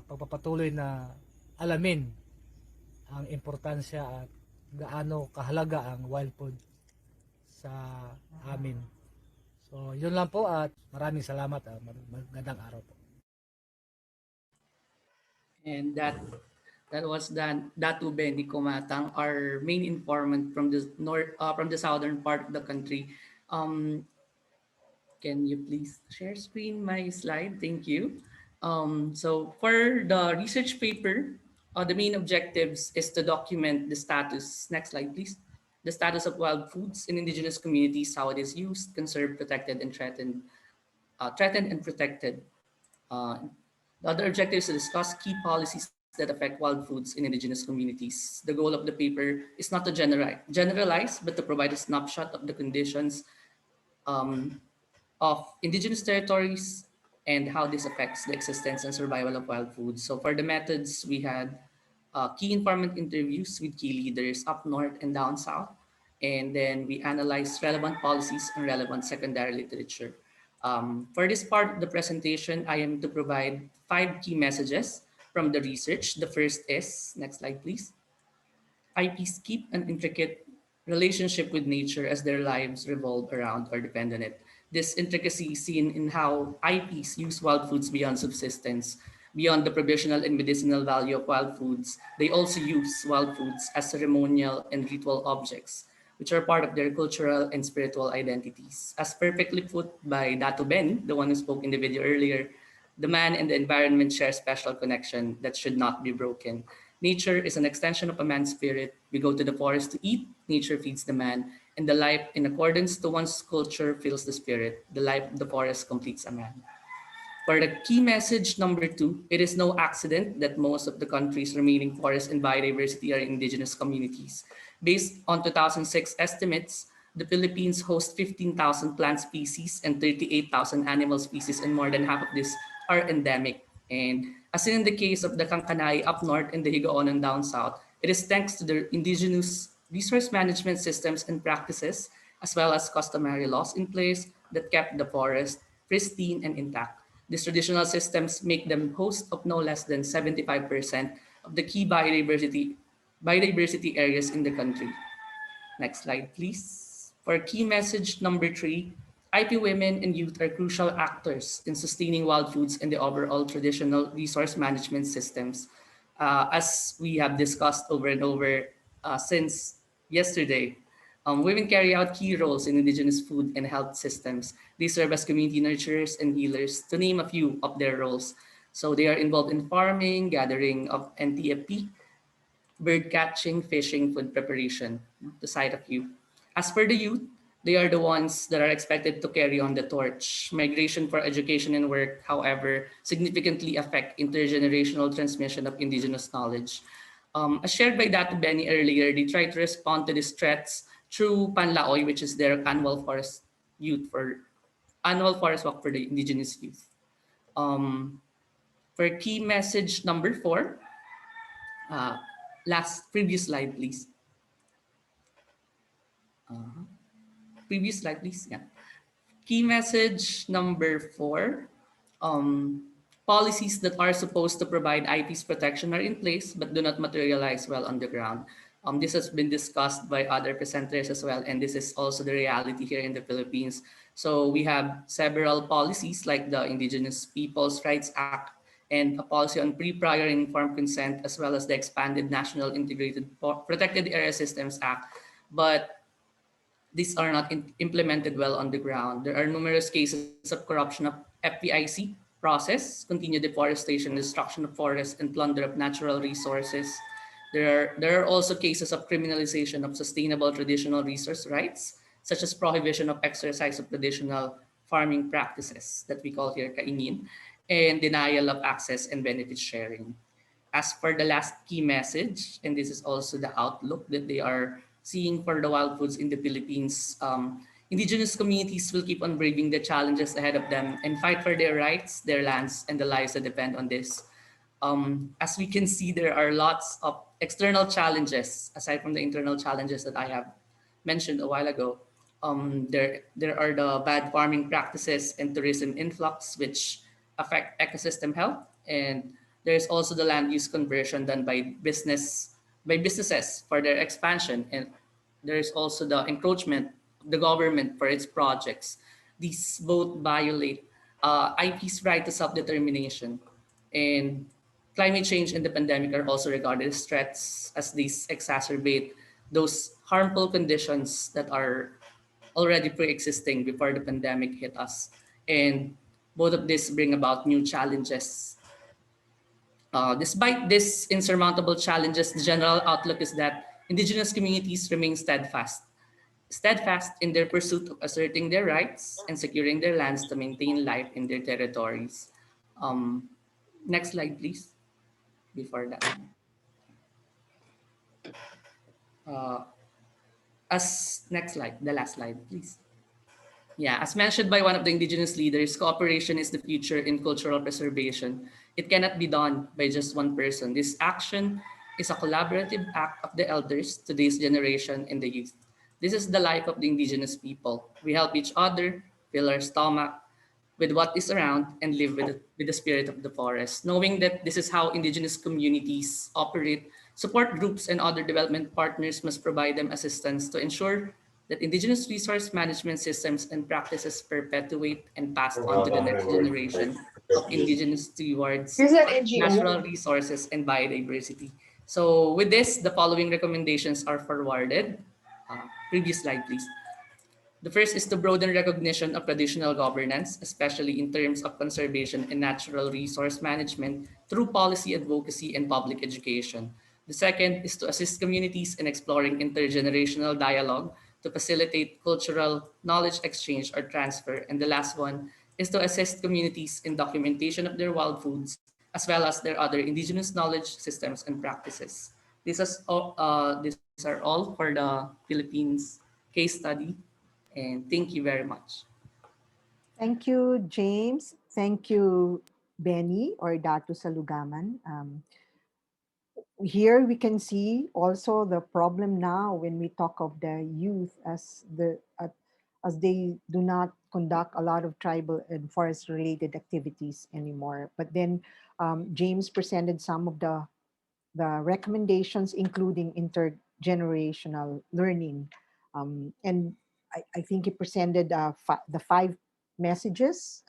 pagpapatuloy na alamin ang importansya at gaano kahalaga ang wild food sa amin. So yun lang po at maraming salamat at magandang araw po. And that was Datu Benny Kumatang, our main informant from the southern part of the country. Can you please share screen my slide? Thank you. So for the research paper, the main objectives is to document the status. Next slide, please. The status of wild foods in indigenous communities, how it is used, conserved, protected, and threatened and protected. The other objective is to discuss key policies that affect wild foods in indigenous communities. The goal of the paper is not to generalize, but to provide a snapshot of the conditions of indigenous territories and how this affects the existence and survival of wild foods. So for the methods, we had key informant interviews with key leaders up north and down south. And then we analyzed relevant policies and relevant secondary literature. For this part of the presentation, I am to provide 5 key messages from the research. The first is, next slide please. IPs keep an intricate relationship with nature as their lives revolve around or depend on it. This intricacy is seen in how IPs use wild foods beyond subsistence. Beyond the provisional and medicinal value of wild foods, they also use wild foods as ceremonial and ritual objects, which are part of their cultural and spiritual identities. As perfectly put by Dato Ben, the one who spoke in the video earlier, the man and the environment share a special connection that should not be broken. Nature is an extension of a man's spirit. We go to the forest to eat, nature feeds the man, and the life in accordance to one's culture fills the spirit. The life of the forest completes a man. For the key message number 2, it is no accident that most of the country's remaining forests and biodiversity are indigenous communities. Based on 2006 estimates, the Philippines hosts 15,000 plant species and 38,000 animal species, and more than half of these are endemic. And as in the case of the Kankanai up north and the Higaonon down south, it is thanks to the indigenous resource management systems and practices, as well as customary laws in place that kept the forest pristine and intact. These traditional systems make them host of no less than 75% of the key biodiversity areas in the country. Next slide, please. For key message number 3, IP women and youth are crucial actors in sustaining wild foods and the overall traditional resource management systems. As we have discussed over and over since yesterday, women carry out key roles in indigenous food and health systems. They serve as community nurturers and healers, to name a few of their roles. So they are involved in farming, gathering of NTFP, bird catching, fishing, food preparation, to cite a few. As for the youth, they are the ones that are expected to carry on the torch. Migration for education and work, however, significantly affect intergenerational transmission of indigenous knowledge. As shared by Dato Benny earlier, they try to respond to these threats through Panlaoy, which is their annual forest walk for the indigenous youth. For key message number 4, previous slide, please. Previous slide, please. Yeah. Key message number 4. Policies that are supposed to provide IPs protection are in place but do not materialize well on the ground. This has been discussed by other presenters as well, and this is also the reality here in the Philippines. So we have several policies like the Indigenous Peoples' Rights Act and a policy on pre-prior and informed consent, as well as the expanded National Integrated Protected Area Systems Act. But these are not implemented well on the ground. There are numerous cases of corruption of FPIC process, continued deforestation, destruction of forests, and plunder of natural resources. There are also cases of criminalization of sustainable traditional resource rights, such as prohibition of exercise of traditional farming practices that we call here kainin, and denial of access and benefit sharing. As for the last key message, and this is also the outlook that they are seeing for the wild foods in the Philippines, indigenous communities will keep on braving the challenges ahead of them and fight for their rights, their lands, and the lives that depend on this. As we can see, there are lots of external challenges, aside from the internal challenges that I have mentioned a while ago. There are the bad farming practices and tourism influx, which affect ecosystem health, and there's also the land use conversion done by businesses for their expansion, and there's also the encroachment of the government for its projects. These both violate IP's right to self-determination, and climate change and the pandemic are also regarded as threats, as these exacerbate those harmful conditions that are already pre-existing before the pandemic hit us. And both of these bring about new challenges. Despite these insurmountable challenges, the general outlook is that indigenous communities remain steadfast in their pursuit of asserting their rights and securing their lands to maintain life in their territories. Next slide, please. Before that. Next slide, the last slide, please. Yeah, as mentioned by one of the indigenous leaders, cooperation is the future in cultural preservation. It cannot be done by just one person. This action is a collaborative act of the elders, today's generation, and the youth. This is the life of the indigenous people. We help each other, fill our stomach with what is around, and live with the spirit of the forest. Knowing that this is how indigenous communities operate, support groups and other development partners must provide them assistance to ensure that indigenous resource management systems and practices perpetuate and passed on to the next generation of indigenous stewards, natural resources, and biodiversity. So with this, the following recommendations are forwarded. Previous slide, please. The first is to broaden recognition of traditional governance, especially in terms of conservation and natural resource management through policy advocacy and public education. The second is to assist communities in exploring intergenerational dialogue to facilitate cultural knowledge exchange or transfer. And the last one is to assist communities in documentation of their wild foods, as well as their other indigenous knowledge systems and practices. These are all for the Philippines case study. And thank you very much. Thank you, James. Thank you, Benny or Datu Salugaman. Here we can see also the problem now when we talk of the youth as they do not conduct a lot of tribal and forest related activities anymore. But then James presented some of the recommendations, including intergenerational learning. And I think he presented the 5 messages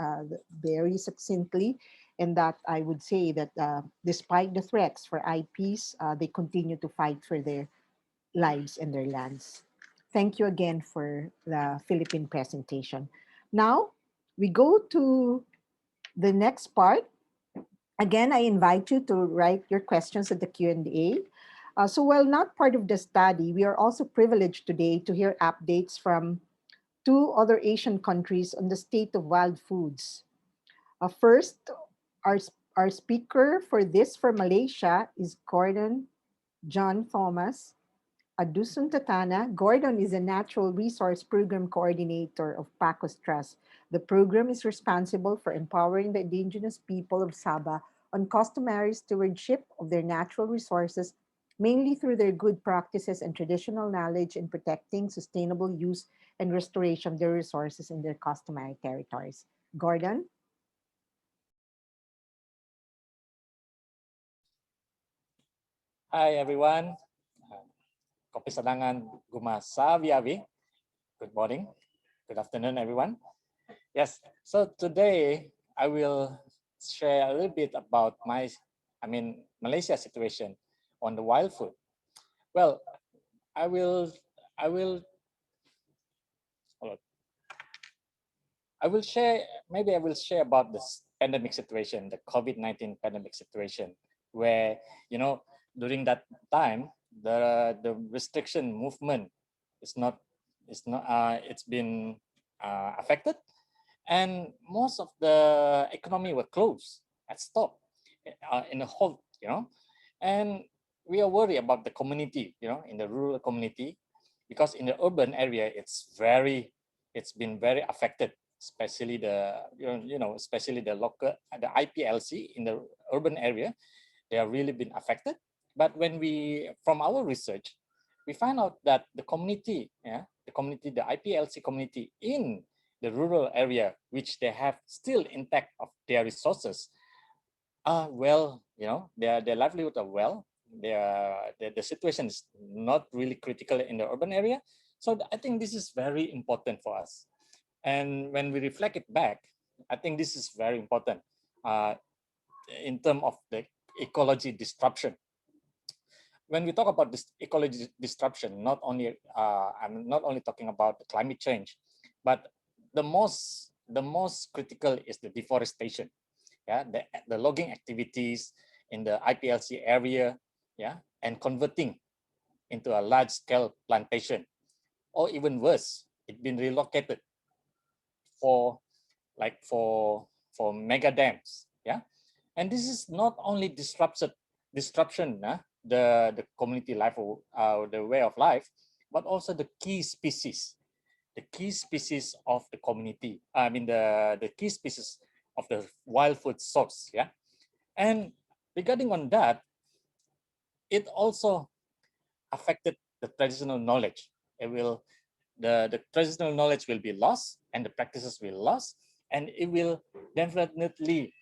very succinctly, and that I would say that despite the threats for IPs, they continue to fight for their lives and their lands. Thank you again for the Philippine presentation. Now, we go to the next part. Again, I invite you to write your questions at the Q&A. So while not part of the study, we are also privileged today to hear updates from 2 other Asian countries on the state of wild foods. First, our speaker for Malaysia is Gordon John Thomas Adusun Tatana. Gordon is a Natural Resource Program Coordinator of PACOS Trust. The program is responsible for empowering the indigenous people of Sabah on customary stewardship of their natural resources, mainly through their good practices and traditional knowledge in protecting sustainable use and restoration of their resources in their customary territories. Gordon? Hi, everyone. Kopi Sadangan Gumasa Viavi. Good morning. Good afternoon, everyone. Yes, so today I will share a little bit about Malaysia situation on the wild food. Well, I will share about this pandemic situation, the COVID-19 pandemic situation, where, during that time, the restriction movement it's been affected, and most of the economy were closed at stop in a halt, and we are worried about the community, in the rural community, because in the urban area it's been very affected, especially especially the IPLC in the urban area. They are really been affected. But when from our research, we find out that the community, the IPLC community in the rural area, which they have still intact of their resources, are well, their livelihood are well. The situation is not really critical in the urban area. So I think this is very important for us. And when we reflect it back, I think this is very important in terms of the ecology disruption. When we talk about this ecology disruption, I'm not only talking about the climate change, but the most critical is the deforestation. The logging activities in the IPLC area, and converting into a large-scale plantation, or even worse, it's been relocated for mega dams. And this is not only disruption the community life, the way of life, but also the key species of the community. The key species of the wild food source. And regarding on that, it also affected the traditional knowledge. The traditional knowledge will be lost, and the practices will lost, and it will definitely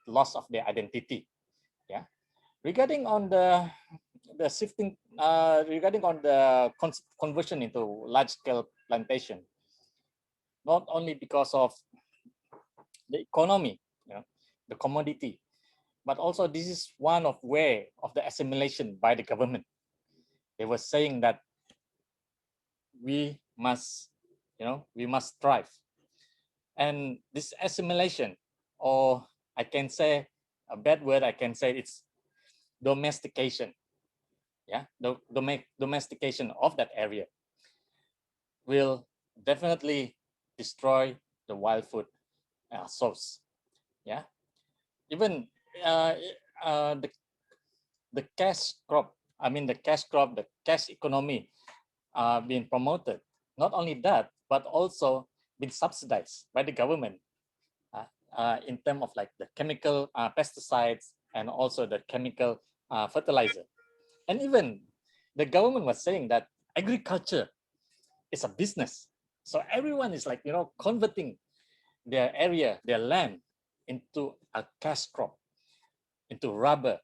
loss of their identity. Regarding on the the shifting regarding on the conversion into large-scale plantation, not only because of the economy, the commodity, but also this is one of way of the assimilation by the government. They were saying that we must, we must thrive, and this assimilation, or I can say a bad word, I can say it's domestication. Yeah, the domestication of that area will definitely destroy the wild food source. Yeah, even the cash crop, the cash crop, the cash economy being promoted. Not only that, but also been subsidized by the government in terms of like the chemical pesticides and also the chemical fertilizer. And even the government was saying that agriculture is a business. So everyone is like, converting their area, their land into a cash crop, into rubber,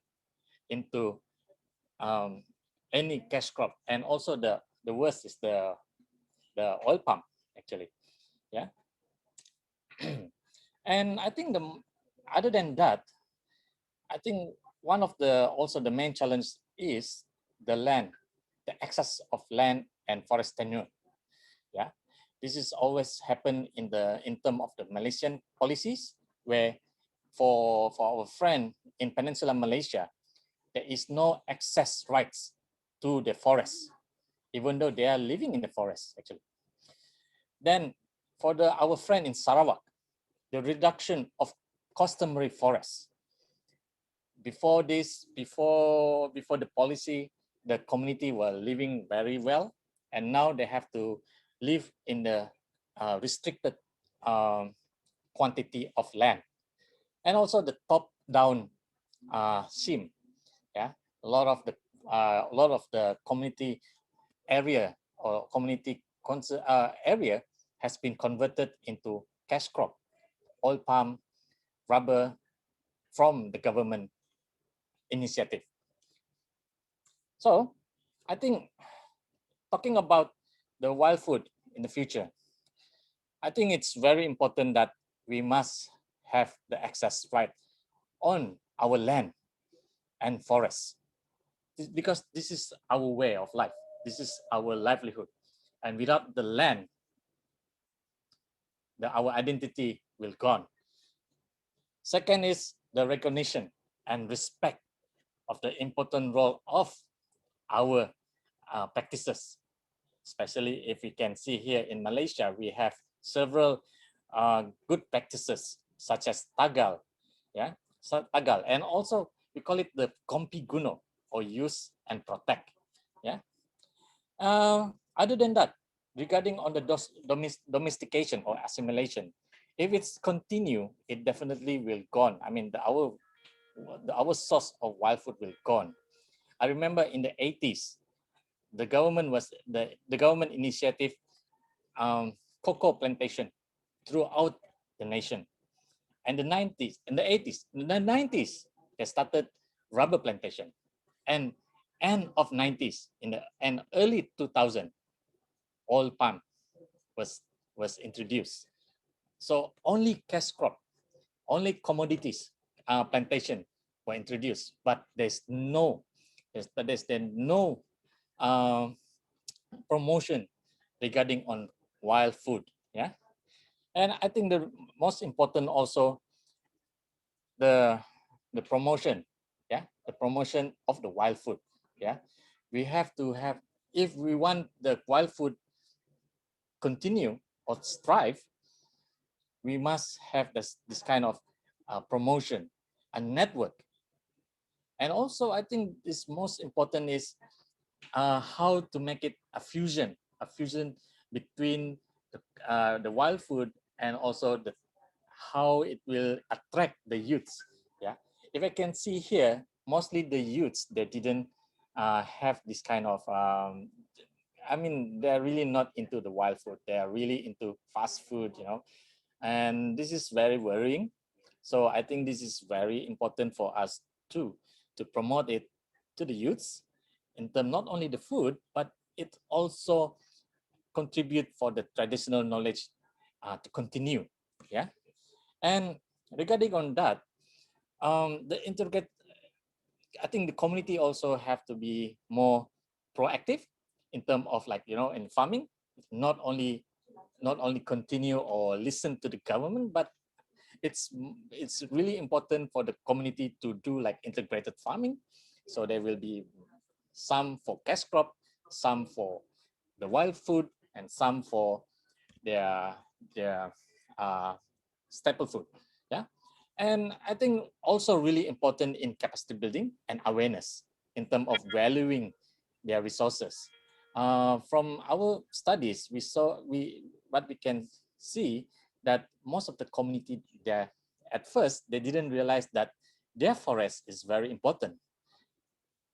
into any cash crop. And also the worst is the oil palm, actually. Yeah. And I think other than that, I think one of the main challenge is the land, the excess of land and forest tenure. Yeah, this is always happen in terms of the Malaysian policies, where for our friend in Peninsular Malaysia, there is no access rights to the forest, even though they are living in the forest actually. Then for our friend in Sarawak, the reduction of customary forests. Before the policy, the community were living very well, and now they have to live in the restricted quantity of land, and also the top-down scheme. Yeah, a lot of the community area or community area has been converted into cash crop, oil palm, rubber, from the government initiative. So I think talking about the wild food in the future, I think it's very important that we must have the access right on our land and forests, because this is our way of life. This is our livelihood. And without the land, our identity will gone. Second is the recognition and respect of the important role of our practices, especially if we can see here in Malaysia, we have several good practices such as Tagal, so Tagal, and also we call it the Kompi Guno, or use and protect. Yeah. Other than that, regarding on the domestication or assimilation, if it's continue, it definitely will gone. Our source of wild food will gone. I remember in the 80s, the government initiative cocoa plantation throughout the nation. And the 90s, they started rubber plantation. And end of 90s and early 2000, oil palm was introduced. So only cash crop, only commodities plantation were introduced, but there's no promotion regarding on wild food. Yeah. And I think the most important also the promotion, the promotion of the wild food. Yeah, we have to have, if we want the wild food continue or strive, we must have this kind of promotion and network. And also I think this most important is how to make it a fusion between the wild food and also how it will attract the youths. Yeah, if I can see here, mostly the youths, they didn't have this kind of they're really not into the wild food, they are really into fast food, and this is very worrying. So I think this is very important for us too, to promote it to the youths in terms not only the food, but it also contribute for the traditional knowledge to continue. Yeah, and regarding on that, the integrate, I think the community also have to be more proactive in terms of, like, in farming, not only continue or listen to the government, but it's really important for the community to do like integrated farming. So there will be some for cash crop, some for the wild food, and some for their staple food. Yeah, and I think also really important in capacity building and awareness in terms of valuing their resources. From our studies, what we can see that most of the community there, at first they didn't realize that their forest is very important.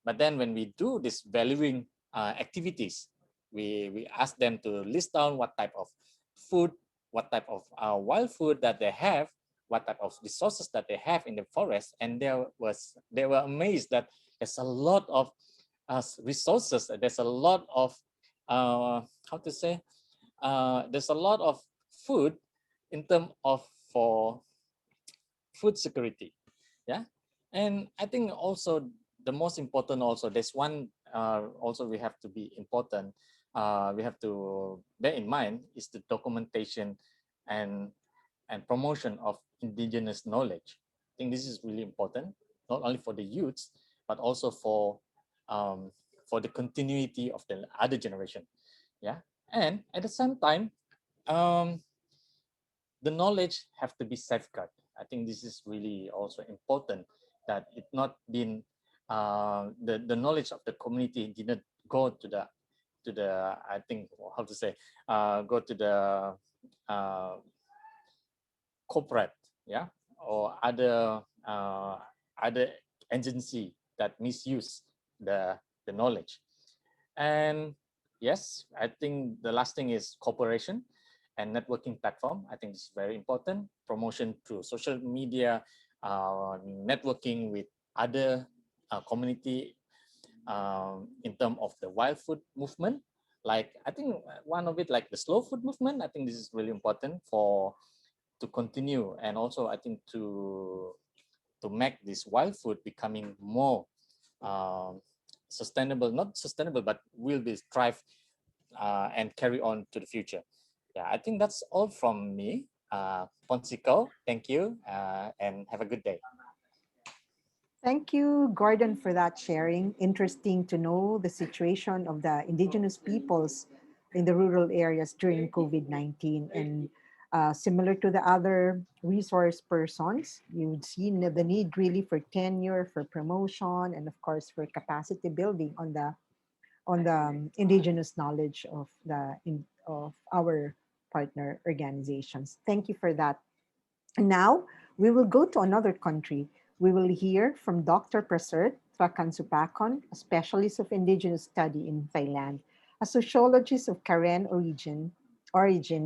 But then when we do this valuing activities, we ask them to list down what type of food, what type of wild food that they have, what type of resources that they have in the forest, and they were amazed that there's a lot of resources. There's a lot of there's a lot of food in terms of for food security. Yeah, and I think also the most important also, there's one also we have to be important. We have to bear in mind is the documentation and promotion of indigenous knowledge. I think this is really important, not only for the youths, but also for the continuity of the other generation. Yeah, and at the same time, the knowledge have to be safeguarded. I think this is really also important, that it not been the knowledge of the community didn't go to the I think how to say go to the corporate, yeah, or other agency that misuse the knowledge. And yes, I think the last thing is cooperation and networking platform. I think it's very important. Promotion through social media, networking with other community in terms of the wild food movement. Like, I think one of it, like the slow food movement, I think this is really important to continue, and also I think to make this wild food becoming more sustainable, not sustainable, but will be thrive and carry on to the future. Yeah, I think that's all from me. Ponsiko, thank you, and have a good day. Thank you, Gordon, for that sharing. Interesting to know the situation of the indigenous peoples in the rural areas during COVID-19. And similar to the other resource persons, you'd seen the need really for tenure, for promotion, and of course for capacity building on the indigenous knowledge of of our partner organizations. Thank you for that. Now we will go to another country. We will hear from Dr. Prasert Trakansupakon, a specialist of indigenous study in Thailand. A sociologist of Karen origin,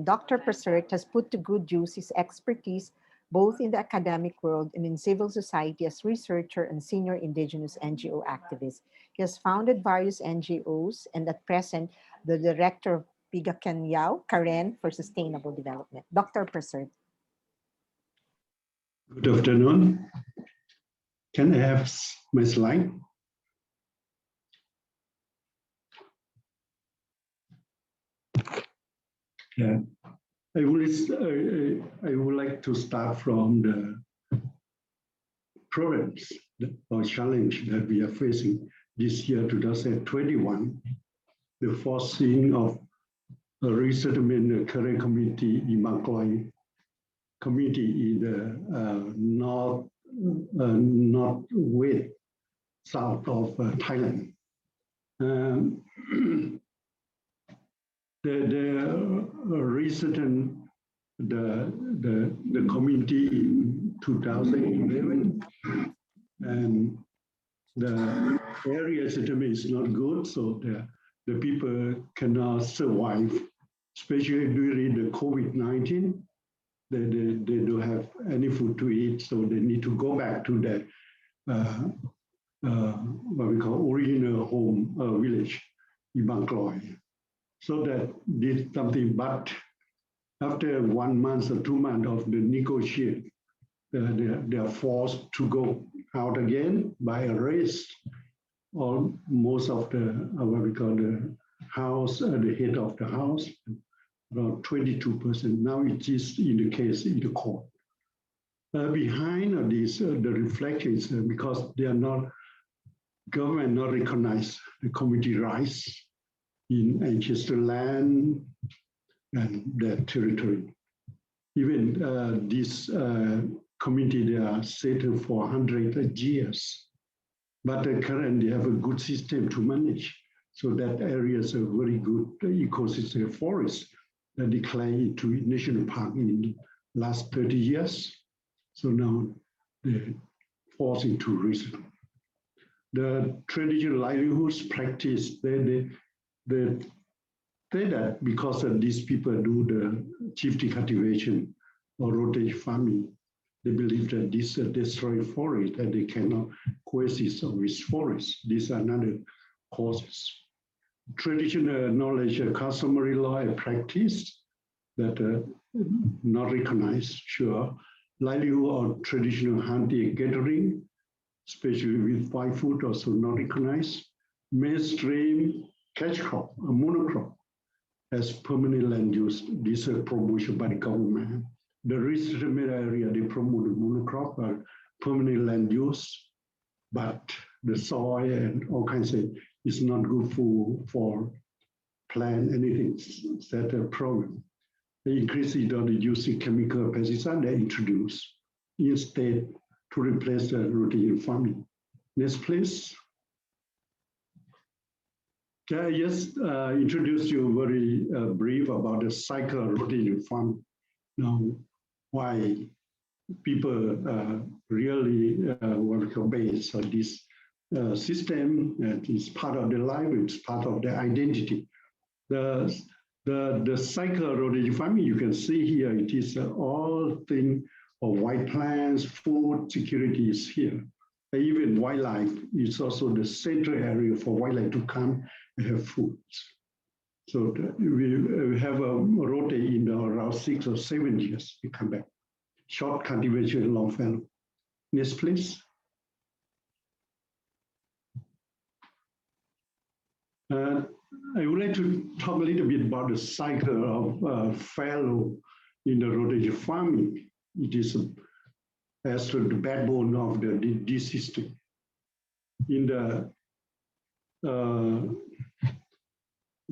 Dr. Prasert has put to good use his expertise both in the academic world and in civil society as researcher and senior indigenous NGO activist. He has founded various NGOs and at present, the director of Pigakan Yao, Karen for Sustainable Development. Dr. Prasert. Good afternoon. Can I have my slide? Yeah, I would like to start from the problems or challenge that we are facing this year, 2021, the forcing of a resettlement current community in Makloi community in the northwest south of Thailand. The resident the community in 2011, and the area settlement is not good, so the people cannot survive, especially during the COVID-19. They don't have any food to eat, so they need to go back to what we call original home village, Ibangkloy. So that did something, but after 1 month or 2 months of the negotiation, they are forced to go out again by arrest. Or most of the what we call the house, the head of the house, around 22%. Now it is in the case in the court. Behind this, the reflection is because they are not government not recognize the community rights in ancestral land and their territory. Even this community, they are settled for 100 years, but currently they have a good system to manage. So that area is a very good ecosystem forest that declined into national park in the last 30 years. So now they're forced into reason. The traditional livelihoods practice, they say that because of these people do the shifting cultivation or rotational farming, they believe that this destroy forest and they cannot coexist with forests. These are another causes. Traditional knowledge, customary law and practice that not recognized, sure. Livelihood or traditional hunting and gathering, especially with white food, also not recognized. Mainstream cash crop, a monocrop, as permanent land use. This is promotion by the government. The restricted area, they promote the monocrop or permanent land use, but the soil and all kinds of is not good for plant anything. That's a problem. They increase it on the using chemical pesticides they introduce instead to replace the rotational farming. Next, please. Can I just introduce you very brief about the cycle of rotational farming? Now, why people really work based on this system, that is part of their life, it's part of their identity. The cycle of rotational farming, you can see here, it is all thing of white plants, food security is here. Even wildlife is also the central area for wildlife to come and have food. So we have a rotate in around 6 or 7 years, we come back. Short cultivation, long fallow. Next, please. I would like to talk a little bit about the cycle of fallow in the rotational farming. It is as the backbone of this system. In the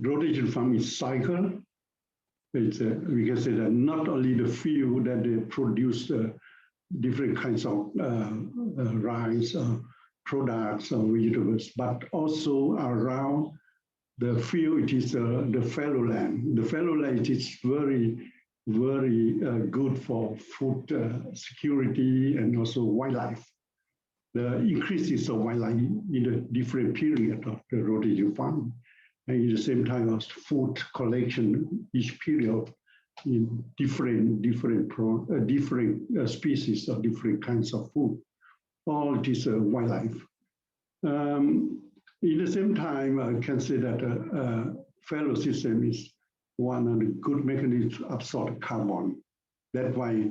rotational farming cycle, it's, we can say that not only the field that they produce different kinds of rice, products, or vegetables, but also around the field, it is the fallow land. The fallow land is very, very good for food security and also wildlife. The increases of wildlife in a different period of the rotational farming, and at the same time as food collection each period in different species of different kinds of food. All it is wildlife. In the same time, I can say that fallow system is one of the good mechanisms to absorb carbon. That's why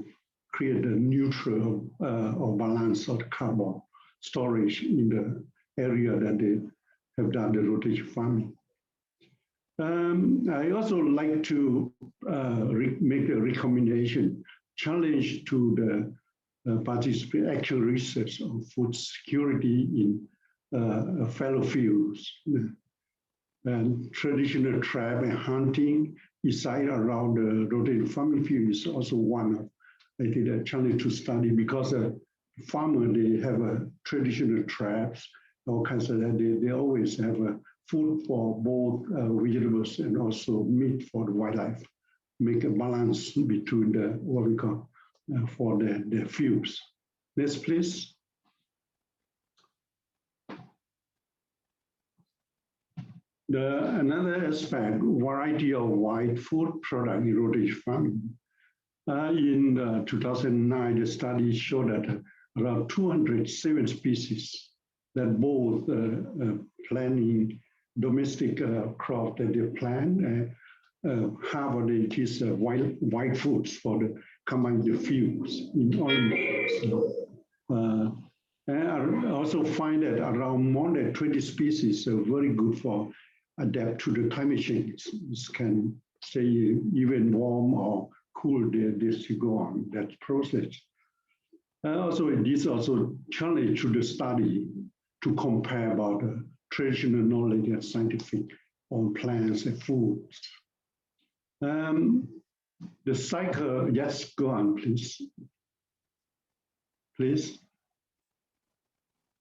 create a neutral or balance of carbon storage in the area that they have done the rotational farming. I also like to make a recommendation, challenge to the participant actual research on food security in fallow fields. And traditional trap and hunting inside around the rotational farming field is also one of, I think, a challenge to study, because farmers, they have a traditional traps, all kinds of that. They always have a food for both vegetables and also meat for the wildlife. Make a balance between the what we call for the fields. Next, please. Another aspect, variety of wild food product in rotational farming. In 2009, the study showed that around 207 species that both planting domestic crop that they plant, harvest it is wild foods for the combine the fuels in oil. And I also find that around more than 20 species are very good for adapt to the climate change. This can stay even warm or cool this to go on that process. Also, it is also challenge to the study to compare about the traditional knowledge and scientific on plants and foods. The cycle, yes, go on, please. Please.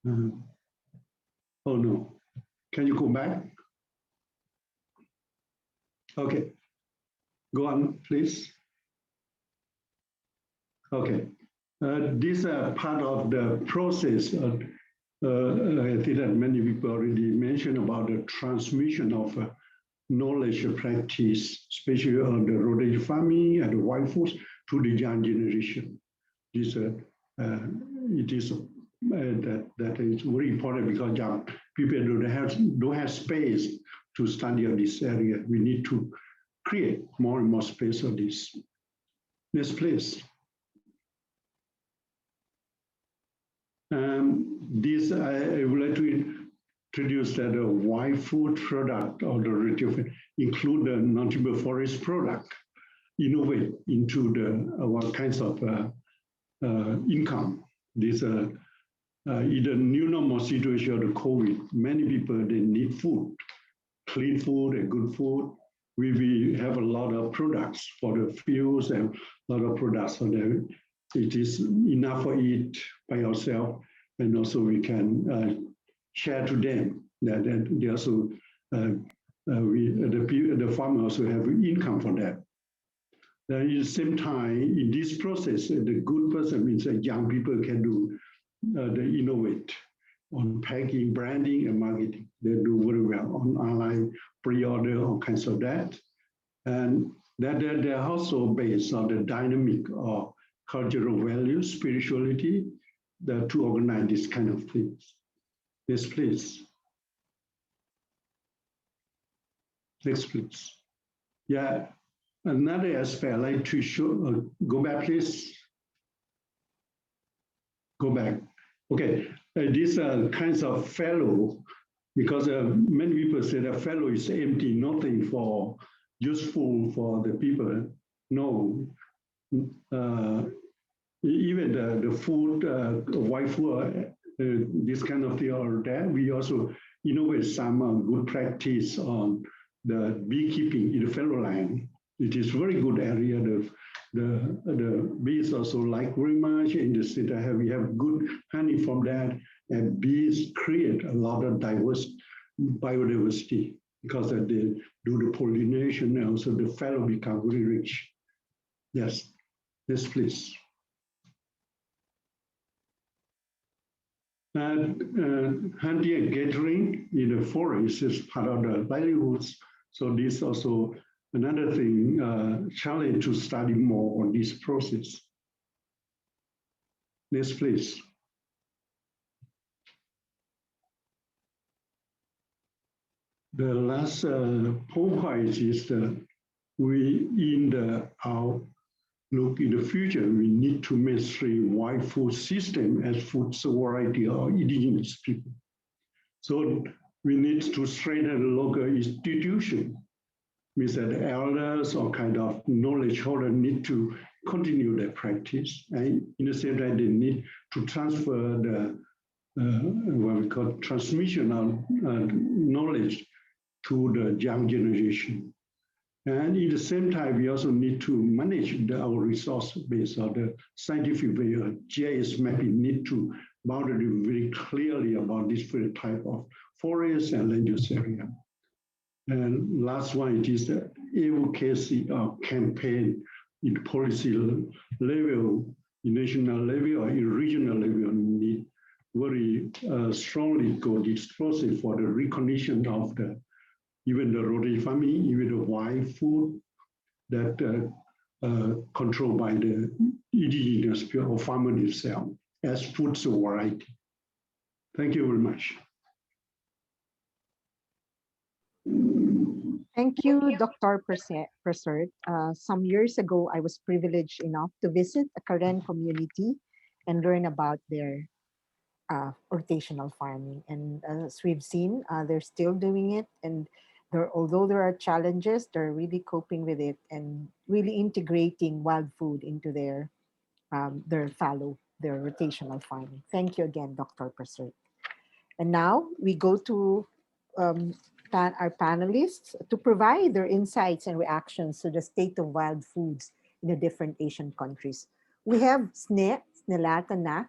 Oh no, can you go back? Okay, go on, please. Okay, this part of the process. I think that many people already mentioned about the transmission of knowledge and practice, especially on the rotational farming and the wild foods to the young generation. This it is that is very important because young people don't have space to study on this area. We need to create more and more space on this. Next, please. This I would like to introduce that a wild food product or the relative include the non-timber forest product, innovate into the what kinds of income. This in the new normal situation of the COVID, many people they need food, clean food and good food. We have a lot of products for the fields and a lot of products for them. It is enough for it by ourselves, and also we can share to them that they also the farmer also have income for that. Then at the same time, in this process, the good person means that young people can do the innovate on packing, branding, and marketing. They do very well on online pre-order, all kinds of that, and that they're also based on the dynamic of cultural values, spirituality, to organize this kind of things. Yes, please. Next, please. Yeah, another aspect I'd like to show, go back, please. Go back. Okay, these kinds of fallow, because many people say that fallow is empty, nothing for useful for the people. No. Even the food, white food, this kind of thing are there. We also innovate some good practice on the beekeeping in the fallow land. It is very good area. The bees also like very much in the city. We have good honey from that, and bees create a lot of diverse biodiversity because they do the pollination, and also the fallow become very rich. Yes, yes, please. Hunting and gathering in the forest is part of the livelihoods. So this also another thing, challenge to study more on this process. Next, please. The last point is that we in our look in the future, we need to mainstream wild food system as food sovereignty of indigenous people. So we need to strengthen local institution, means that elders or kind of knowledge holder need to continue their practice. And in the same time, they need to transfer the what we call transmission of knowledge to the young generation. And at the same time, we also need to manage our resource base or the scientific way. GIS mapping need to boundary very clearly about this very type of forest and land use area. And last one, it is the advocacy campaign in policy level, in national level or in regional level. We need very strongly go this process for the recognition of the even the rotational farming, even the wild food that controlled by the indigenous people or farmer themselves as food sovereignty. Thank you very much. Thank you, Dr. Persert. Some years ago, I was privileged enough to visit a Karen community and learn about their rotational farming. And as we've seen, they're still doing it. And although there are challenges, they're really coping with it and really integrating wild food into their rotational farming. Thank you again, Dr. Persert. And now we go to um, our panelists to provide their insights and reactions to the state of wild foods in the different Asian countries. We have Snelata Na.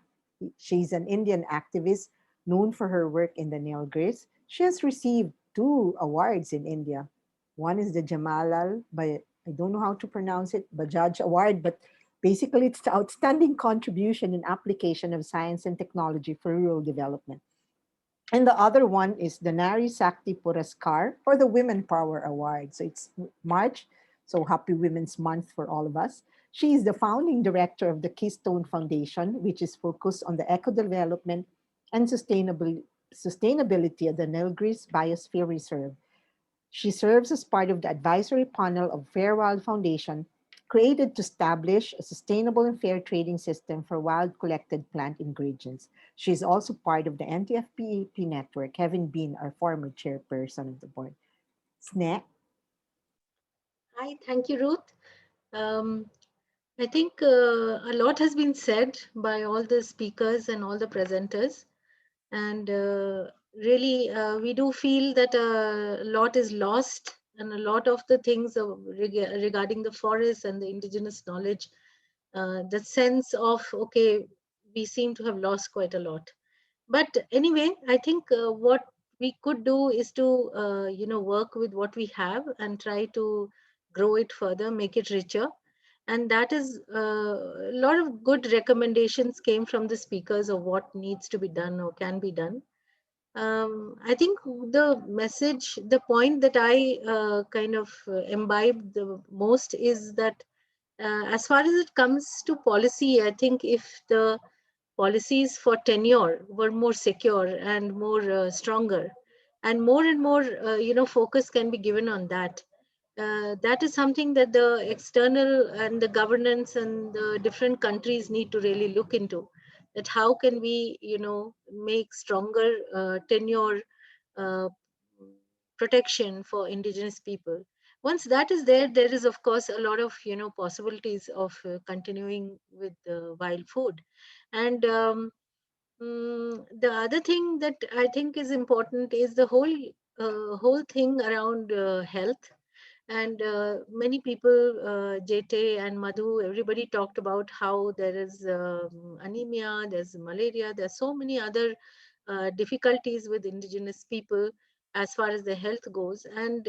She's an Indian activist known for her work in the Nilgiris. She has received 2 awards in India. One is the Jamalal, by I don't know how to pronounce it, Bajaj Award, but basically it's the outstanding contribution in application of science and technology for rural development. And the other one is the Nari Sakti Puraskar for the Women Power Award. So it's March, so happy Women's Month for all of us. She is the founding director of the Keystone Foundation, which is focused on the eco-development and sustainability of the Nilgiris Biosphere Reserve. She serves as part of the advisory panel of Fair Wild Foundation, created to establish a sustainable and fair trading system for wild collected plant ingredients. She is also part of the NTFP-EP network, having been our former chairperson of the board. Sneh. Hi, thank you, Ruth. I think a lot has been said by all the speakers and all the presenters. And really, we do feel that a lot is lost, and a lot of the things regarding the forest and the indigenous knowledge, the sense of, okay, we seem to have lost quite a lot. But anyway, I think what we could do is to, work with what we have and try to grow it further, make it richer. And that is a lot of good recommendations came from the speakers of what needs to be done or can be done. I think the message, the point that I kind of imbibe the most is that as far as it comes to policy, I think if the policies for tenure were more secure and more stronger, and more, focus can be given on that. That is something that the external and the governance and the different countries need to really look into. That how can we, make stronger tenure uh, protection for indigenous people. Once that is there, there is of course a lot of possibilities of continuing with the wild food. And the other thing that I think is important is the whole thing around health. And many people, Jete and Madhu, everybody talked about how there is anemia, there's malaria, there's so many other difficulties with indigenous people as far as their health goes. And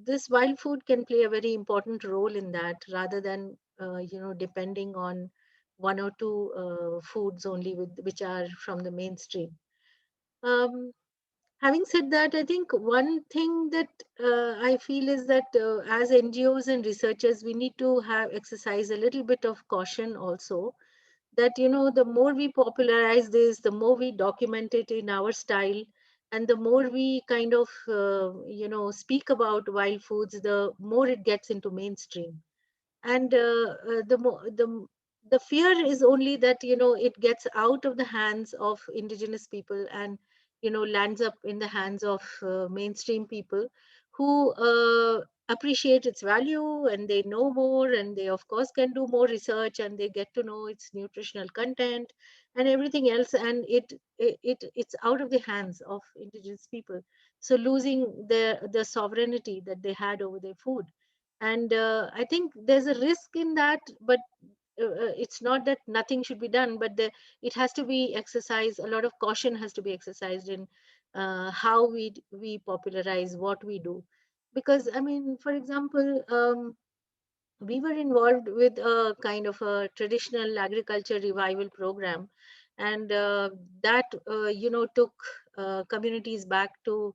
this wild food can play a very important role in that, rather than depending on 1 or 2 foods only, which are from the mainstream. Having said that, I think one thing that I feel is that as NGOs and researchers, we need to have exercise a little bit of caution also. That the more we popularize this, the more we document it in our style, and the more we kind of speak about wild foods, the more it gets into mainstream. And the fear is only that it gets out of the hands of indigenous people and lands up in the hands of mainstream people who appreciate its value, and they know more, and they of course can do more research, and they get to know its nutritional content and everything else, and it's out of the hands of indigenous people, so losing the sovereignty that they had over their food. And I think there's a risk in that, but it's not that nothing should be done, but it has to be exercised. A lot of caution has to be exercised in how we popularize what we do. Because I mean, for example, we were involved with a kind of a traditional agriculture revival program, and that took communities back to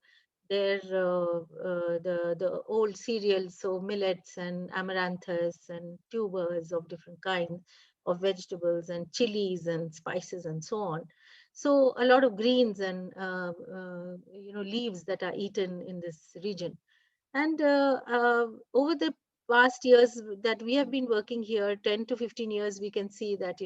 their the old cereals, so millets and amaranthus and tubers of different kinds of vegetables and chilies and spices and so on. So a lot of greens and leaves that are eaten in this region. And over the past years that we have been working here, 10 to 15 years, we can see that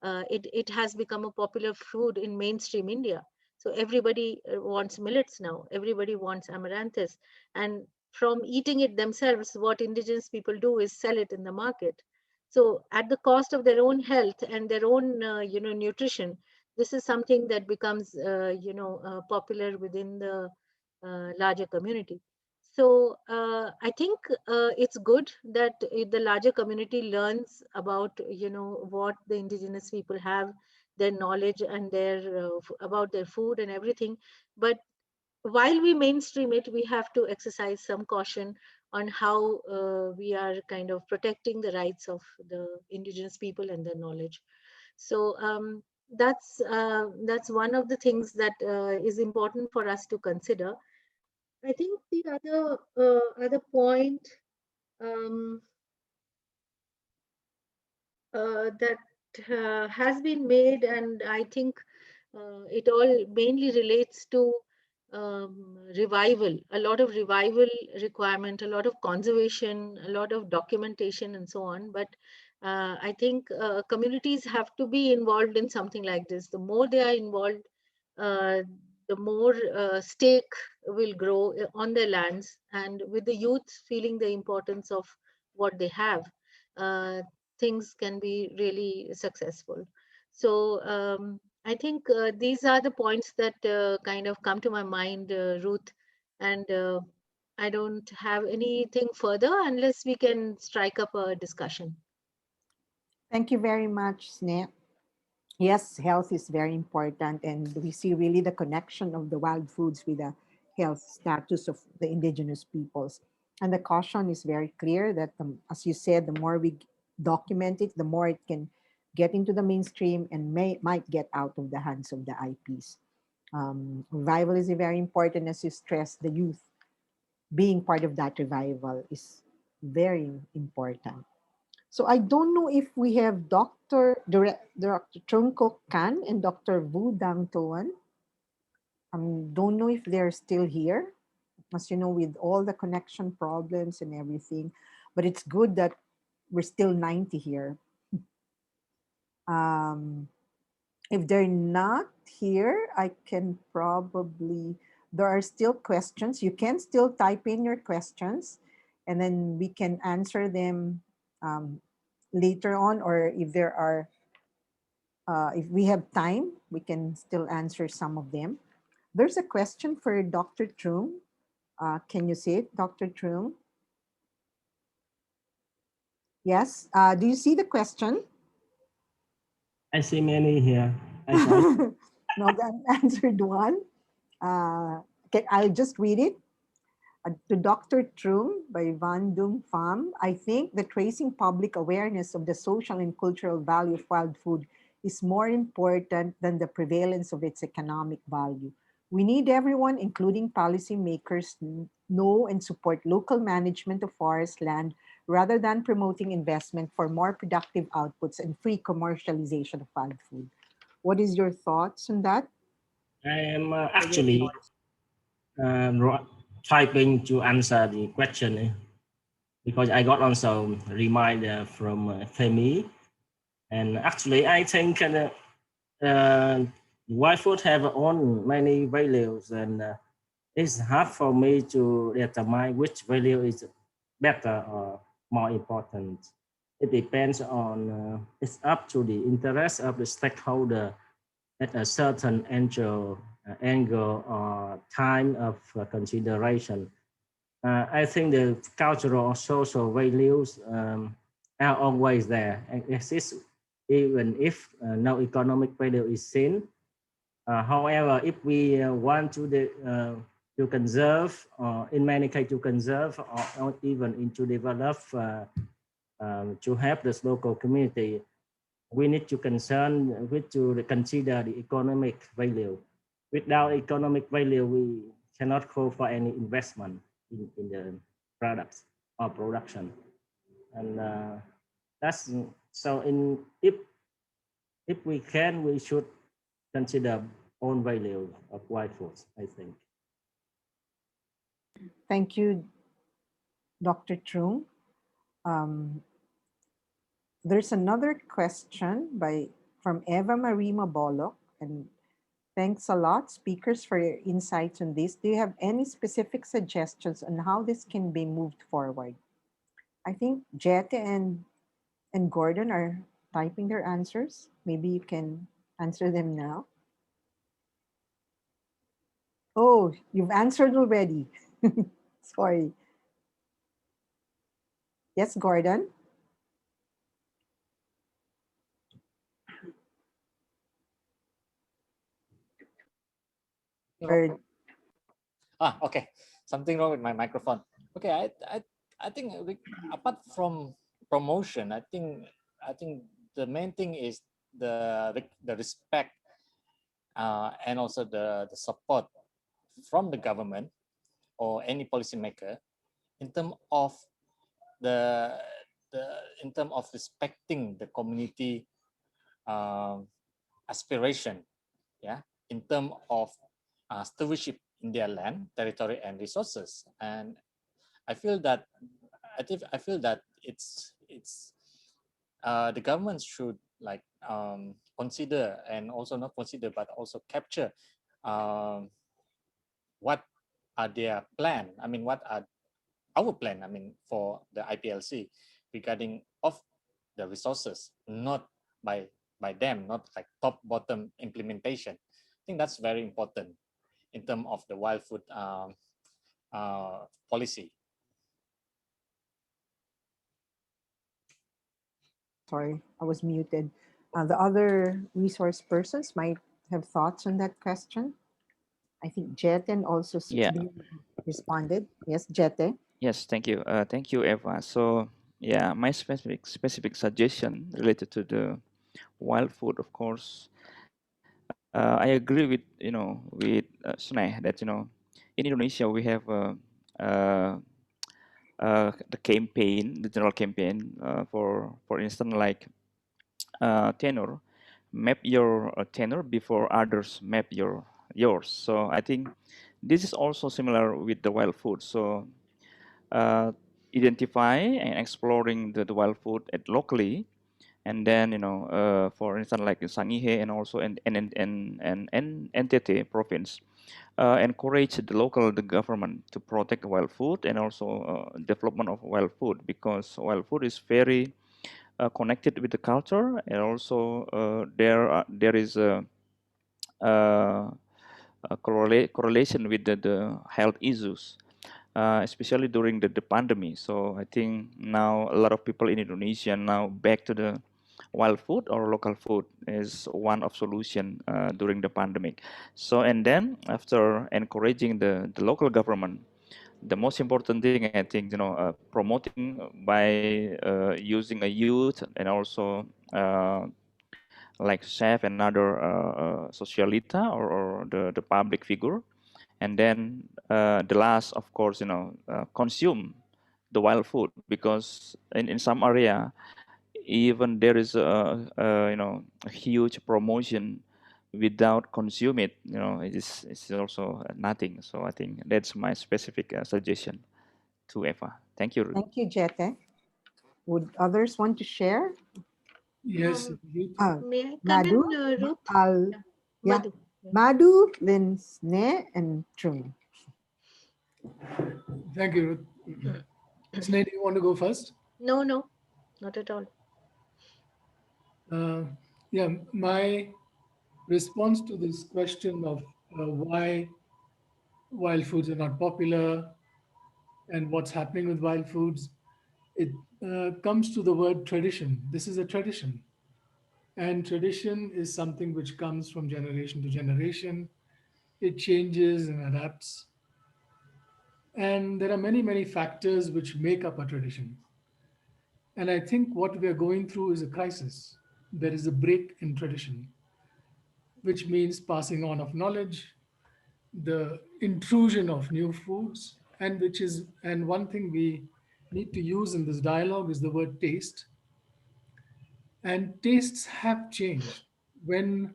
it has become a popular food in mainstream India. So everybody wants millets now. Everybody wants amaranthus, and from eating it themselves, what indigenous people do is sell it in the market. So at the cost of their own health and their own nutrition, this is something that becomes popular within the larger community. So I think it's good that the larger community learns about what the indigenous people have, their knowledge and their about their food and everything. But while we mainstream it, we have to exercise some caution on how we are kind of protecting the rights of the indigenous people and their knowledge. So that's one of the things that is important for us to consider. I think the other point that has been made, and I think it all mainly relates to revival, a lot of revival requirement, a lot of conservation, a lot of documentation and so on. But I think communities have to be involved in something like this. The more they are involved, uh, the more stake will grow on their lands, and with the youth feeling the importance of what they have, things can be really successful. So I think these are the points that kind of come to my mind, Ruth, and I don't have anything further unless we can strike up a discussion. Thank you very much, Sneh. Yes, health is very important, and we see really the connection of the wild foods with the health status of the indigenous peoples. And the caution is very clear that, as you said, the more we document it, the more it can get into the mainstream and might get out of the hands of the IPs. Revival is very important, as you stress. The youth being part of that revival is very important. So I don't know if we have Dr. Trungko Kan and Dr. Vu Dang Toan. Don't know if they're still here, as you know, with all the connection problems and everything. But it's good that we're still 90 here. If they're not here, I can probably, there are still questions. You can still type in your questions, and then we can answer them later on, or if there are, if we have time, we can still answer some of them. There's a question for Dr. Trung. Can you see it, Dr. Trung? Yes. Do you see the question? I see many here. No, that answered one. Okay, I'll just read it. To Dr. Trung by Van Dung Pham, I think that raising public awareness of the social and cultural value of wild food is more important than the prevalence of its economic value. We need everyone, including policymakers, know and support local management of forest land rather than promoting investment for more productive outputs and free commercialization of wild food. What is your thoughts on that? I am actually typing to answer the question because I got also a reminder from Femi. And actually, I think wild food have own many values, and it's hard for me to determine which value is better or more important. It depends on, it's up to the interest of the stakeholder at a certain angle or time of consideration. I think the cultural or social values are always there and exist even if no economic value is seen. However, if we want to conserve, or in many cases to conserve, or even to develop, to help this local community, we need to consider the economic value. Without economic value, we cannot call for any investment in the products or production. And that's so. If we can, we should consider own value of wild foods, I think. Thank you, Dr. Trung. There's another question from Eva Marie Mabolok, and thanks a lot, speakers, for your insights on this. Do you have any specific suggestions on how this can be moved forward? I think Jette and Gordon are typing their answers. Maybe you can answer them now. Oh, you've answered already. Sorry. Yes, Gordon? No. Okay. Something wrong with my microphone. Okay, I think apart from promotion, I think the main thing is the respect and also the support from the government or any policymaker in terms of respecting the community aspiration, yeah, in terms of stewardship in their land, territory, and resources. And I feel that it's the government should like consider, and also not consider but also capture what are their plan. I mean, what are our plan? I mean, for the IPLC regarding of the resources, not by them, not like top bottom implementation. I think that's very important in terms of the wild food policy. Sorry, I was muted. The other resource persons might have thoughts on that question. I think Jeten also responded. Yes, Jete. Yes, thank you. Thank you, Eva. So yeah, my specific suggestion related to the wild food, of course, I agree with with Sunay that in Indonesia we have the campaign, the general campaign for instance, like tenure, map your tenure before others map yours. So I think this is also similar with the wild food. So identify and exploring the wild food locally, and then for instance, like in Sangihe and also in NTT province, encourage the government to protect wild food and also development of wild food, because wild food is very connected with the culture, and also there is a correlation with the health issues, especially during the pandemic. So I think now a lot of people in Indonesia now back to the wild food or local food is one of solution during the pandemic. So, and then after encouraging the local government, the most important thing, I think, promoting by using a youth and also like chef and other socialita or the public figure. And then the last, of course, consume the wild food, because in some area, even there is a huge promotion, without consume it, it's also nothing. So I think that's my specific suggestion to Eva. Thank you. Thank you, Jete. Would others want to share? Yes. May I come Madu, in, Ruth? yeah. Madhu. Madu, then Sneh, and Trung. Thank you, Ruth. Sneh, do you want to go first? No, not at all. Yeah, my response to this question of why wild foods are not popular and what's happening with wild foods, it comes to the word tradition. This is a tradition. And tradition is something which comes from generation to generation. It changes and adapts. And there are many, many factors which make up a tradition. And I think what we are going through is a crisis. There is a break in tradition, which means passing on of knowledge, the intrusion of new foods, and one thing we need to use in this dialogue is the word taste. And tastes have changed. When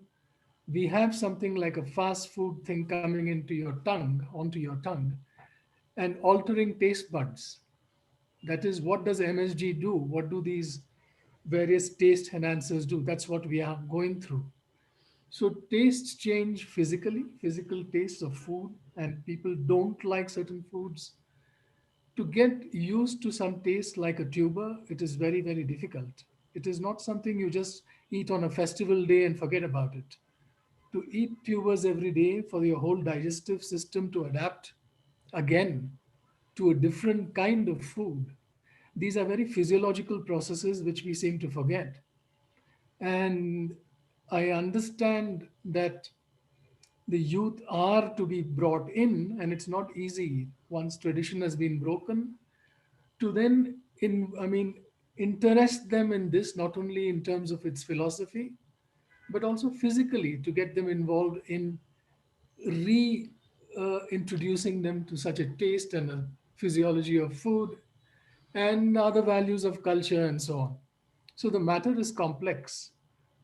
we have something like a fast food thing coming into your tongue, onto your tongue, and altering taste buds. That is, what does MSG do? What do these various taste enhancers do? That's what we are going through. So tastes change physically, physical tastes of food, and people don't like certain foods. To get used to some taste like a tuber, it is very, very difficult. It is not something you just eat on a festival day and forget about it. To eat tubers every day for your whole digestive system to adapt again to a different kind of food, these are very physiological processes which we seem to forget. And I understand that the youth are to be brought in, and it's not easy once tradition has been broken to then interest them in this, not only in terms of its philosophy but also physically, to get them involved in introducing them to such a taste and a physiology of food and other values of culture and so on. So the matter is complex.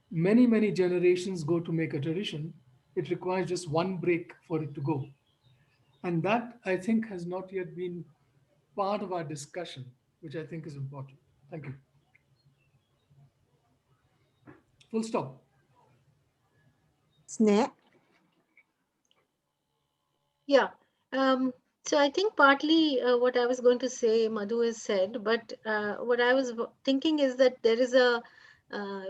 Many, many generations go to make a tradition. It requires just one break for it to go. And that, I think, has not yet been part of our discussion, which I think is important. Thank you. Full stop. Sneh? Yeah. So I think partly what I was going to say, Madhu has said, but what I was thinking is that there is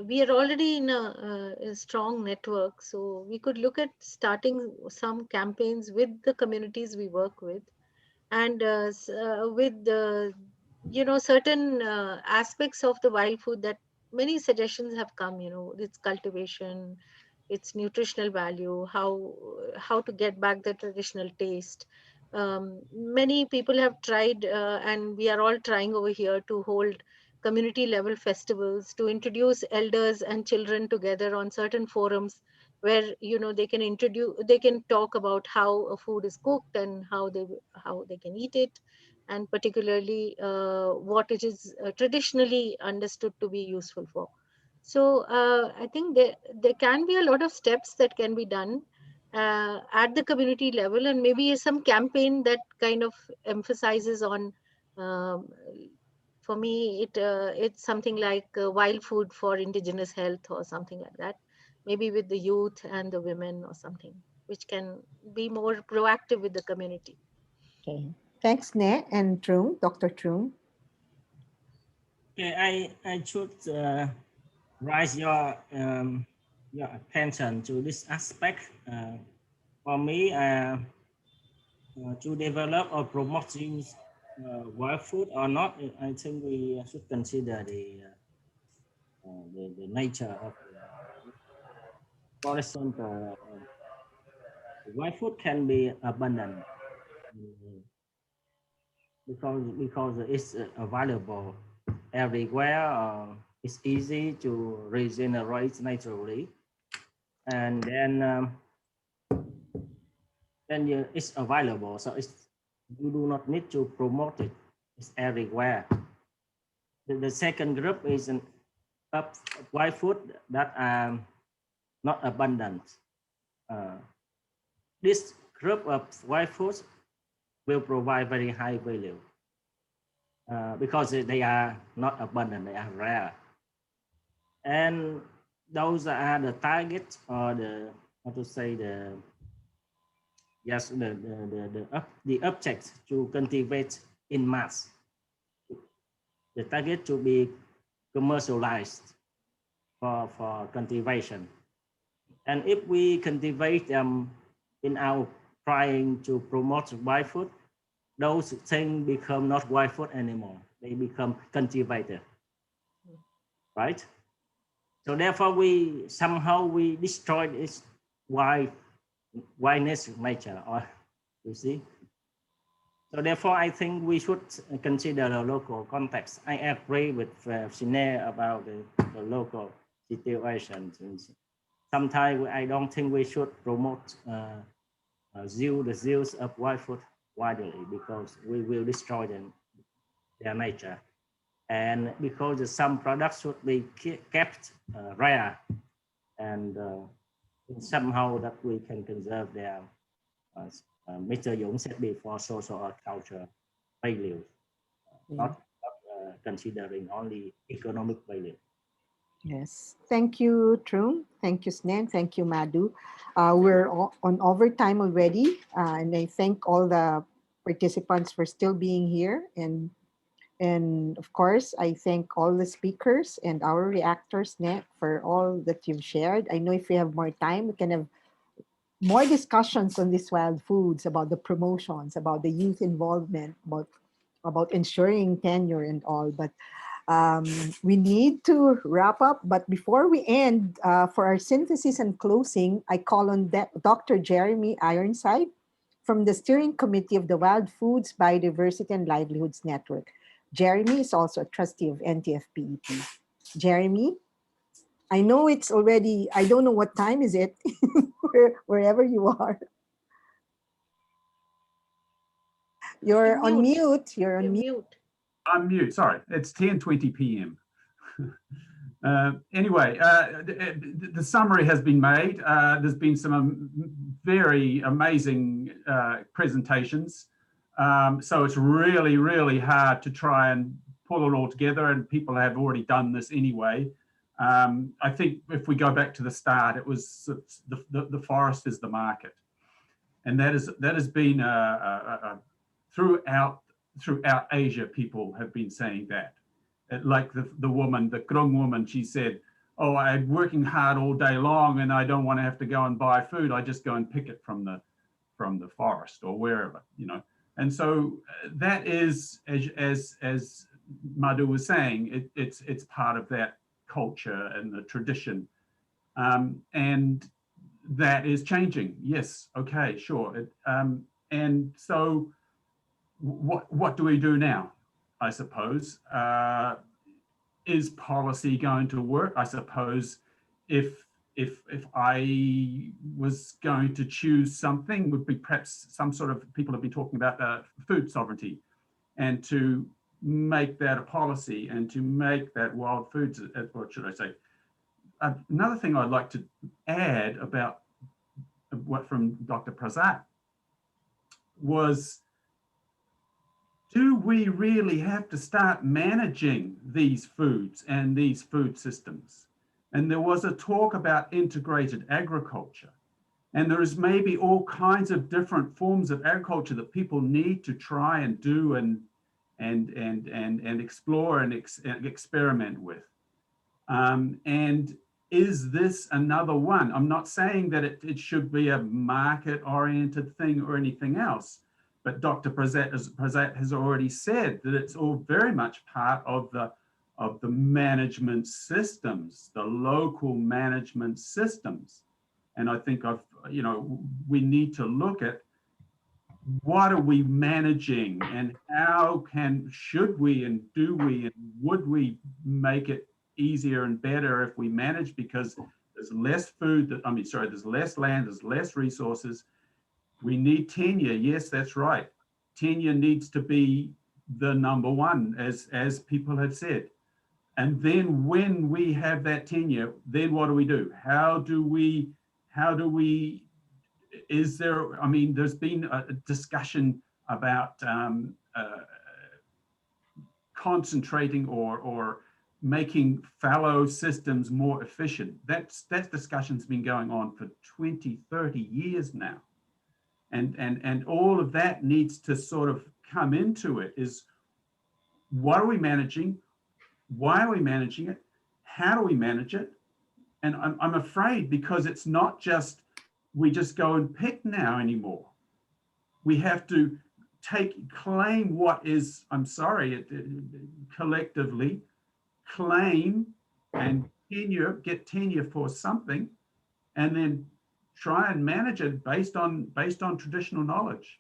we are already in a strong network. So we could look at starting some campaigns with the communities we work with, and with certain aspects of the wild food, that many suggestions have come, its cultivation, its nutritional value, how to get back the traditional taste. Many people have tried, and we are all trying over here to hold community level festivals, to introduce elders and children together on certain forums where they can talk about how a food is cooked and how they can eat it, and particularly what it is traditionally understood to be useful for. So I think there can be a lot of steps that can be done at the community level, and maybe some campaign that kind of emphasizes on, um, for me, it's something like wild food for indigenous health or something like that, maybe with the youth and the women or something, which can be more proactive with the community. Okay. Thanks, Sneh and Trung, Dr. Trung. Okay, I should raise your attention to this aspect. For me, to develop or promote use wild food or not, I think we should consider the nature of for example, wild food can be abundant because it's available everywhere. It's easy to regenerate naturally, and then it's available, so you do not need to promote it. It's everywhere. The second group is of wild food that are not abundant. This group of wild foods will provide very high value because they are not abundant, they are rare. And those are the target, or the object to cultivate in mass. The target to be commercialized for cultivation. And if we cultivate them in our trying to promote wild food, those things become not wild food anymore. They become cultivated, right? So therefore, we somehow destroy its wildness nature, or you see. So therefore, I think we should consider the local context. I agree with Sine about the local situation. Sometimes I don't think we should promote the use of wild food widely, because we will destroy their nature. And because some products should be kept rare, and somehow that we can conserve their Mr. Dũng said before, social or cultural values, not considering only economic value. Yes, thank you, Trung. Thank you, Snen. Thank you, Madhu. We're on overtime already, and I thank all the participants for still being here. And of course, I thank all the speakers and our reactors, Net, for all that you've shared. I know if we have more time, we can have more discussions on these wild foods, about the promotions, about the youth involvement, about ensuring tenure and all. But we need to wrap up. But before we end, for our synthesis and closing, I call on Dr. Jeremy Ironside from the Steering Committee of the Wild Foods, Biodiversity and Livelihoods Network. Jeremy is also a trustee of NTFP-EP. Jeremy, I know it's already, I don't know what time is it, wherever you are. You're on mute. You're on mute. I'm mute, sorry. It's 10:20 p.m. Anyway, the summary has been made. There's been some very amazing presentations. So it's really, really hard to try and pull it all together, and people have already done this anyway. I think if we go back to the start, it was the forest is the market. And that has been throughout Asia, people have been saying that. Like the woman, the Krung woman, she said, oh, I'm working hard all day long and I don't want to have to go and buy food. I just go and pick it from the forest or wherever, you know. And so that is, as Madhu was saying, it's part of that culture and the tradition. And that is changing. Yes, okay, sure. And so what do we do now, I suppose? Is policy going to work? I suppose if I was going to choose something, would be perhaps some sort of, people have been talking about food sovereignty, and to make that a policy and to make that wild foods, what should I say? Another thing I'd like to add about what from Dr. Prasad was, do we really have to start managing these foods and these food systems? And there was a talk about integrated agriculture. And there is maybe all kinds of different forms of agriculture that people need to try and do and explore and experiment with. And is this another one? I'm not saying that it should be a market-oriented thing or anything else, but Dr. Prasad has already said that it's all very much part of the management systems, the local management systems. And I think we need to look at what are we managing and how should we and do we and would we make it easier and better if we manage, because there's less food, there's less land, there's less resources. We need tenure. Yes, that's right. Tenure needs to be the number one, as people have said. And then when we have that tenure, then what do? How do we, is there, there's been a discussion about concentrating or making fallow systems more efficient. That discussion's been going on for 20, 30 years now. And all of that needs to sort of come into it, is what are we managing? Why are we managing it? How do we manage it? And I'm afraid, because it's not just, we just go and pick now anymore. We have to claim what is, collectively claim and get tenure for something, and then try and manage it based on traditional knowledge.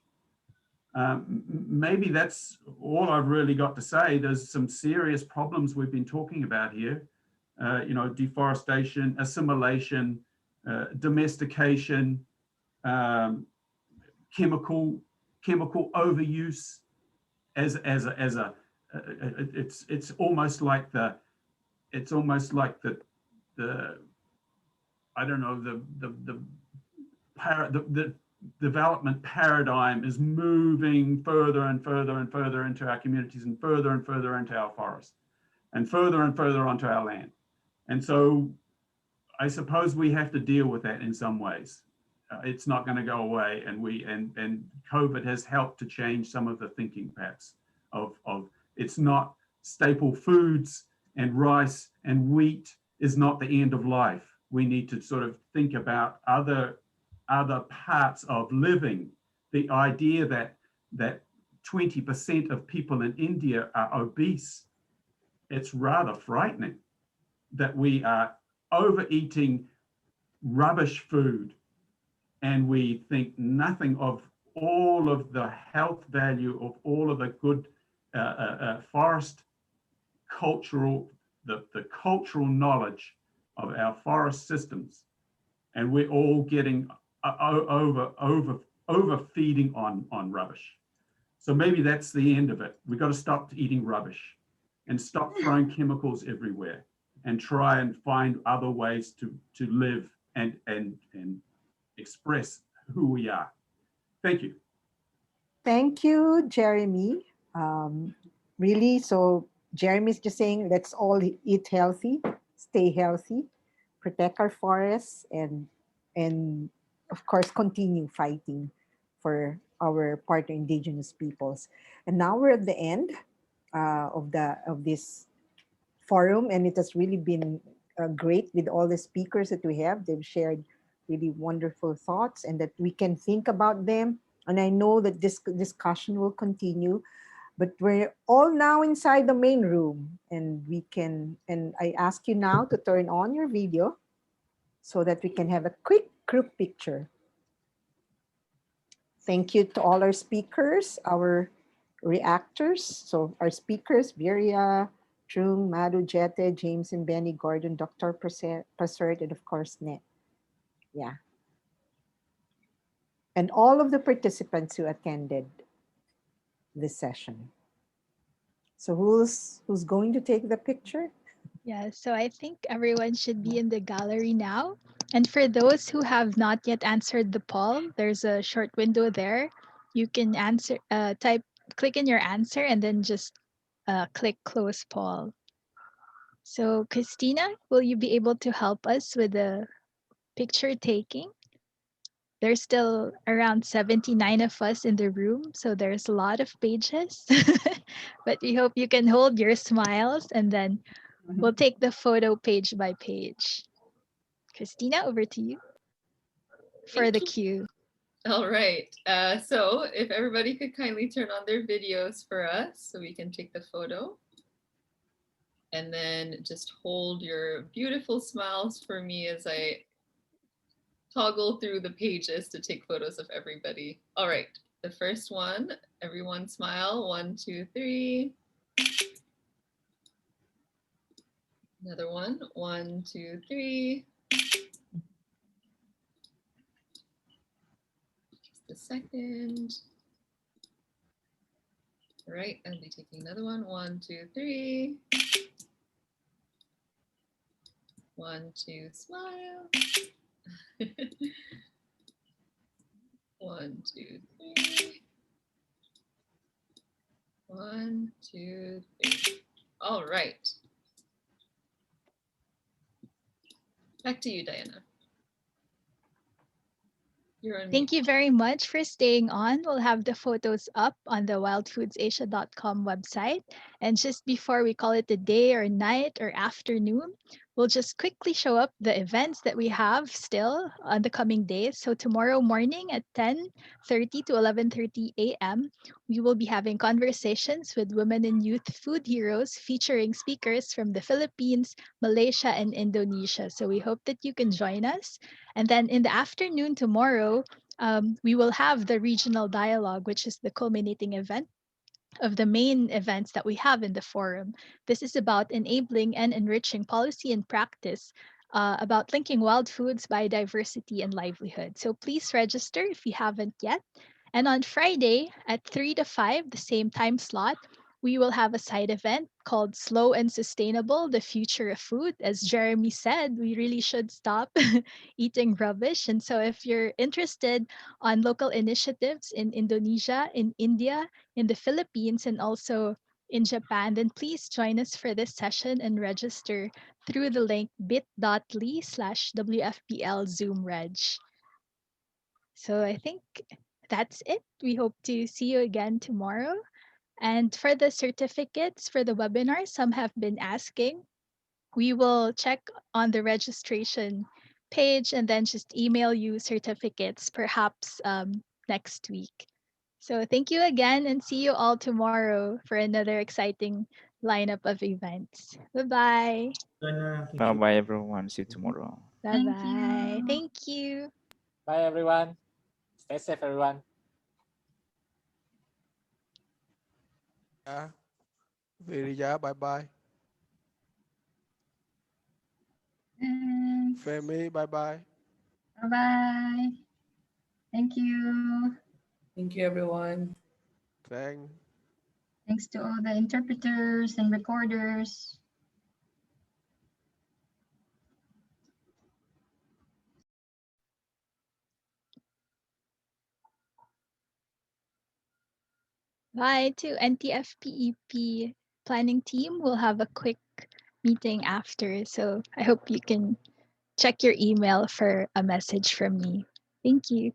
Maybe that's all I've really got to say. There's some serious problems we've been talking about here. Deforestation, assimilation, domestication, chemical overuse. It's almost like the I don't know, the development paradigm is moving further and further and further into our communities and further into our forests and further onto our land. And so I suppose we have to deal with that in some ways. It's not going to go away, and COVID has helped to change some of the thinking perhaps of it's not staple foods and rice and wheat is not the end of life. We need to sort of think about other parts of living. The idea that 20% of people in India are obese, it's rather frightening that we are overeating rubbish food and we think nothing of all of the health value of all of the good forest cultural, the cultural knowledge of our forest systems, and we're all getting overfeeding on rubbish. So maybe that's the end of it. We've got to stop eating rubbish and stop throwing chemicals everywhere and try and find other ways to live and express who we are. Thank you. Thank you, Jeremy. Really, so Jeremy's just saying, let's all eat healthy, stay healthy, protect our forests, and of course, continue fighting for our partner indigenous peoples. And now we're at the end of this forum, and it has really been great with all the speakers that we have. They've shared really wonderful thoughts, and that we can think about them. And I know that this discussion will continue, but we're all now inside the main room, and I ask you now to turn on your video so that we can have a quick group picture. Thank you to all our speakers, our reactors. So our speakers, Viria, Trung, Madhu, Jete, James and Benny, Gordon, Dr. Prasert, and of course, Net. Yeah. And all of the participants who attended this session. So who's going to take the picture? Yeah, so I think everyone should be in the gallery now. And for those who have not yet answered the poll, there's a short window there. You can answer, click in your answer and then just click close poll. So Christina, will you be able to help us with the picture taking? There's still around 79 of us in the room, so there's a lot of pages. But we hope you can hold your smiles, and then we'll take the photo page by page. Christina, over to you for the cue. All right. So if everybody could kindly turn on their videos for us so we can take the photo. And then just hold your beautiful smiles for me as I toggle through the pages to take photos of everybody. All right. The first one, everyone smile. 1, 2, 3. Another one. 1, 2, 3. Just a second. All right, I'll be taking another one. 1, 2, 3. 1, 2, smile. 1, 2, 3. 1, 2, 3. All right. Back to you, Diana. Thank you very much for staying on. We'll have the photos up on the wildfoodsasia.com website. And just before we call it a day or night or afternoon, we'll just quickly show up the events that we have still on the coming days. So tomorrow morning at 10:30 to 11:30 a.m., we will be having conversations with women and youth food heroes featuring speakers from the Philippines, Malaysia, and Indonesia. So we hope that you can join us. And then in the afternoon tomorrow, we will have the regional dialogue, which is the culminating event of the main events that we have in the forum. This is about enabling and enriching policy and practice about linking wild foods, biodiversity, and livelihood. So please register if you haven't yet. And on Friday at 3 to 5, the same time slot, we will have a side event called Slow and Sustainable, the Future of Food. As Jeremy said, we really should stop eating rubbish. And so if you're interested on local initiatives in Indonesia, in India, in the Philippines, and also in Japan, then please join us for this session and register through the link bit.ly/WFBL Zoom Reg. So I think that's it. We hope to see you again tomorrow. And for the certificates for the webinar, some have been asking. We will check on the registration page and then just email you certificates perhaps next week. So thank you again and see you all tomorrow for another exciting lineup of events. Bye-bye. Bye bye everyone. See you tomorrow. Bye-bye. Thank you. Bye, everyone. Stay safe, everyone. Virija, bye-bye. Femi, bye-bye. Bye-bye. Thank you. Thank you, everyone. Thanks to all the interpreters and recorders. Bye to NTFP-EP planning team. We'll have a quick meeting after. So I hope you can check your email for a message from me. Thank you.